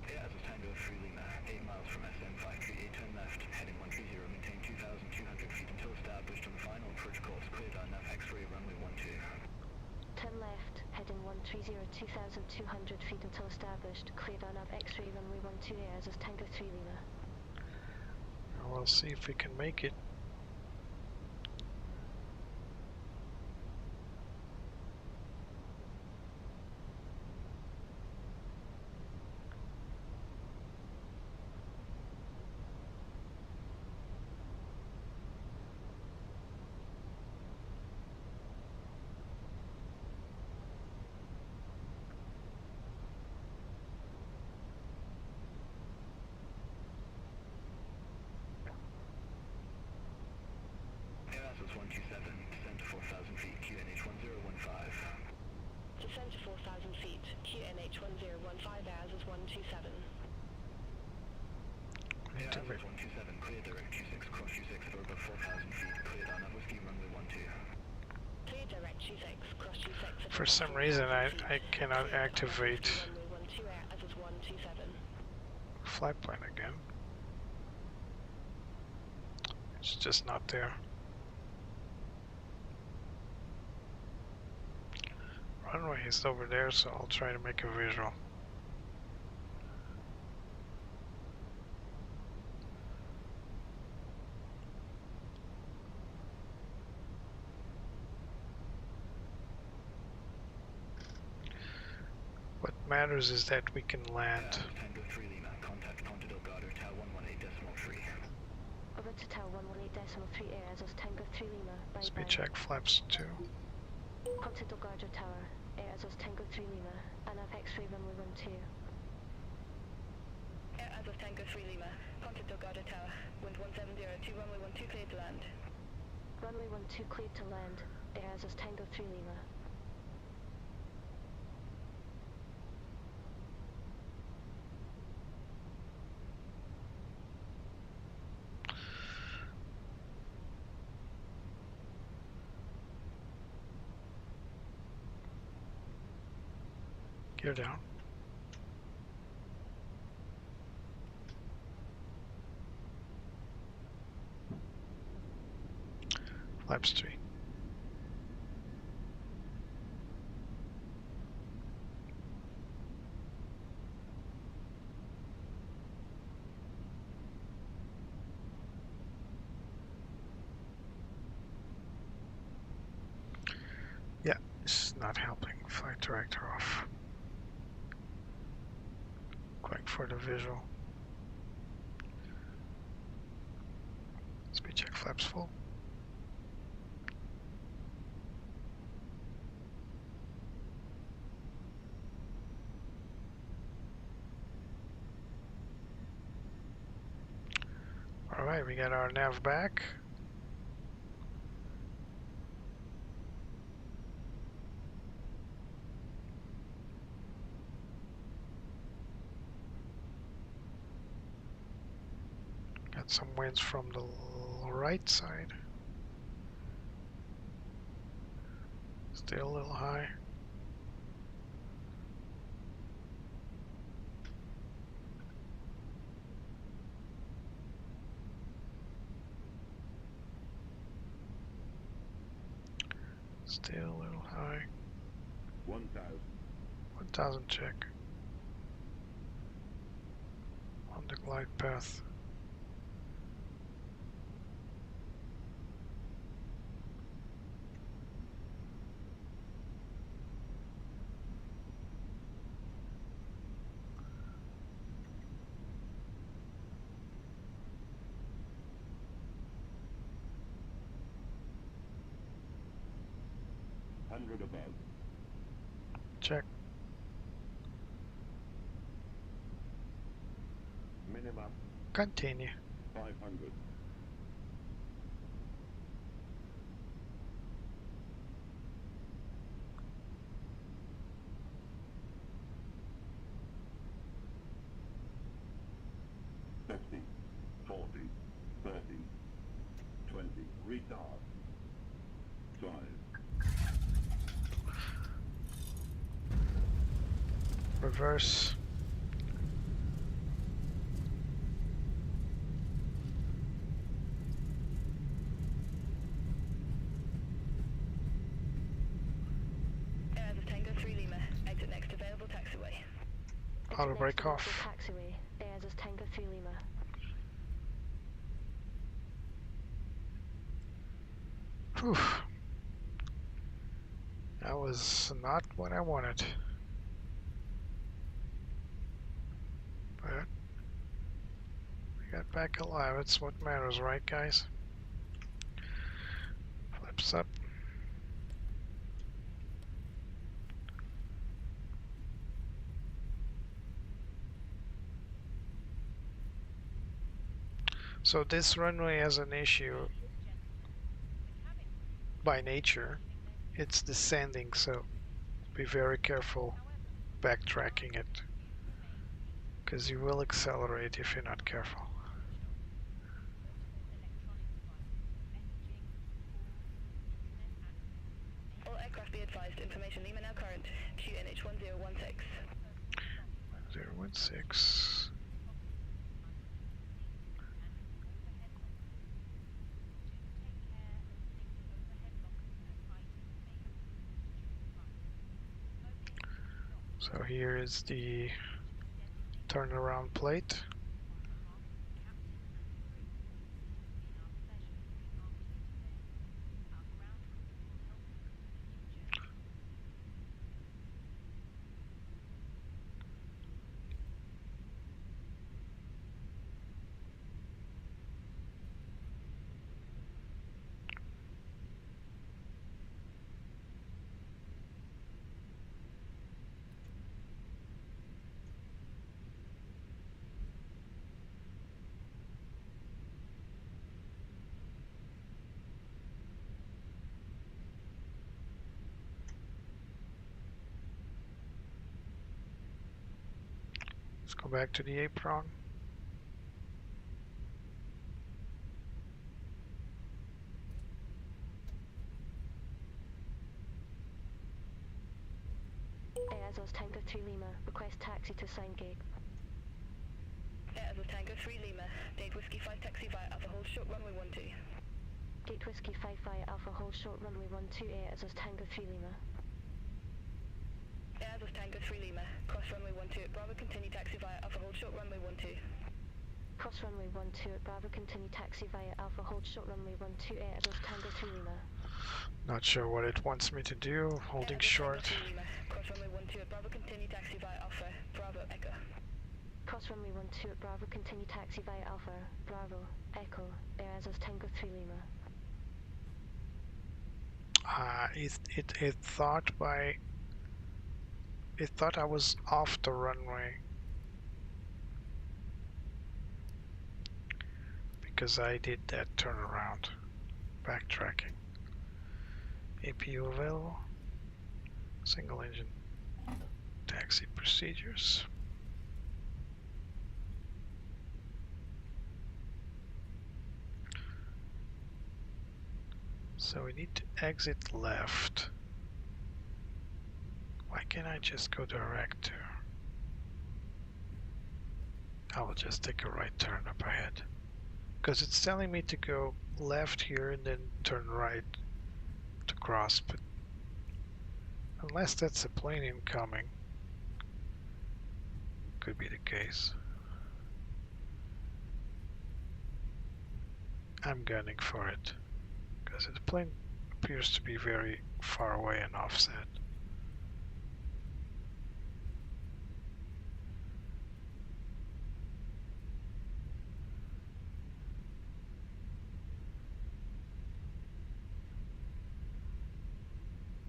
Air Azores Tango 3 Lima, 8 miles from SM538, turn left, heading 130, maintain 2,200 feet until established on the final approach course, cleared on nav X-ray runway 12. Turn left, heading 130, 2,200 feet until established, cleared on nav X-ray runway 12 Air Azores Tango 3 Lima. We'll see if we can make it. Air Azores 127, descend to 4,000 feet, QNH 1015. Descend to 4,000 feet, QNH 1015, Air Azores 127. Air Azores 127, clear direct 26, cross 26 at or above 4,000 feet, cleared on nav whiskey runway 12. Clear direct 26, cross 26 at For some reason I cannot activate runway 12, Air Azores 127. flight plan again. It's just not there. Runway is over there, so I'll try to make a visual. What matters is that we can land. Air Azores Tango 3 Lima, contact Ponta Delgada, Tower 118.3. Over to Tower 118.3 Air Azores Tango 3 Lima. Bye Speed bye. check flaps 2. Ponta Delgada Tower, Air Azores Tango 3 Lima, and nav X-ray runway 12. Air Azores Tango 3 Lima, Ponta Delgada Tower, wind 170 to runway 12 cleared to land. Runway 12 cleared to land, Air Azores Tango 3 Lima. Gear down. Flaps 3. Yeah, it's not helping. Flight director off. Going for the visual. Speed check flaps full. Alright, we got our nav back. Got some winds from the right side. Still a little high. Still a little high. 1,000. 1,000 check. On the glide path. Above. Check. Minimum Continue. 500. $50, $40, $30, $20. Retard. 5. Reverse. Air Azores Tango 3 Lima. Exit next available taxiway. Auto brake off. Taxiway. Air Azores Tango 3 Lima. Whew. That was not what I wanted. But we got back alive. It's what matters, right, guys? Flips up. So this runway has an issue by nature. It's descending, so be very careful backtracking it, because you will accelerate if you're not careful. All aircraft be advised. Information Lima now current. QNH 1016. 016. So here is the turnaround plate. Let's go back to the apron. Air Azores Tango 3 Lima. Request taxi to sign gate. Air Azores Tango 3 Lima. Date Whiskey 5 taxi via Alpha Hold short runway 12. Gate Whiskey 5 via Alpha Hold short runway 12 Air Azores Tango 3 Lima. Air Azores Tango 3 Lima. Cross runway 12 at Bravo. Continue taxi via Alpha Hold short runway 12. Cross runway 12 at Bravo. Continue taxi via Alpha Hold short runway 12 Air Azores Tango 3 Lima. Not sure what it wants me to do. Holding short. Cross runway 12 at Bravo. Continue taxi via Alpha Bravo Echo. Cross runway 12 at Bravo. Continue taxi via Alpha Bravo Echo Air Azores Tango 3 Lima. It thought I was off the runway because I did that turnaround. Backtracking. APU available. Single engine taxi procedures. So we need to exit left. Why can't I just go direct to? I will just take a right turn up ahead. Because it's telling me to go left here and then turn right to cross, but Unless that's a plane incoming. Could be the case. I'm gunning for it, because the plane appears to be very far away and offset.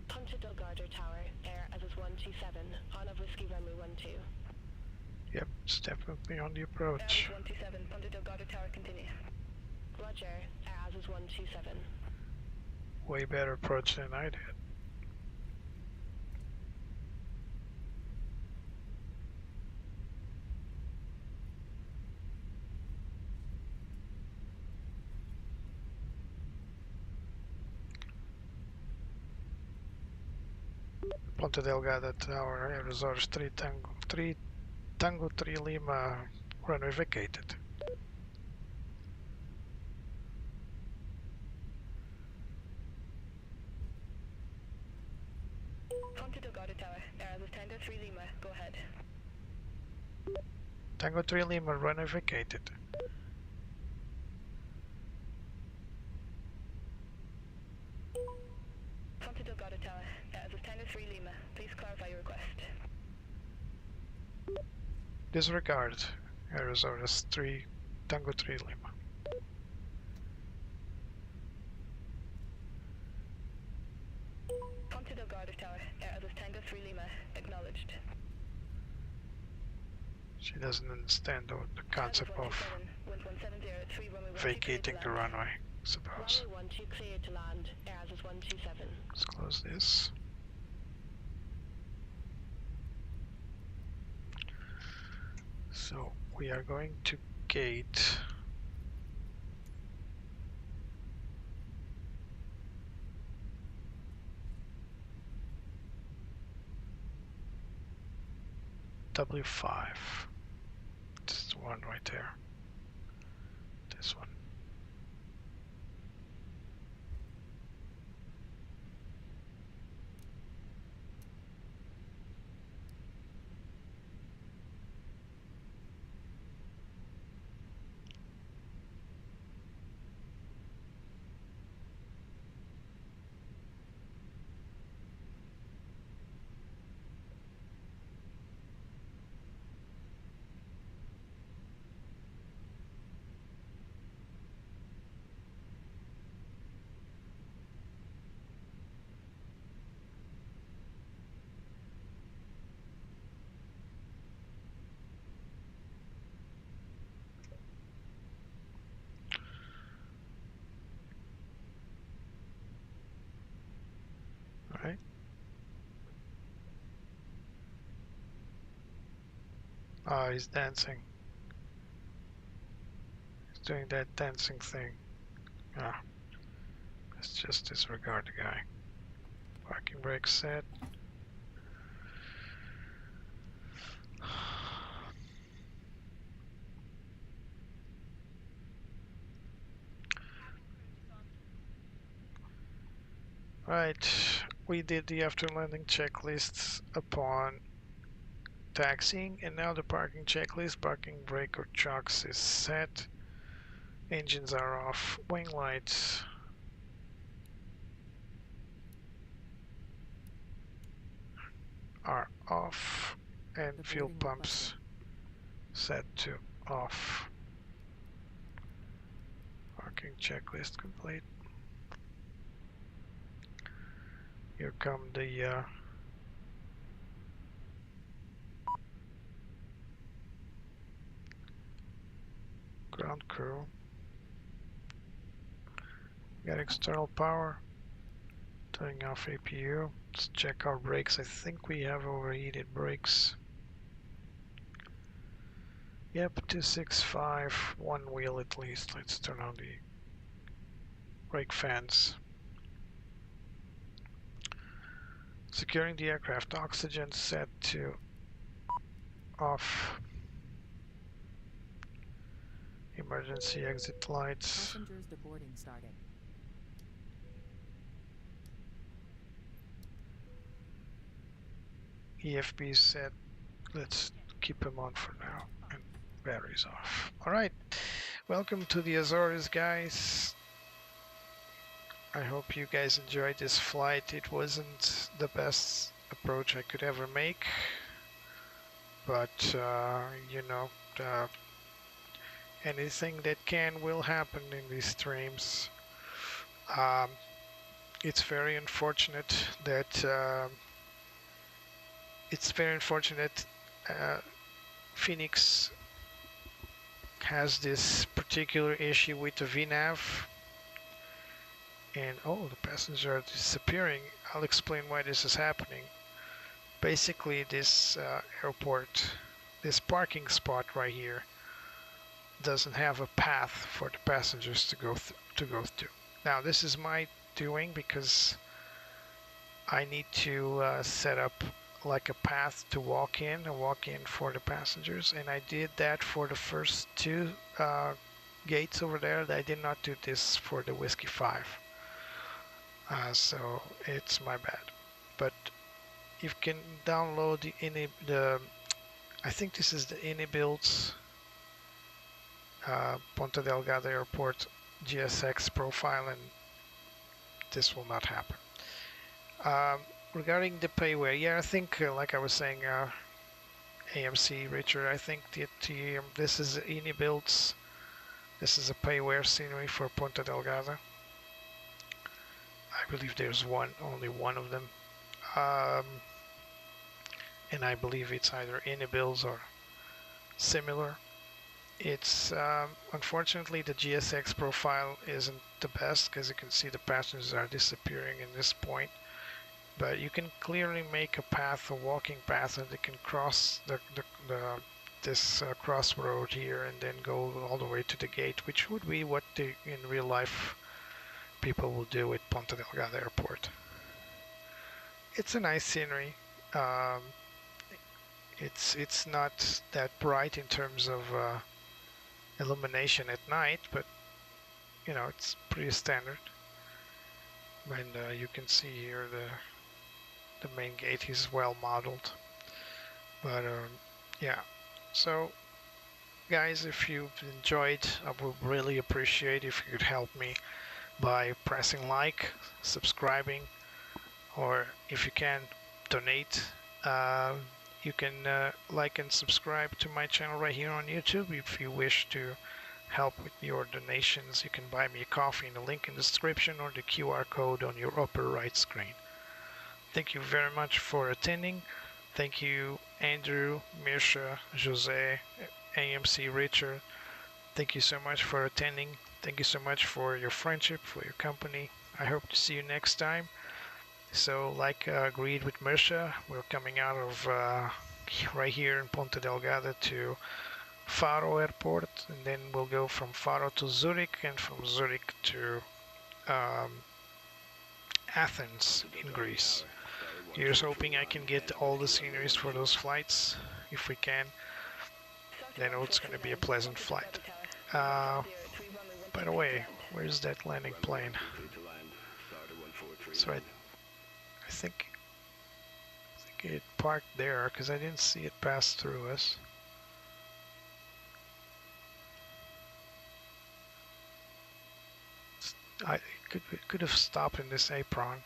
Ponta Delgada Tower, Air Azores 127, on of Whiskey runway 12. Yep, it's definitely on the Air approach. 127, Ponta Delgada Tower, continue. Roger, Air Azores 127. Way better approach than I did. Ponta Delgada Tower, Air Azores 3 Tango 3 Lima, runway vacated. Ponta Delgada Tower, Air Azores Tango 3 Lima, go ahead. Tango 3 Lima, runway vacated. Ponta Delgada Tower, Air Azores Tango 3 Lima, please clarify your request. Disregard, Air Azores 3 Tango 3 Lima. Ponta Delgada Tower, Air Azores Tango 3 Lima, acknowledged. She doesn't understand the concept of vacating the runway, I suppose. Runway 12 cleared to land, Air Azores 127. Let's close this. So we are going to gate W5. This is the one right there. This one. Right. Ah, he's dancing. He's doing that dancing thing. Ah, let's just disregard the guy. Parking brake set. Right, we did the after landing checklists upon taxiing, and now the parking checklist. Parking brake or chocks is set. Engines are off. Wing lights are off, and fuel pumps set to off. Parking checklist complete. Here come the ground crew. Got external power. Turning off APU. Let's check our brakes. I think we have overheated brakes. Yep, 265, one wheel at least. Let's turn on the brake fans. Securing the aircraft, oxygen set to off. Emergency exit lights. Passengers deboarding starting. EFB is set. Let's keep him on for now. And batteries off. Alright. Welcome to the Azores, guys. I hope you guys enjoyed this flight. It wasn't the best approach I could ever make. But, you know, anything that can will happen in these streams. It's very unfortunate that Fenix has this particular issue with the VNAV, and oh, the passengers are disappearing. I'll explain why this is happening. Basically, this airport, this parking spot right here, doesn't have a path for the passengers to go through. Now, this is my doing because I need to set up like a path to walk in for the passengers, and I did that for the first two gates over there. I did not do this for the Whiskey 5, so it's my bad. But you can download the I think this is the Inibuilds Ponta Delgada Airport GSX profile, and this will not happen. Regarding the payware, yeah, I think like I was saying, AMC Richard, I think this is Inibuilds. This is a payware scenery for Ponta Delgada. I believe there's only one of them, and I believe it's either Inibuilds or similar. It's unfortunately the GSX profile isn't the best because you can see the passengers are disappearing in this point. But you can clearly make a path, a walking path, and they can cross this crossroad here and then go all the way to the gate, which would be what in real life people will do at Ponta Delgada Airport. It's a nice scenery. It's not that bright in terms of illumination at night, but you know, it's pretty standard. And you can see here the main gate is well modeled. But yeah, so guys, if you've enjoyed, I would really appreciate if you could help me by pressing like, subscribing, or if you can, donate. You can like and subscribe to my channel right here on YouTube. If you wish to help with your donations, you can buy me a coffee in the link in the description or the QR code on your upper right screen. Thank you very much for attending. Thank you, Andrew, Mirsha, Jose, AMC Richard. Thank you so much for attending. Thank you so much for your friendship, for your company. I hope to see you next time. So, like agreed with Mirsha, we're coming out of right here in Ponta Delgada to Faro Airport, and then we'll go from Faro to Zurich, and from Zurich to Athens in Greece. Here's hoping I can get all the sceneries for those flights. If we can, then it's going to be a pleasant flight. By the way, where's that landing plane? So I think it parked there because I didn't see it pass through us. It could have stopped in this apron.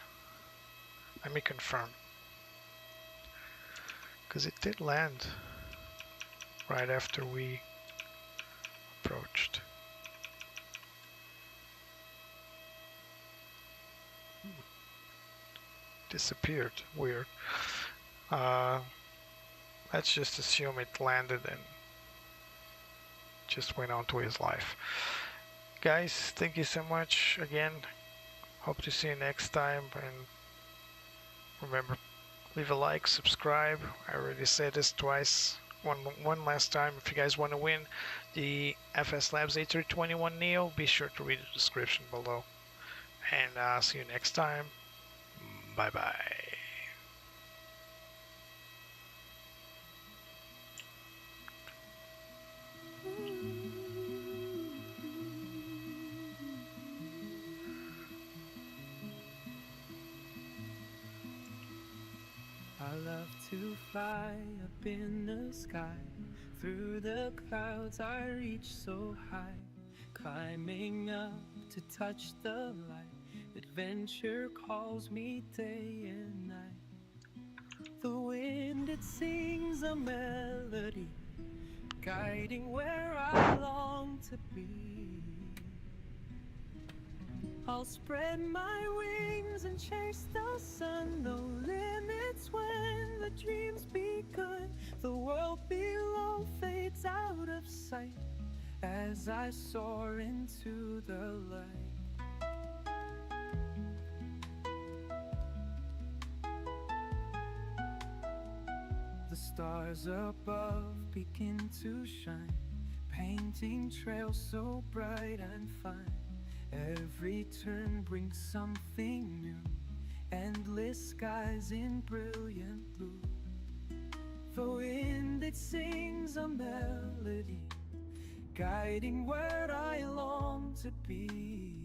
Let me confirm. Because it did land right after we approached. Disappeared. Weird. Let's just assume it landed and just went on to his life. Guys, thank you so much again. Hope to see you next time, and remember, leave a like, subscribe. I already said this twice. One last time, if you guys want to win the FS Labs A321Neo, be sure to read the description below. And see you next time. Bye bye. I love to fly up in the sky. Through the clouds I reach so high, climbing up to touch the light. Adventure calls me day and night. The wind, it sings a melody, guiding where I long to be. I'll spread my wings and chase the sun. No limits when the dreams begun. The world below fades out of sight as I soar into the light. The stars above begin to shine, painting trails so bright and fine. Every turn brings something new, endless skies in brilliant blue. The wind, it sings a melody, guiding where I long to be.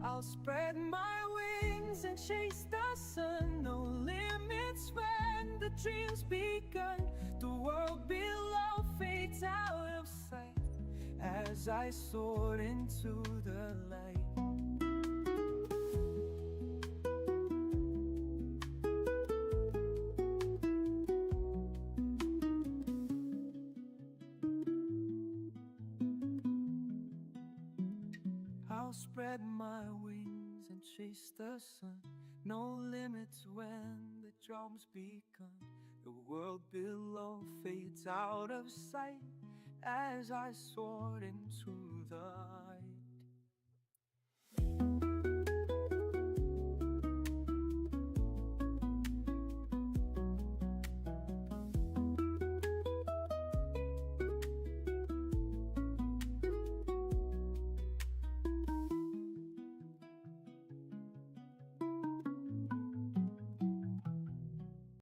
I'll spread my wings and chase the sun. No limits when the dream's begun. The world below fades out of sight as I soar into the light. I'll spread my wings and chase the sun. No limits when the drum's begun. The world below fades out of sight as I soar into the